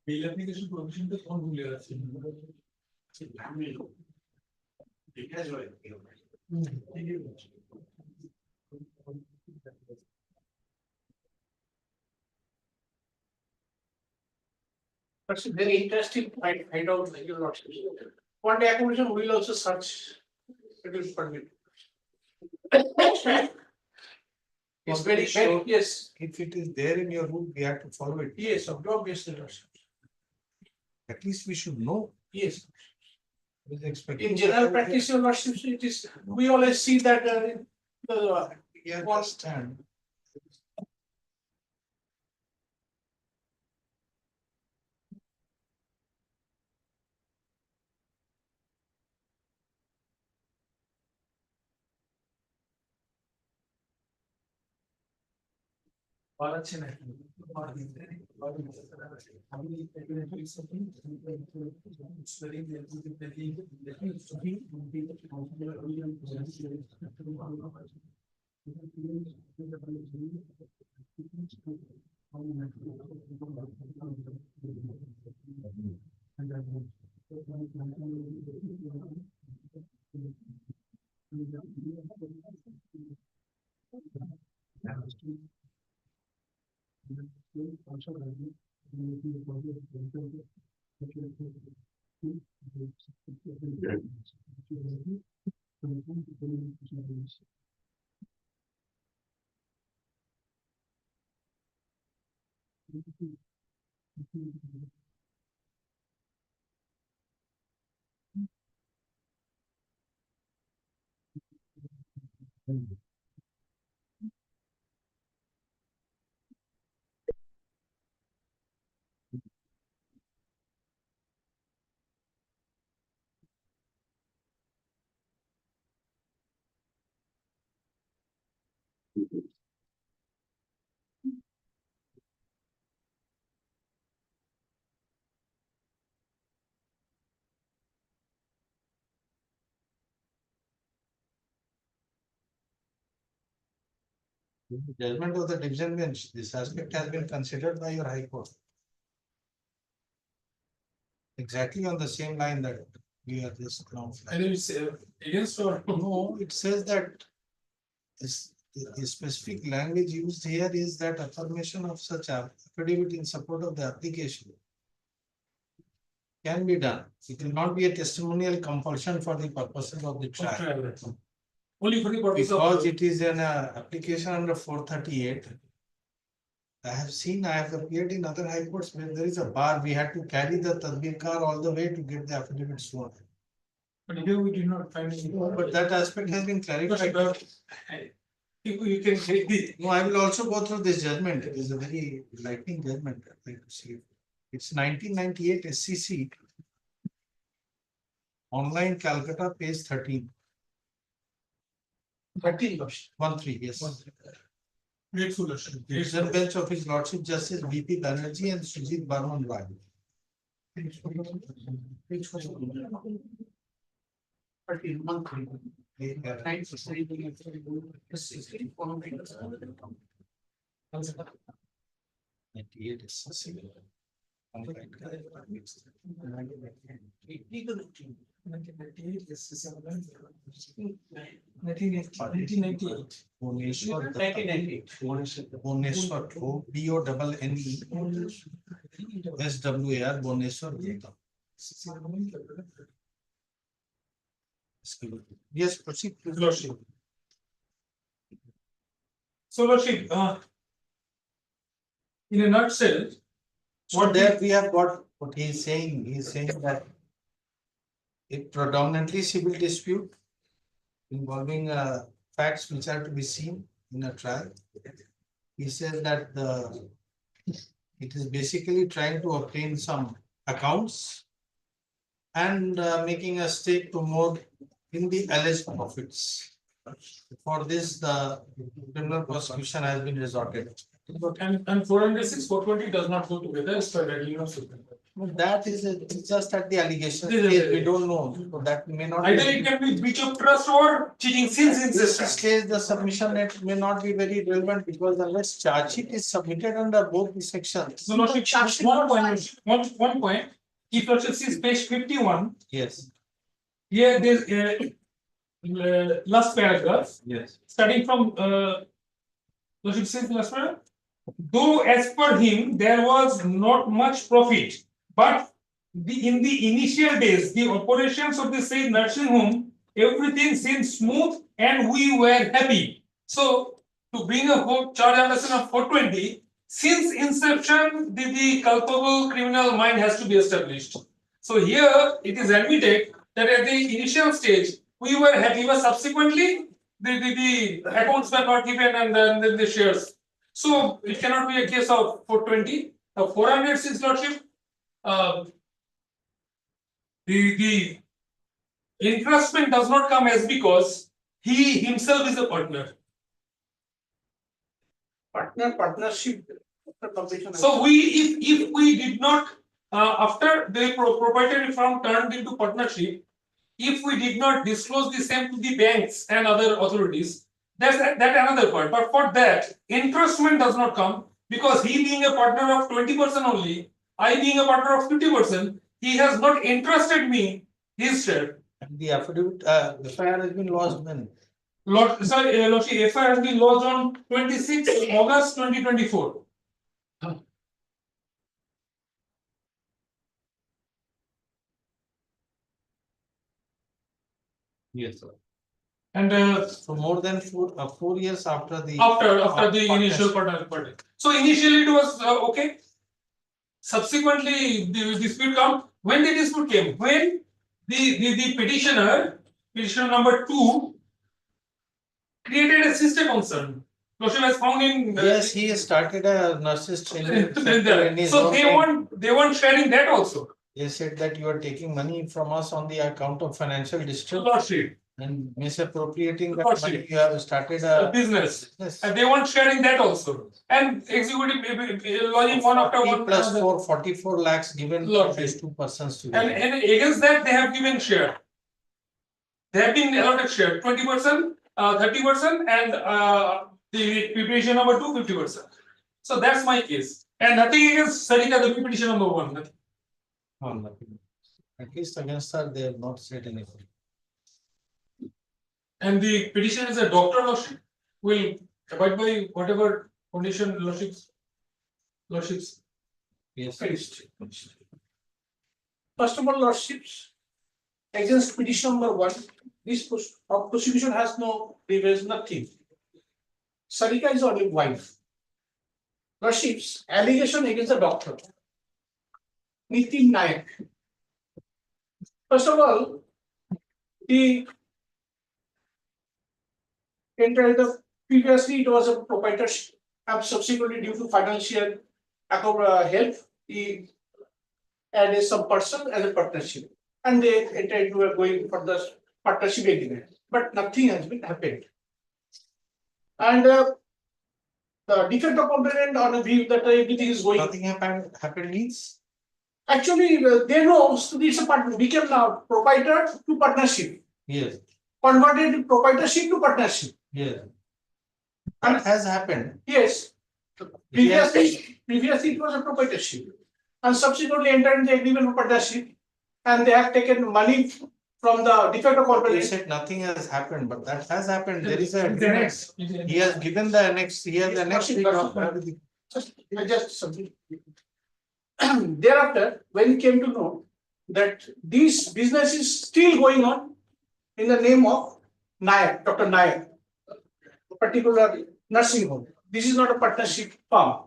F: Bail application provision তো কোন ভুলে আছে? That's a very interesting find out that you're not. One day accommodation will also search. It will permit. It's very, very, yes,
A: If it is there in your room, we have to follow it.
F: yes, obviously,
A: At least we should know.
F: yes.
A: What is expected.
F: In general practice, your lordship, it is, we always see that the
A: We understand.
F: বাড়াচ্ছে না
A: Judgment of the division bench, this aspect has been considered by your high court. Exactly on the same line that we are just now.
F: And it's against or
A: No, it says that this, the specific language used here is that affirmation of such affidavit in support of the application can be done. It will not be a testimonial compulsion for the purposes of the trial.
F: only for the purpose of.
A: Because it is an application under 438. I have appeared in other high courts where there is a bar, we had to carry the tadbirkar all the way to get the affidavit sworn.
B: But here we did not find any.
A: But that aspect has been clarified.
B: You can take the.
A: No, I will also go through this judgment. It is a very lightning judgment. I'd like to see it. It's 1998 SCC. Online Calcutta, page 13.
F: 13 Lordship.
A: 13, yes.
B: Grateful, Lordship.
A: Division bench of His Lordship Justice BP Banerjee and Sujit Barman Rai.
F: Page 14. 13, 1, 3. 9, 16,
A: 98 SCC. Online Calcutta.
B: 1998.
A: Bhubaneswar Datta.
F: 1998.
A: Bhubaneswar BONNE SWAR Bhubaneswar Datta. Yes, proceed.
B: Lordship. So, Lordship, in a nutshell,
A: What there we have got what he is saying. He is saying that a predominantly civil dispute involving facts which are to be seen in a trial. He says that it is basically trying to obtain some accounts and making a stake to more in the alleged profits. For this, the criminal prosecution has been resorted.
B: and 406, 420 does not go together, as per the Supreme Court.
A: That is it's just at the allegation
B: This is
A: stage.
B: it.
A: We don't know. So that may not.
B: Either it can be breach of trust or cheating since
A: At this
B: existence.
A: stage, the submission it may not be very relevant because unless charge sheet is submitted under both the sections.
B: So, Lordship, one point, if Lordship sees page 51,
A: Yes.
B: here there's last paragraph,
A: Yes.
B: starting from Lordship says last paragraph. Though as per him, there was not much profit, but in the initial days, the operations of the said nursing home, everything seemed smooth and we were happy. So, to bring a whole charge under section of 420, since inception, the culpable criminal mind has to be established. So here it is admitted that at the initial stage, we were happy, but subsequently the accounts were not given and then the shares. So it cannot be a case of 420. 406 Lordship, the entrustment does not come as because he himself is a partner.
F: Partnership. After completion.
B: So if we did not after the proprietary firm turned into partnership, if we did not disclose the same to the banks and other authorities, that's that another part. But for that, entrustment does not come because he being a partner of 20% only, I being a partner of 50%, he has not entrusted me his share.
A: And the affidavit, FIR has been lodged when?
B: Lordship, FIR has been lodged on 26 August 2024.
A: Yes, sir.
B: And
A: So more than 4 years after the.
B: after the initial partnership. So initially it was okay. Subsequently, the dispute come. When the dispute came, when the petitioner number 2 created a sister concern. Lordship has found in
A: Yes, he has started a nurses training. center in his
B: so
A: own
B: they want sharing that also.
A: They said that you are taking money from us on the account of financial distress
B: Lordship,
A: and misappropriating that
B: Lordship.
A: money. You have started
B: a
A: a
B: business.
A: business.
B: And they want sharing that also. And executive lodging one after
A: 40
B: one.
A: plus
B: another.
A: 44 lakhs given to
B: Lordship.
A: these 2 persons
B: And
A: together.
B: against that, they have given share. They have been allotted share 20%, 30%, and the petition number 2, 50%. So that's my case. And nothing against Sarika, the petition number 1. Nothing.
A: No, nothing. At least against her, they have not said anything.
B: And the petition is a doctor, Lordship, will abide by whatever condition Lordships.
A: Yes.
F: Finished. First of all, Lordships, against petition number 1, this prosecution has no previous nothing. Sarika is only wife. Lordships, allegation against the doctor, Nitin Nayak. First of all, he entered previously it was a proprietorship, and subsequently due to financial help, he added some person as a partnership, and they entered into a going for the partnership agreement, but nothing has been happened. And the defect of complainant on a view that everything is going.
A: Nothing happened means?
F: Actually, they know so it's a partner became now proprietor to partnership,
A: Yes,
F: converted proprietorship to partnership.
A: yes. That has happened.
F: Yes. Previously it was a proprietorship, and subsequently entered the agreement of partnership, and they have taken money from the defect of
A: You
F: complainant.
A: said nothing has happened, but that has happened. There is a
B: The
A: agreement.
B: next.
A: He has given the annex, he has annexed it of everything.
F: Just something. Thereafter, when he came to know that this business is still going on in the name of Nayak, Dr. Nayak, a particular nursing home. This is not a partnership firm.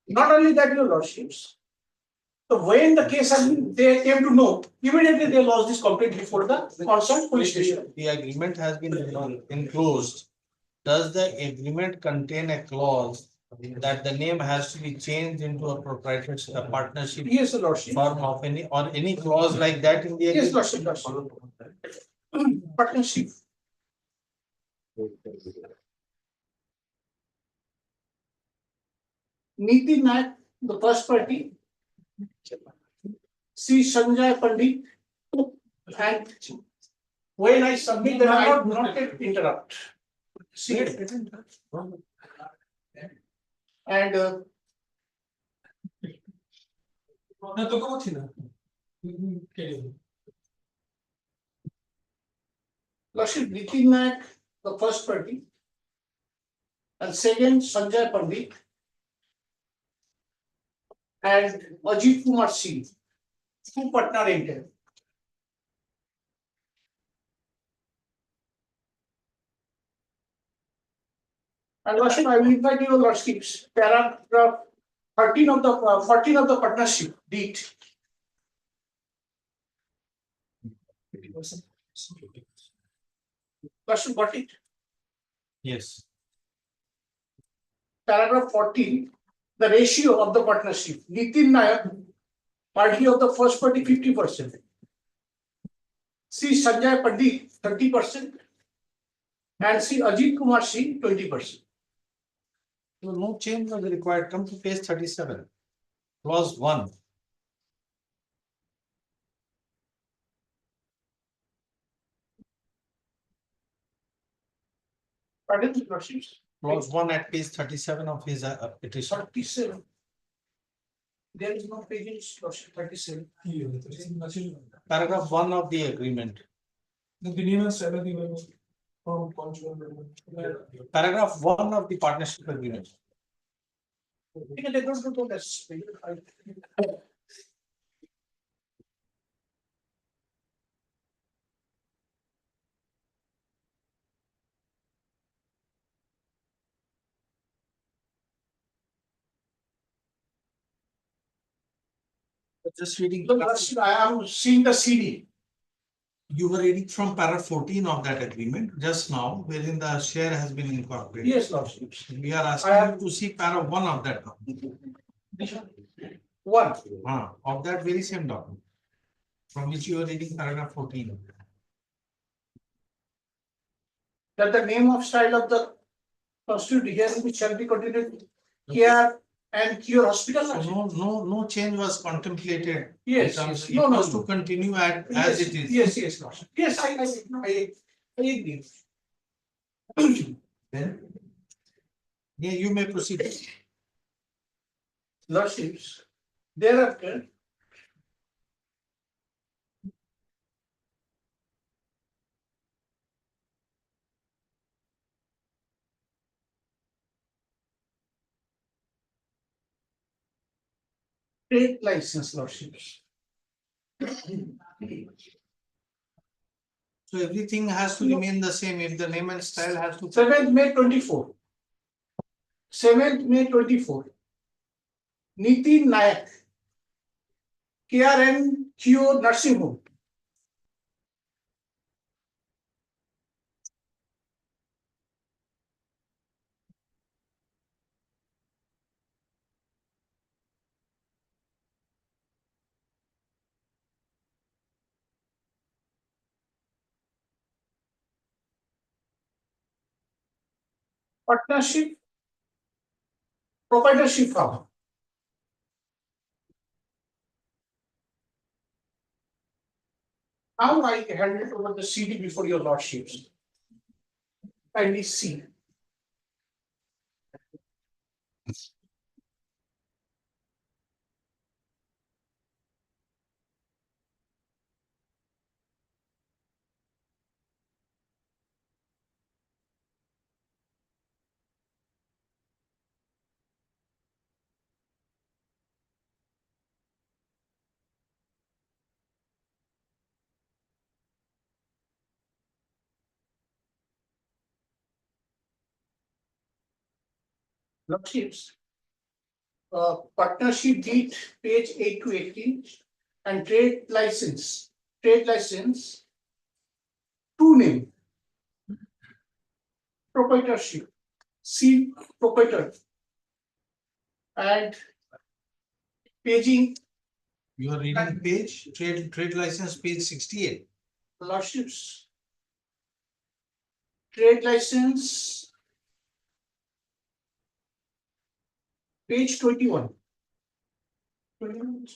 F: Not only that, your lordships. So when the case has been, they came to know, immediately they lost this complaint before the concerned police station.
A: The agreement has been enclosed. Does the agreement contain a clause that the name has to be changed into a proprietorship, a partnership
F: Yes, your lordship.
A: form of any, or any clause like that in the
F: Yes,
A: agreement?
F: lordship. Partnership. Niti Nayak, the first party. C. Sanjay Pandit. And when I submit that I do not get interrupt. See, and
B: না তোকে বলছি না
F: Lordship Nitin Nayak, the first party, and second Sanjay Pandit, and Ajit Kumar Singh, two partner entered. And Lordship, I will invite your Lordships, paragraph 13 of the 14 of the partnership deed. Lordship, got it?
A: Yes.
F: Paragraph 14, the ratio of the partnership. Nitin Nayak, party of the first party 50%. C. Sanjay Pandit 30%. And C. Ajit Kumar Singh 20%.
A: So no change was required. Come to page 37. Clause 1.
F: Pardon, Lordships?
A: Clause 1 at page 37 of his petition.
F: 37. There is no page in Lordship 37.
A: Paragraph 1 of the agreement. Paragraph 1 of the partnership agreement.
F: Because they don't do this.
A: Just reading.
F: Look, Lordship, I am seeing the CD.
A: You were reading from paragraph 14 of that agreement just now, wherein the share has been incorporated.
F: Yes, Lordship.
A: We are asking
F: I have-
A: you to see paragraph 1 of that document.
F: One.
A: Of that very same document. From which you are reading paragraph 14.
F: That the name of style of the constitute hearing which shall be continued care and cure hospital.
A: So no change was contemplated.
F: Yes,
A: in terms-
F: yes.
A: It
F: No, no,
A: was
F: no.
A: to continue as
F: Yes,
A: it is.
F: Yes, yes, Lordship. Yes, I agree.
A: Then, yeah, you may proceed.
F: Lordships, thereafter. Trade license, Lordships.
A: So everything has to remain the same if the name and style has to.
F: 7th May 24. 7th May 24. Nitin Nayak. KRN Nursing Home. partnership, proprietorship form. Now I hand it over the CD before your lordships. Kindly see. Lordships. Partnership deed, page 8 to 18, and trade license. Trade license, two name. Proprietorship, C proprietor. And paging,
A: You are reading page, trade license, page 68.
F: lordships. Trade license, page 21. 21.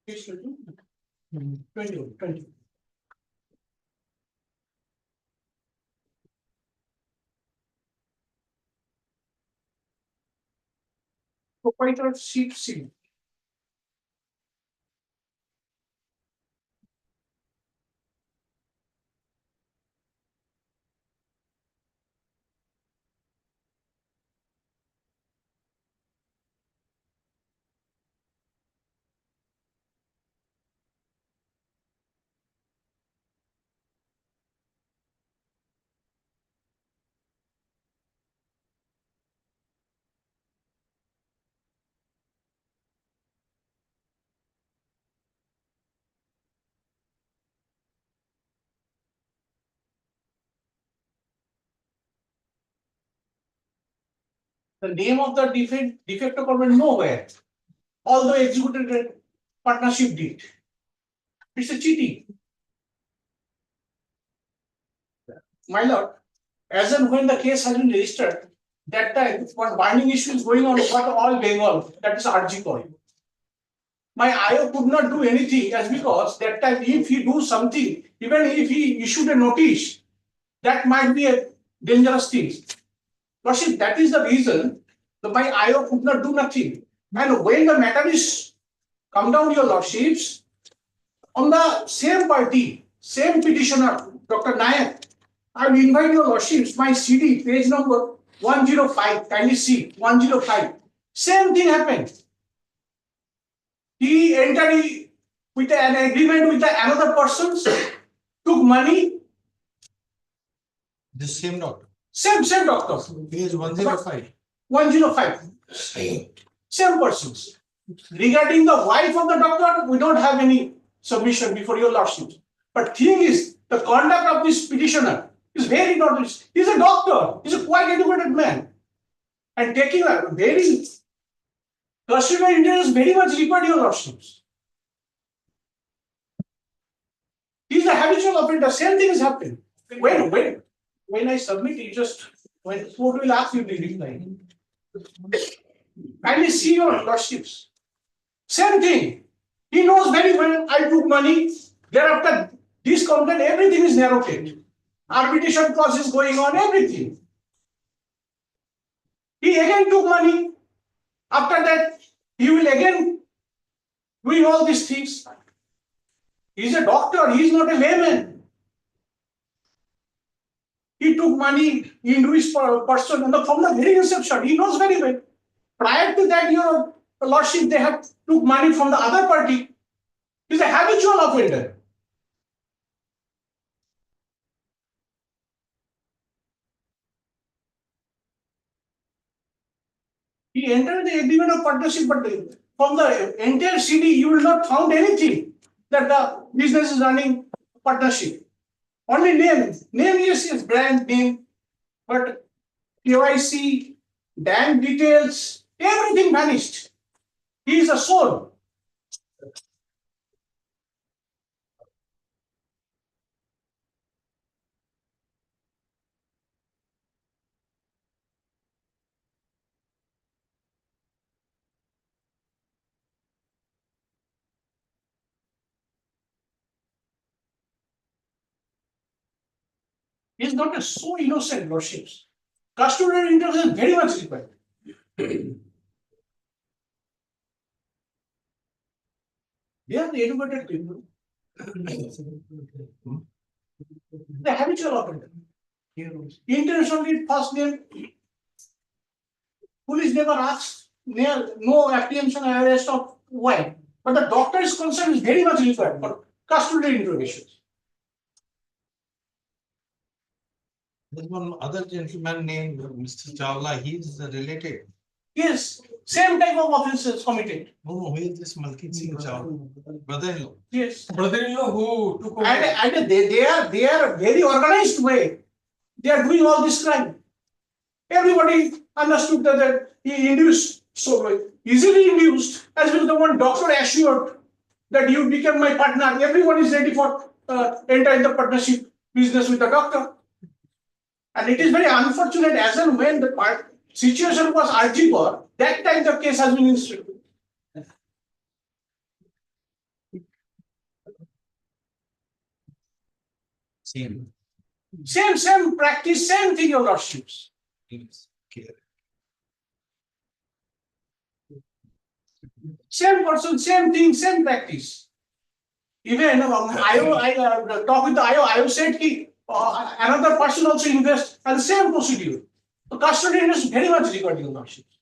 F: Page 21. 21, 20. Proprietorship C. The name of the defector government nowhere, although executed a partnership deed. It's a cheating. My lord, as and when the case has been registered, that time one binding issue is going on over all Bengal, that is RG coin. My IO could not do anything as because that time if he do something, even if he issued a notice, that might be a dangerous thing. Lordship, that is the reason that my IO could not do nothing. And when the matter is come down, your lordships, on the same party, same petitioner, Dr. Nayak, I will invite your lordships, my CD, page number 105, kindly see, 105. Same thing happened. He entered with an agreement with another person, took money,
A: The same doctor,
F: same doctor,
A: page 105.
F: 105. Same persons. Regarding the wife of the doctor, we don't have any submission before your lordship. But thing is, the conduct of this petitioner is very noticeable. He's a doctor, he's a quite educated man. And taking a very customary interest is very much required, your lordships. He's a habitual offender, same thing is happening. When I submit it, just when court will ask you to reply. Kindly see your lordships. Same thing. He knows very well I took money. Thereafter, this complaint, everything is narrated. Arbitration clause is going on, everything. He again took money. After that, he will again doing all these things. He's a doctor, he is not a layman. He took money into his person and from the very inception, he knows very well. Prior to that, your lordship, they have took money from the other party. He's a habitual offender. He entered the agreement of partnership, but from the entire CD, you will not found anything that the business is running partnership. Only name, yes, brand name, but KYC, bank details, everything vanished. He is a soul. He's not a so innocent, Lordships. Custodial interest is very much required. They are the educated people. The habitual offender. Intentionally, first name, police never asks, no apprehension or arrest of why. But the doctor's consent is very much required for custodial interrogations.
A: There's one other gentleman named Mr. Chawla, he's related.
F: Yes, same type of offenses committed.
A: No, who is this Malkit Singh Chawla? Brother-in-law.
F: Yes.
B: Brother-in-law who took over.
F: And they are very organized way. They are doing all this crime. Everybody understood that he induced, so easily induced, as well the one doctor assured that you become my partner. Everyone is ready for entering the partnership business with the doctor. And it is very unfortunate as and when the situation was urgent, that time the case has been instructed. Same practice, same thing, your lordships. Same person, same thing, same practice. Even I talk with the IO said ki, another person also invest and the same procedure. The custodian is very much regarding the lordships.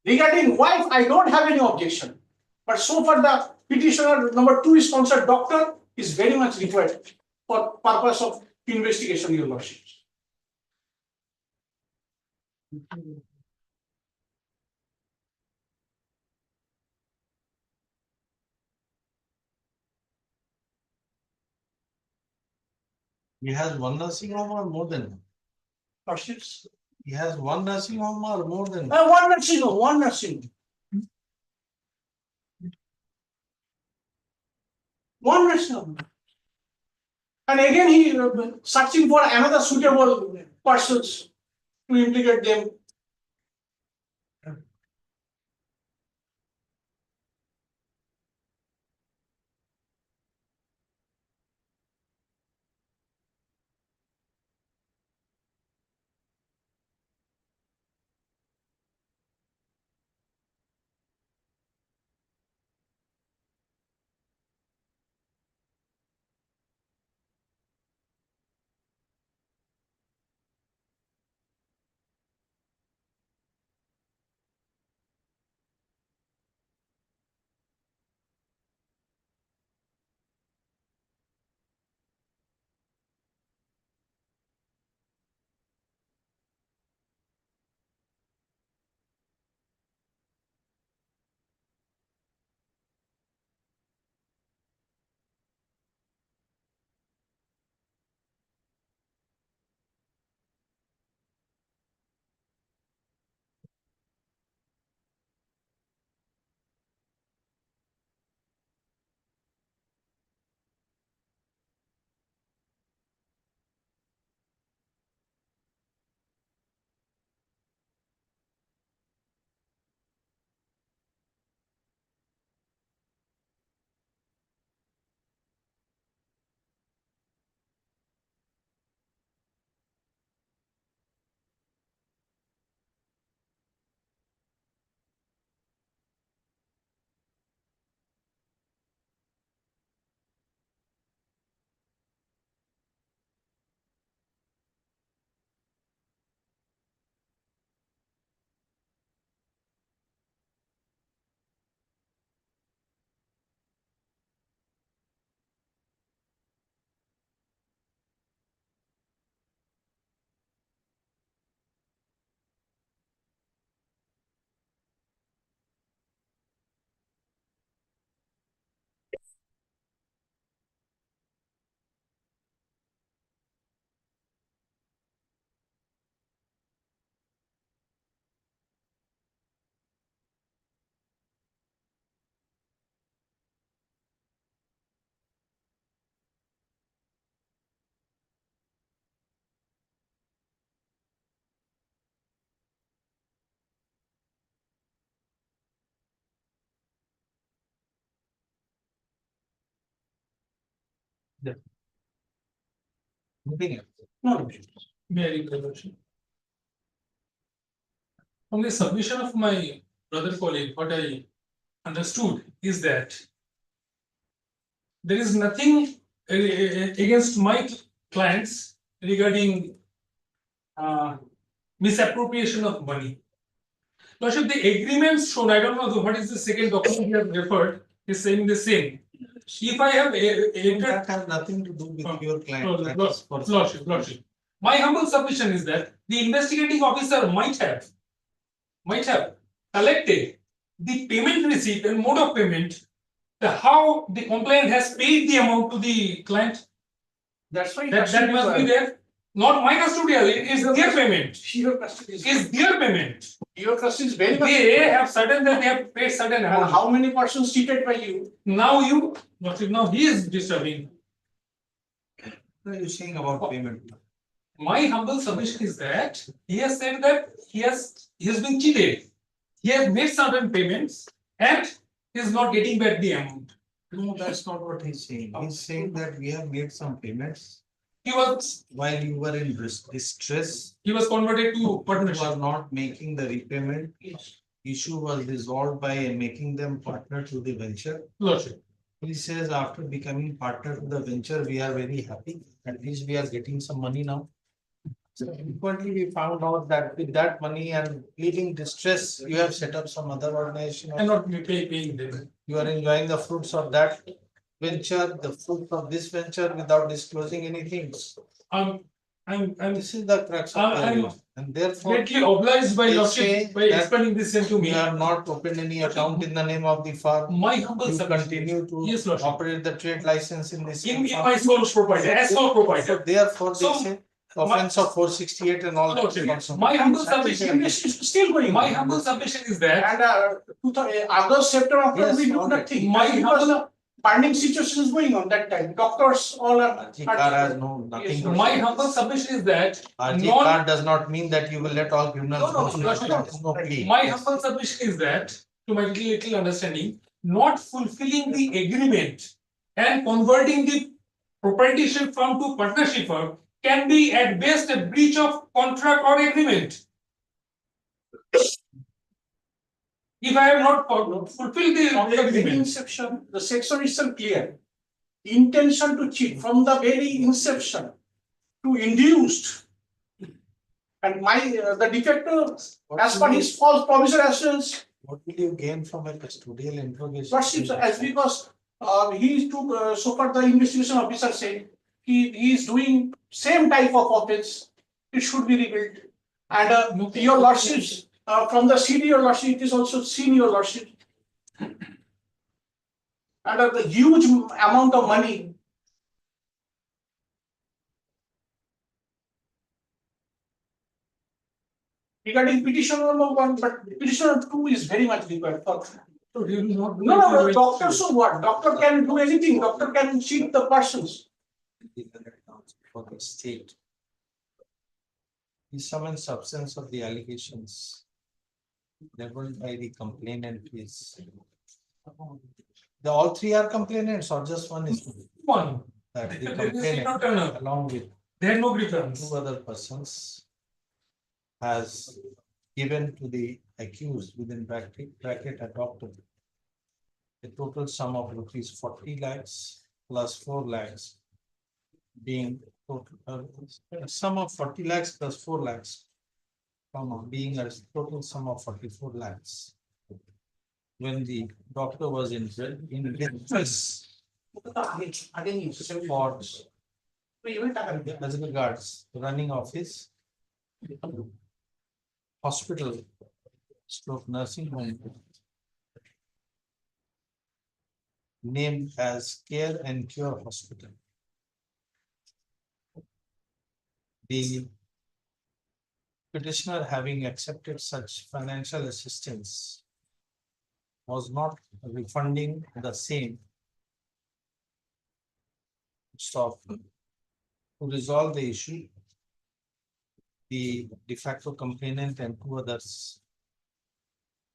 F: Regarding wife, I don't have any objection. But so far the petitioner number 2 is sponsored doctor is very much required for purpose of investigation, your lordships.
A: He has one nursing home or more than one?
F: Lordships.
A: He has one nursing home or more than one?
F: One nursing home, one nursing home. One nursing home. And again he searching for another suitable persons to implicate them.
A: Moving it.
F: No,
B: May I read the motion? From the submission of my brother colleague, what I understood is that there is nothing against my clients regarding misappropriation of money. Lordship, the agreements shown, I don't know what is the second document you have referred, is saying the same. If I have entered.
A: That has nothing to do with your client. That is for-
B: Lordship. My humble submission is that the investigating officer might have collected the payment receipt and mode of payment, how the complainant has paid the amount to the client,
F: that's why.
B: that must be there. Not my custodial, it is their payment,
F: Your custody
B: is their payment.
F: your custody is very much.
B: They have certain that they have paid certain
F: And
B: amount.
F: how many persons seated by you?
B: Now now he is disturbing.
A: What are you saying about payment?
B: My humble submission is that he has said that he has been cheated. He has made certain payments and he is not getting back the amount.
A: No, that's not what he's saying. He's saying that we have made some payments
B: He was
A: while you were in distress.
B: converted to
A: You
B: partnership.
A: are not making the repayment. Issue was resolved by making them partner to the venture.
B: Lordship.
A: He says after becoming partner to the venture, we are very happy. At least we are getting some money now. Subsequently, we found out that with that money and leaving distress, you have set up some other organization.
B: And not paying them.
A: You are enjoying the fruits of that venture, the fruit of this venture without disclosing anything.
B: I'm
A: This is the crux of the
B: I'm
A: argument. And therefore,
B: greatly obliged by
A: They
B: Lordship
A: say
B: by
A: that
B: explaining this to
A: we
B: me.
A: have not opened any account in the name of the firm.
B: My humble
A: You
B: submission.
A: continue to
B: Yes, Lordship.
A: operate the trade license in this.
B: In my sole proprietor, as sole
A: So
B: proprietor.
A: therefore, they
B: So,
A: say offense of 468 and all. that is
B: Lordship,
A: also-
B: my humble
F: That
B: submission,
F: is still going.
B: my humble submission is that
F: And August, September, October,
A: Yes,
F: we do
A: all right.
F: nothing.
B: My
F: And because the funding situation is going on that time, doctors all are.
A: RG card has nothing. to
B: my
A: do.
B: humble submission is that
A: RG
B: non-
A: card does not mean that you will let all criminals
B: No, no,
A: go.
B: Lordship.
A: That is no plea.
B: my humble submission is that, to my little understanding, not fulfilling the agreement and converting the proprietorship firm to partnership firm can be at best a breach of contract or agreement. If I have not fulfilled the
F: From the very
B: agreement.
F: inception, the section is so clear. Intention to cheat from the very inception to induced. And the defector, as per his false promissory assurance,
A: What will you gain from a custodial interrogation?
F: Lordship, as because he took so far the investigation officer said he is doing same type of offense, it should be revealed. And your Lordships, from the senior Lordship, it is also senior Lordship. And the huge amount of money. Regarding petitioner number 1, but petitioner 2 is very much required for. No, doctor, so what? Doctor can do anything, doctor can cheat the persons.
A: For the state. The sum and substance of the allegations leveled by the complainant is. All three are complainants or just one is
B: One,
A: that the
B: There is
A: complainant
B: no turnover.
A: along with
B: there are no grievance.
A: two other persons has given to the accused within bracket adopted a total sum of rupees 40 lakhs plus 4 lakhs being total a sum of 40 lakhs plus 4 lakhs being a total sum of 44 lakhs when the doctor was in distress for as regards running of his hospital stroke nursing home named as Care and Cure Hospital. The petitioner, having accepted such financial assistance, was not refunding the same. So, to resolve the issue, the de facto complainant and two others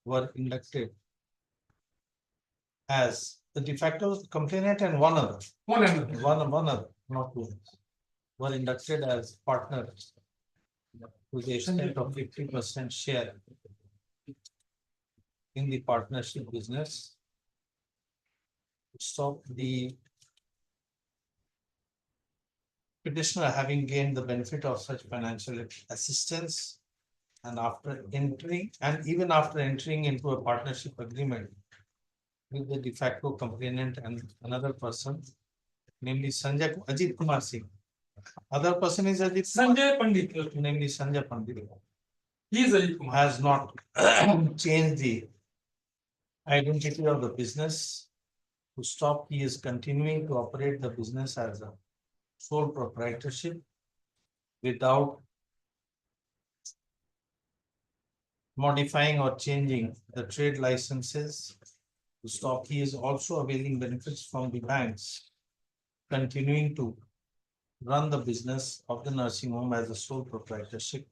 A: were inducted as the de facto complainant and one other,
B: One another.
A: one other, not two. were inducted as partners to the extent of 50% share in the partnership business. To stop the petitioner having gained the benefit of such financial assistance and even after entering into a partnership agreement with the de facto complainant and another person, namely Ajit Kumar Singh. Other person is Ajit Kumar,
B: Sanjay Pandit,
A: namely Sanjay Pandit,
B: he is Ajit Kumar.
A: has not changed the identity of the business. To stop, he is continuing to operate the business as a sole proprietorship without modifying or changing the trade licenses. To stop, he is also availing benefits from the banks, continuing to run the business of the nursing home as a sole proprietorship.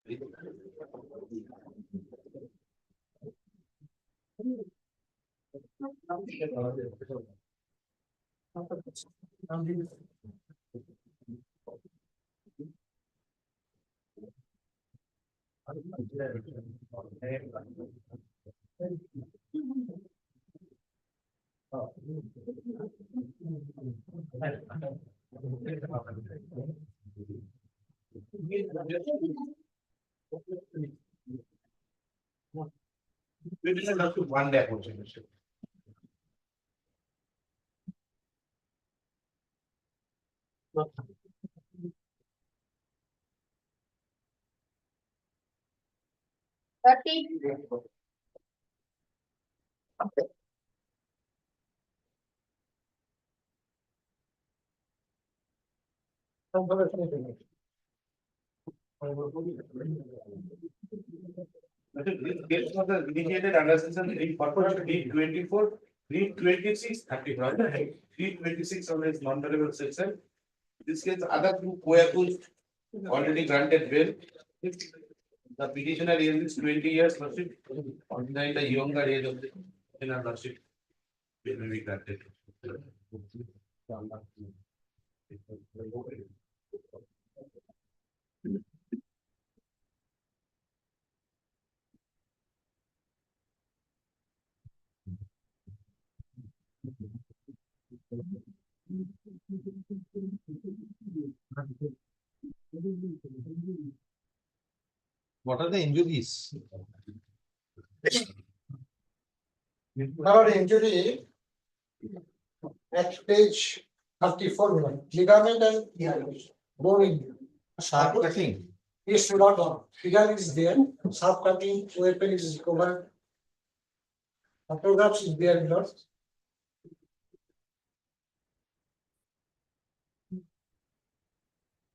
G: We didn't have to one day approach.
J: Thirty.
G: This was initiated under section 324, 326, 31, 326 on this non-variable section. This case, other two co-accused already granted bail. The petitioner age is 20 years, worship, ordinary the younger age of the petitioner worship. Bail may be granted.
A: What are the injuries?
F: Our injury at page 34, ligament and bone injury.
A: Sharp cutting.
F: Yes, not on. Figure is there, sharp cutting, weapon is recovered. Photographs is there, not.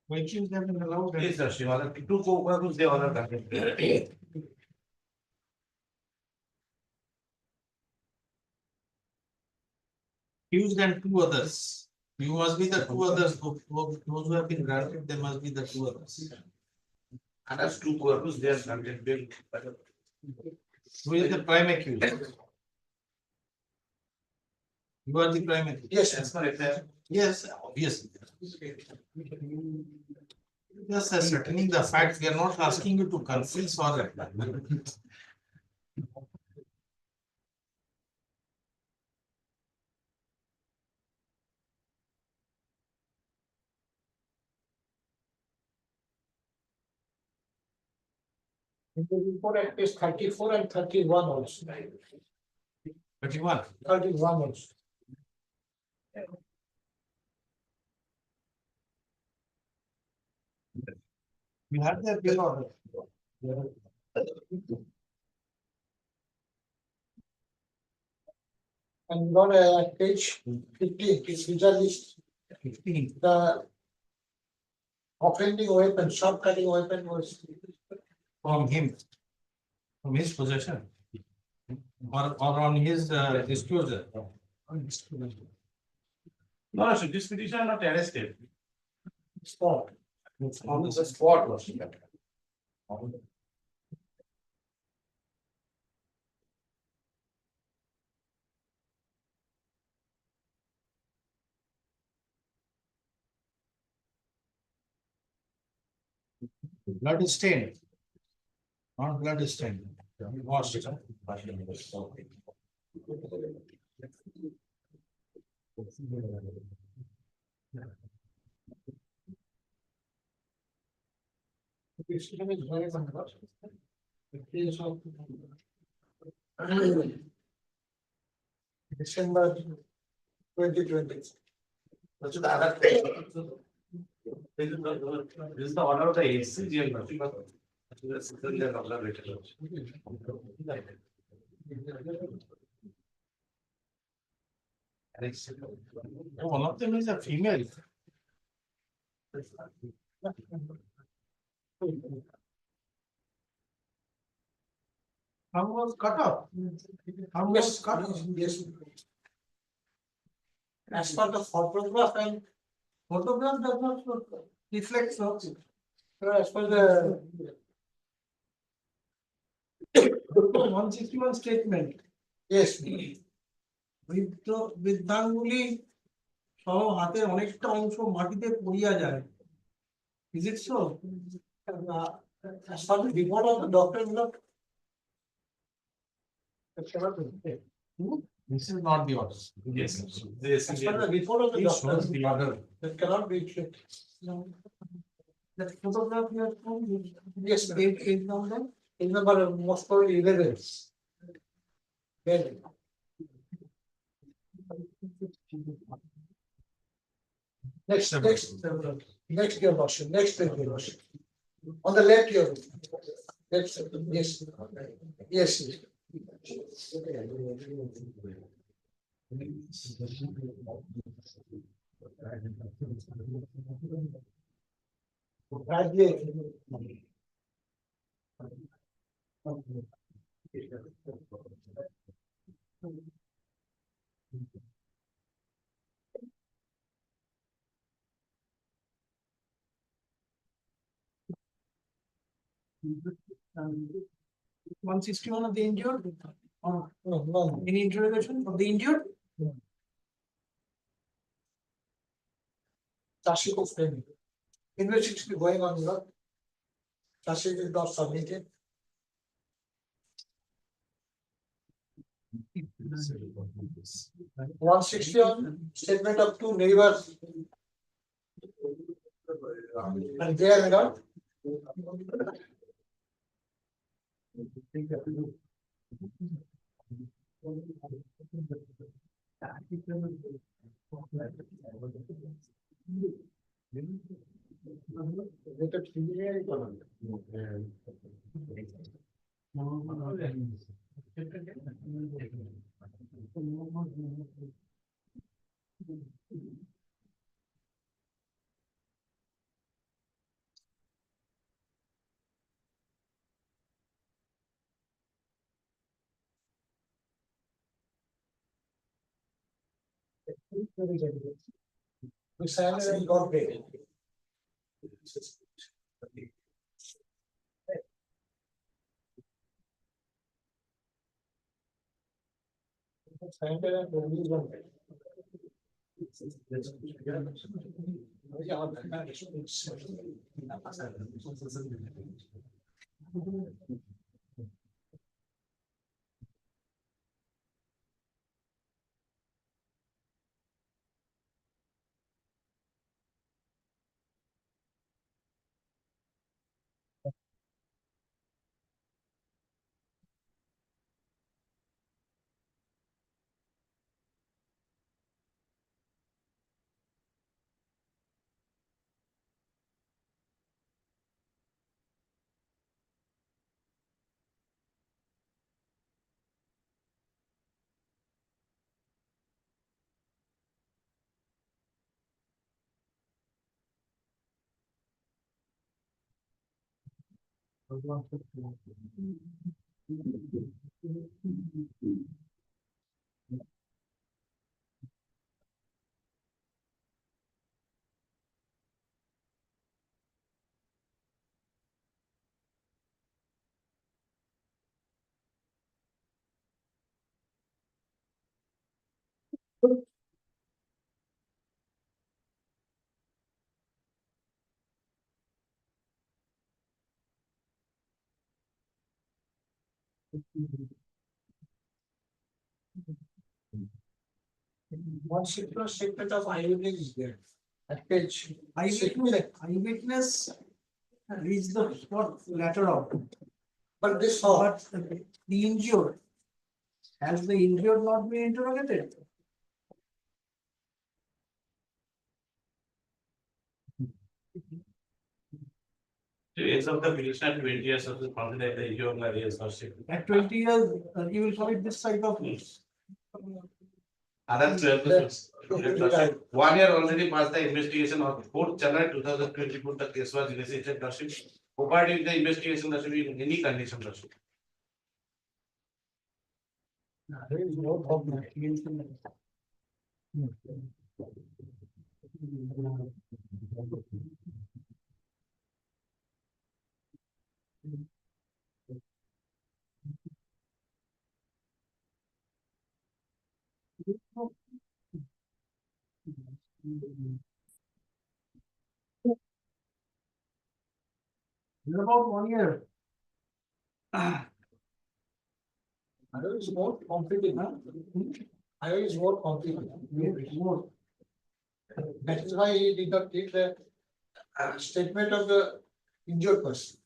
A: Vehicles have been allowed.
G: Yes, sir, Shiva, the two co-accused, they all are granted.
A: Accused and two others. You must be the two others, those who have been granted, they must be the two others.
G: And as two co-accused, they are granted bail.
A: Who is the prime accused? You are the prime accused.
F: Yes,
G: That's correct.
A: Yes, obviously. Just ascertaining the facts, we are not asking you to confess or.
F: in the report at page 34 and 31 also.
A: 31.
F: 31 also.
A: You have the appeal order.
F: And not page 15, it's list.
A: 15.
F: The offending weapon, sharp cutting weapon was
A: From him. From his possession. Or on his disclosure.
G: No, so this petitioner not arrested.
F: spot.
G: On the spot was.
A: Blood is stained. Not blood is stained. Washed.
F: Decision is very much. The case of December 2020.
G: That's the other. This is the order of the ACGM.
A: One of them is a female. How was cut off? How was cut off?
F: Yes. As per the photograph and
A: Photograph does not reflect so.
F: as per the 161 statement. Yes. বৃদ্ধাঙ্গুলি সহ হাতের অনেকটা অংশ মাটিতে পড়িয়া যায়। Is it so? As per the report of the doctor,
A: This is not the order. Yes. This
F: as per the report of the
A: This
F: doctor,
A: shows the order.
F: that cannot be checked. That photograph you have shown, yes, page number most probably 11. Then, next, your motion, next page, your motion. On the left, your. Yes, yes. Graduate. 161 of the injured? No. Any interrogation of the injured? Charge of framing. Investigation going on, your charge sheet is not submitted. One 161 statement of two neighbors. And they are not. We signed it and got paid. Signed it and released on paid. One statement of eyewitness is there. At page. Eyewitness reached the spot later on. But this, but the injured. Has the injured not been interrogated?
G: Age of the petitioner 20 years of the consider the issue of marriage or ship.
F: At 20 years, you will commit this type of.
G: Other 12 1 year already passed the investigation of 4th January 2024. The case was initiated. Cooperated with the investigation in any condition.
F: There is no problem. About 1 year. I is more complicated, huh? I is more complicated. More. That is why he did not take the statement of the injured person.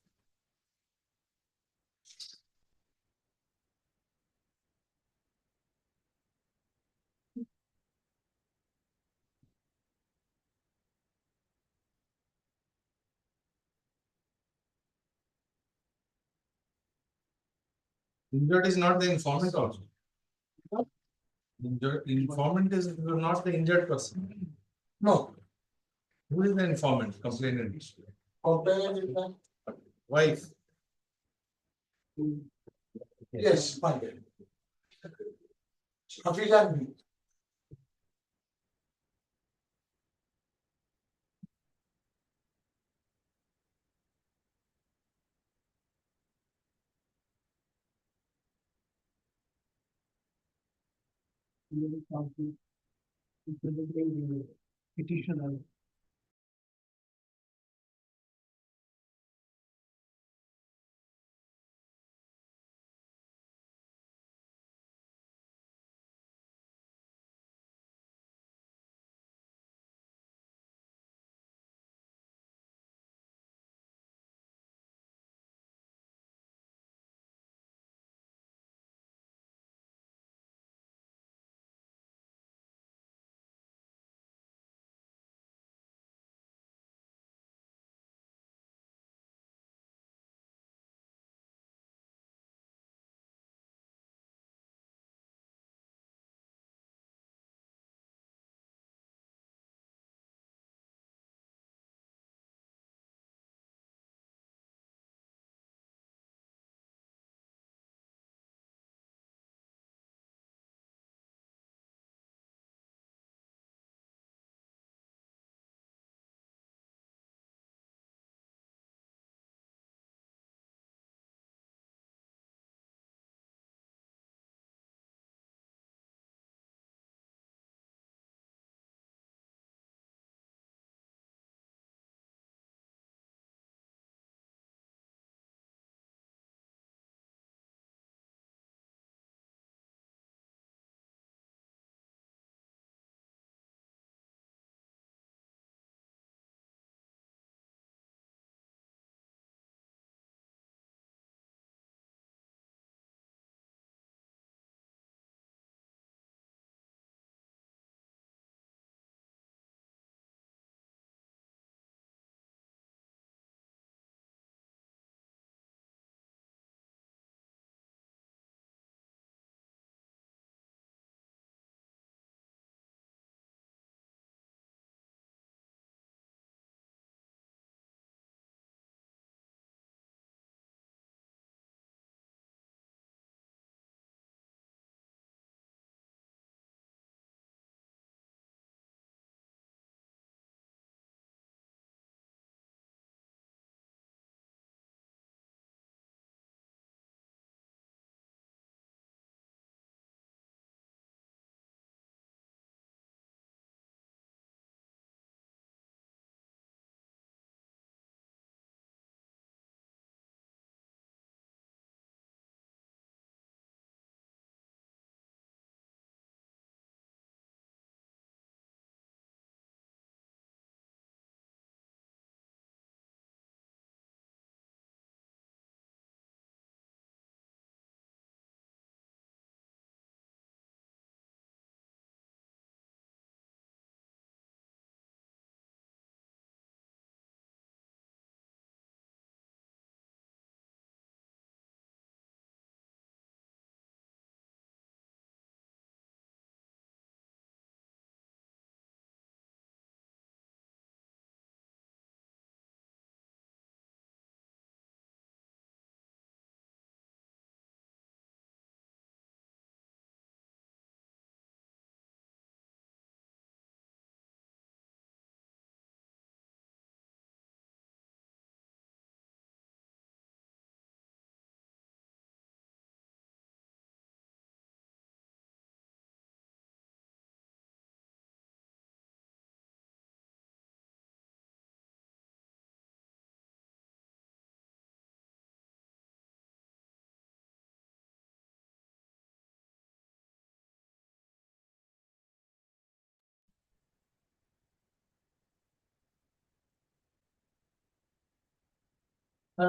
A: Injured is not the informant also. Injured, informant is not the injured person.
F: No,
A: Who is the informant, complainant?
F: complainant is the,
A: Wife.
F: yes, fine. Hafiz and me. Petitioner.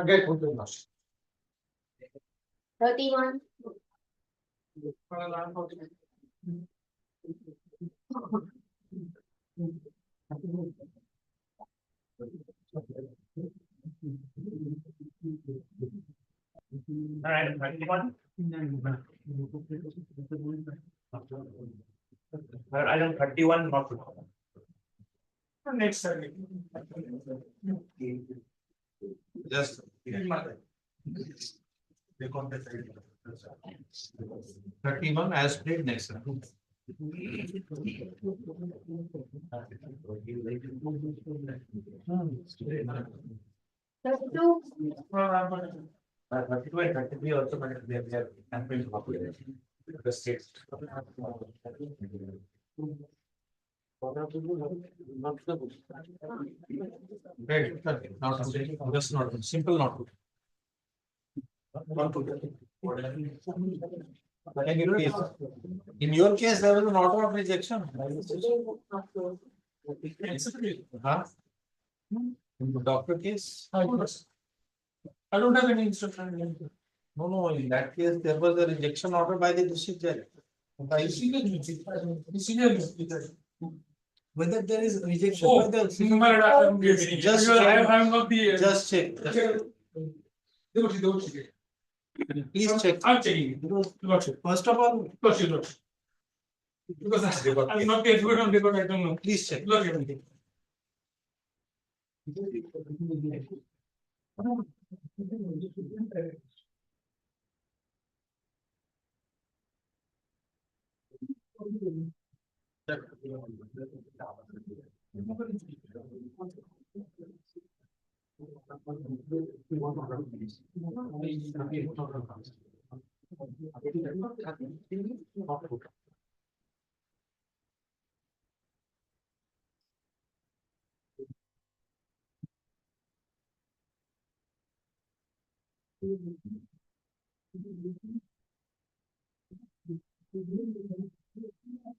F: Get put in last.
J: 31,
H: Alright, 31. Item 31, not to.
B: Next slide.
A: Just. Thirty-one as played next.
J: thirty-two,
H: 32 and 33 also, but they are campaign population. The states.
A: Right, not today, just not, simple not to. In your case, there was an order of rejection. Huh? In the doctor case?
B: I don't have any instruction.
A: No, no, in that case, there was a rejection order by the district judge. Whether there is rejection
B: Oh,
A: by the.
B: just
A: Just
B: I
A: check.
B: am not the.
A: Just check. Please check.
B: I'm checking. Lordship.
A: First of all,
B: Lordship. Because I'm not the expert on record, I don't know.
A: please check.
B: Lordship.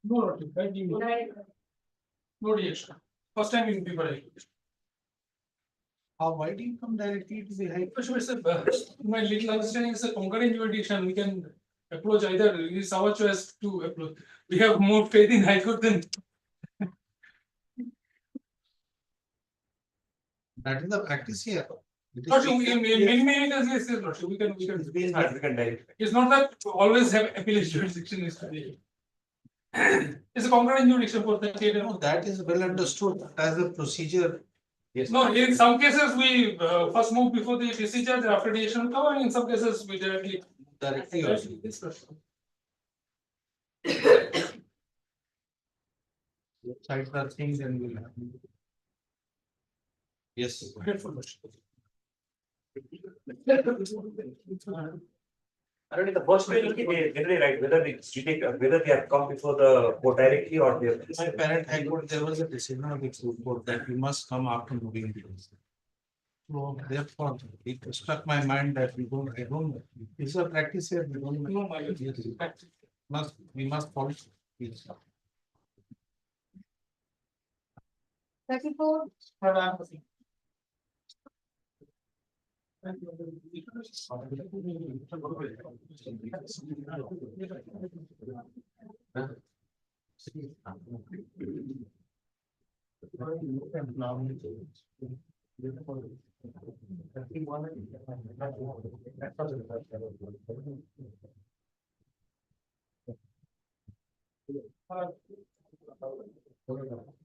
B: No, Lordship, I give you. No reaction. First time in people.
A: Why do you come directly to the high?
B: Sure, sir. My little understanding is a concurrent jurisdiction. We can approach either. It is our choice to approach. We have more faith in High Court than.
A: That is the practice here. It is
B: Lordship,
A: being-
B: many cases, yes, Lordship, we can.
A: It's been-
B: It's not that always have appellate jurisdiction is. It's a concurrent jurisdiction for the state.
A: No, that is well understood as a procedure.
H: Yes.
B: No, in some cases, we first move before the procedure, the after decision come, and in some cases, we directly.
A: Directly also. Sides are things and will happen. Yes.
H: I don't know, the first way, they generally write whether they have come before the court directly or they have.
A: My parent high court, there was a decision of the court that you must come after moving the case. So therefore, it struck my mind that I don't, it's a practice here, we don't.
B: No, my lord.
A: Yes, we must follow. Yes.
J: 34,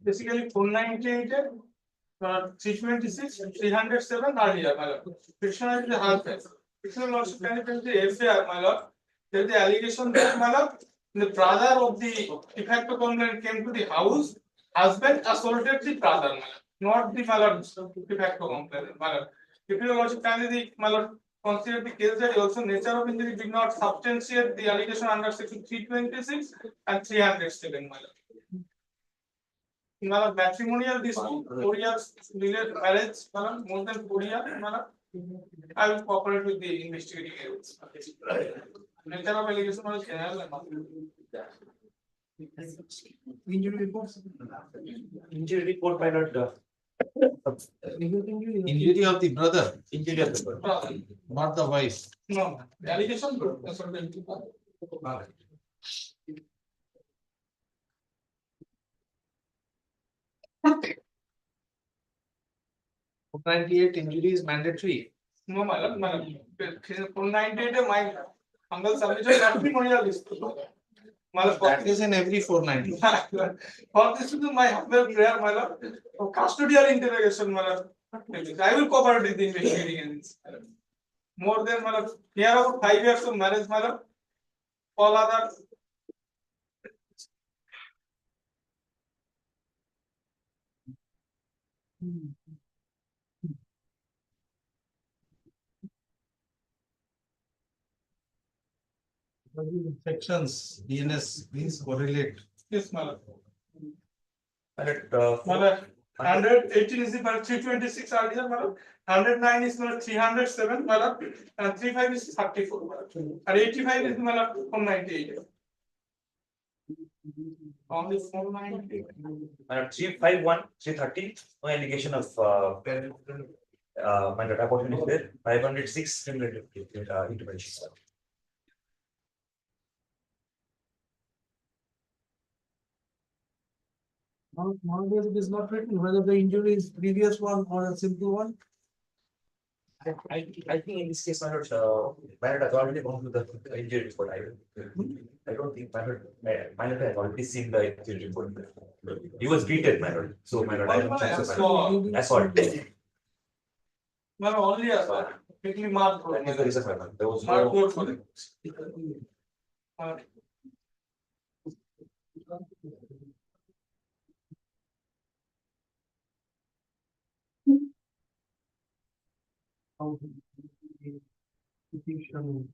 B: Basically, 498, 326, 307 are here, my lord. Petitioner is the half face. Petitioner also can tell the FAR, my lord. There is the allegation that, my lord, the brother of the de facto complainant came to the house, husband assaulted the brother, my lord, not the, my lord, de facto complainant, my lord. Petitioner also can the, my lord, consider the case that also nature of injury did not substantiate the allegation under section 326 and 307, my lord. Now, matrimonial dispute, 4 years related marriage, more than 4 years, I will cooperate with the investigating agents. Nature of allegation was general.
H: Injury report might not
A: Injury of the brother,
H: Injury of the brother.
A: not the wife.
B: No, the allegation, that's what I'm.
A: 98 injury is mandatory.
B: No, my 498 my uncle submission matrimonial list.
A: That is in every 490.
B: For this is my humble prayer, my lord. For custodial interrogation, my lord. I will cooperate with the investigating. More than my lord, here about 5 years of marriage, my lord. All other.
A: Sections, DNS, please correlate.
B: Yes, my lord.
H: My lord,
B: My lord, 118 is the 326 earlier, my lord. 109 is my lord 307, my lord. And 35 is 34, my lord. And 85 is my lord 198. Only 498.
H: my lord, 351, 330, no allegation of my lord, abortion is there. 506 intervention.
F: Nowadays it is not written whether the injury is previous one or a simple one.
H: I think in this case, my lord, has already gone to the injury report. I don't think my lord has already seen the injury report. He was beaten, my lord. So my lord, I don't think so, my lord. Assault.
B: My lord, only assault. Quickly mark.
H: That is the reason, my lord. There was
B: Mark
H: no.
B: code for it.
F: Petition.